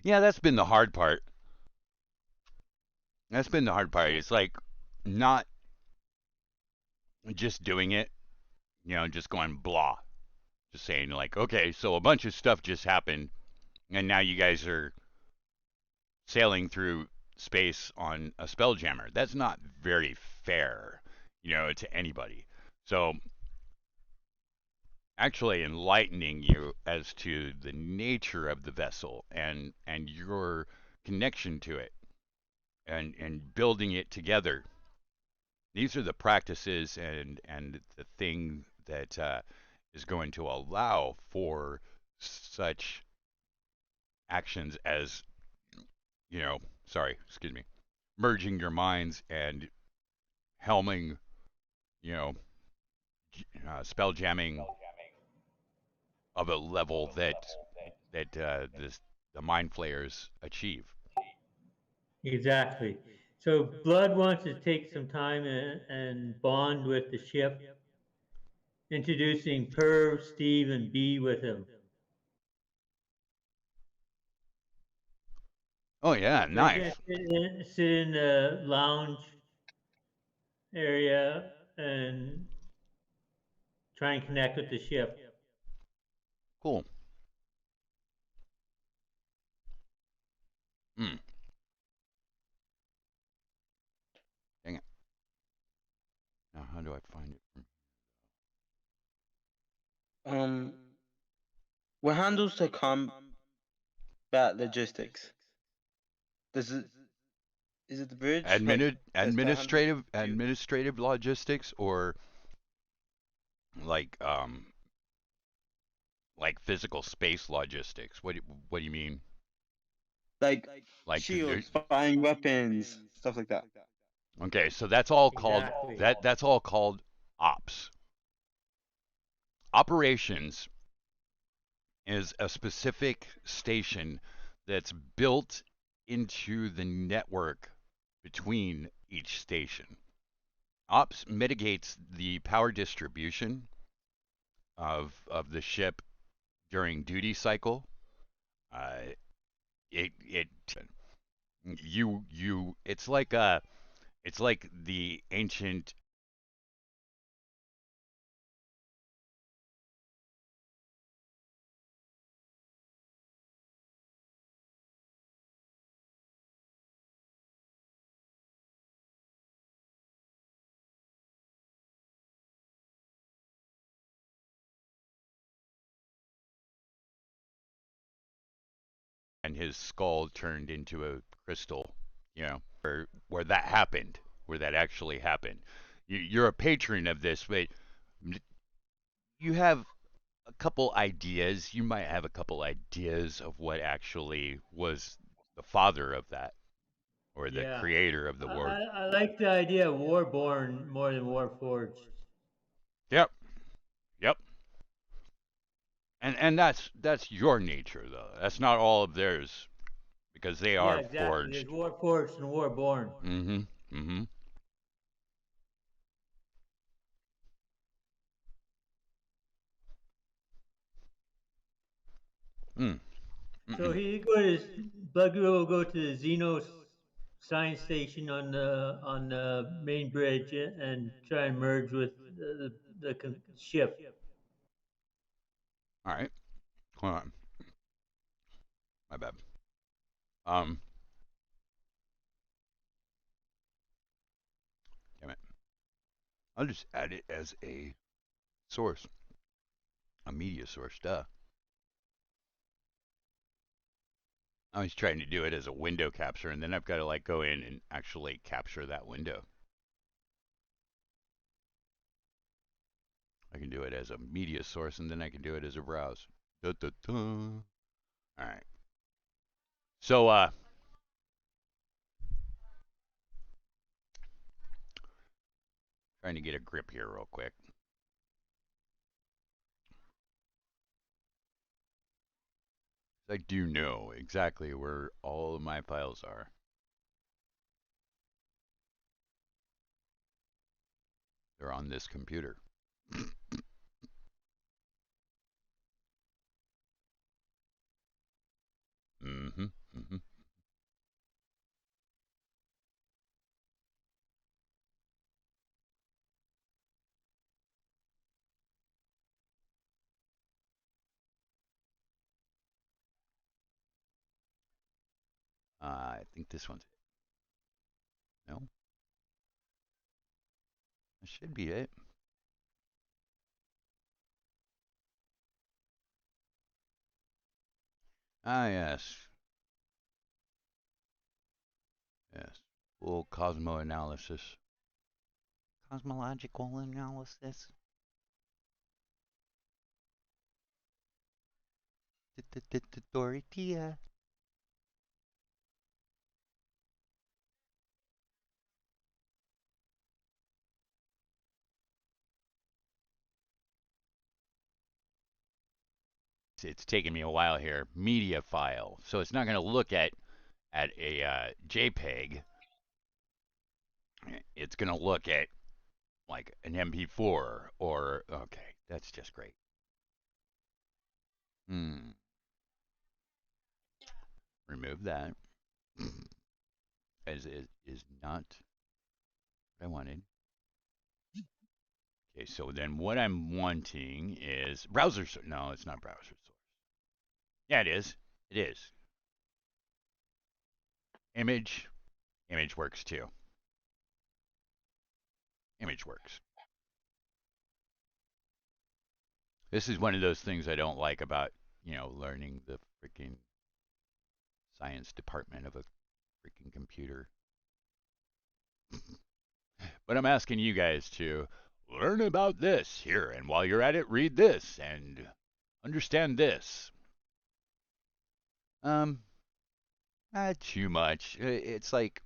Yeah, that's been the hard part. It's like not just doing it, you know, just going blah. Just saying like, okay, so a bunch of stuff just happened and now you guys are sailing through space on a spelljammer. That's not very fair, you know, to anybody. So actually enlightening you as to the nature of the vessel and your connection to it and building it together. These are the practices and the thing that is going to allow for such actions as, you know, merging your minds and helming, you know, spell jamming of a level that the mind flayers achieve. Exactly. So Blood wants to take some time and bond with the ship, introducing Perv, Steve, and B with him. Oh yeah, nice. Sit in the lounge area and try and connect with the ship. Cool. Hmm. Dang it. Now how do I find it? What handles the combat logistics? Is it the bridge? Administrative logistics or like Like physical space logistics. What do you mean? Like Like shields, firing weapons, stuff like that. okay, so that's all called Exactly. that's all called ops. Operations is a specific station that's built into the network between each station. Ops mitigates the power distribution of the ship during duty cycle. Uh, it you it's like the ancient and his skull turned into a crystal, where that happened, where that actually happened. You're a patron of this, but you have a couple ideas. You might have a couple ideas of what actually was the father of that or the Yeah. creator of the war. I like the idea of Warborn more than Warforged. Yep, yep. And that's your nature though. That's not all of theirs because they Yeah, are exactly. There's forged. Warforged and Warborn. Mm-hmm. Mm-hmm. Mm. So Mm-mm. he go to Bugger will go to the Xenos science station on the main bridge and try and merge with the ship. All right. Hold on. My bad. Um. Damn it. I'll just add it as a source, a media source. Duh. I was trying to do it as a window capture, and then I've got to like go in and actually capture that window. I can do it as a media source, and then I can do it as a browse. Da, da, da. All right. So, trying to get a grip here real quick. I do know exactly where all of my files are. They're on this computer. Mm-hmm. Mm-hmm. I think this one's it. No, that should be it. Ah, yes. Yes. Full cosmo analysis. Cosmological analysis. Dorothea. It's taken me a while here. Media file. So it's not going to look at a JPEG. It's going to look at like an MP4 or okay, that's just great. Remove that. As it is not what I wanted. Okay, so then what I'm wanting is browser. No, it's not browser source. Yeah, it is. It is. Image. Image works too. Image works. This is one of those things I don't like about, learning the freaking science department of a freaking computer. But I'm asking you guys to learn about this here, and while you're at it, read this, and understand this. Um, Not too much. It's like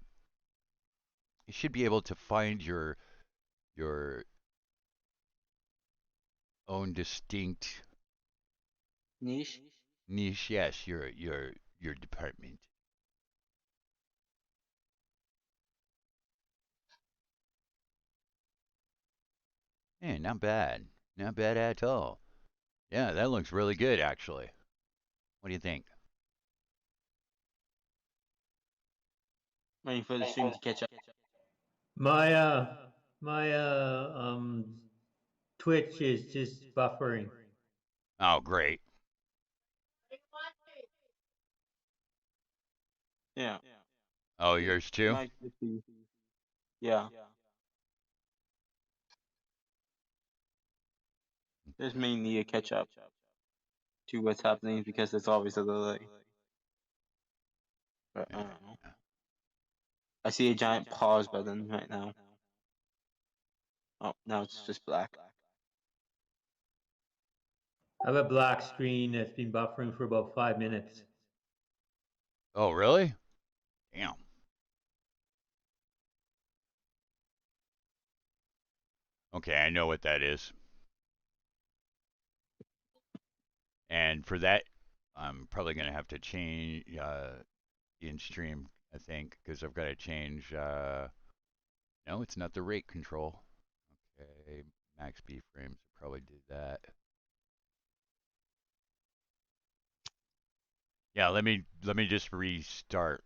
you should be able to find your own distinct Niche. niche. Yes, your department. Man, not bad. Not bad at all. Yeah, that looks really good, actually. What do you think? Waiting for the stream to catch up. My Twitch is just buffering. Oh, great. Yeah. Oh, yours too? Might just be. Yeah. There's mainly a catch up to what's happening because there's always a delay. But I Yeah. don't know. I see a giant pause button right now. Oh, now it's just black. I have a black screen that's been buffering for about 5 minutes. Oh, really? Damn. Okay, I know what that is. And for that, I'm probably going to have to change in stream, I think, because I've got to change. No, it's not the rate control. Okay, max B frames. Probably did that. Yeah, let me just restart.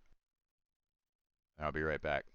I'll be right back.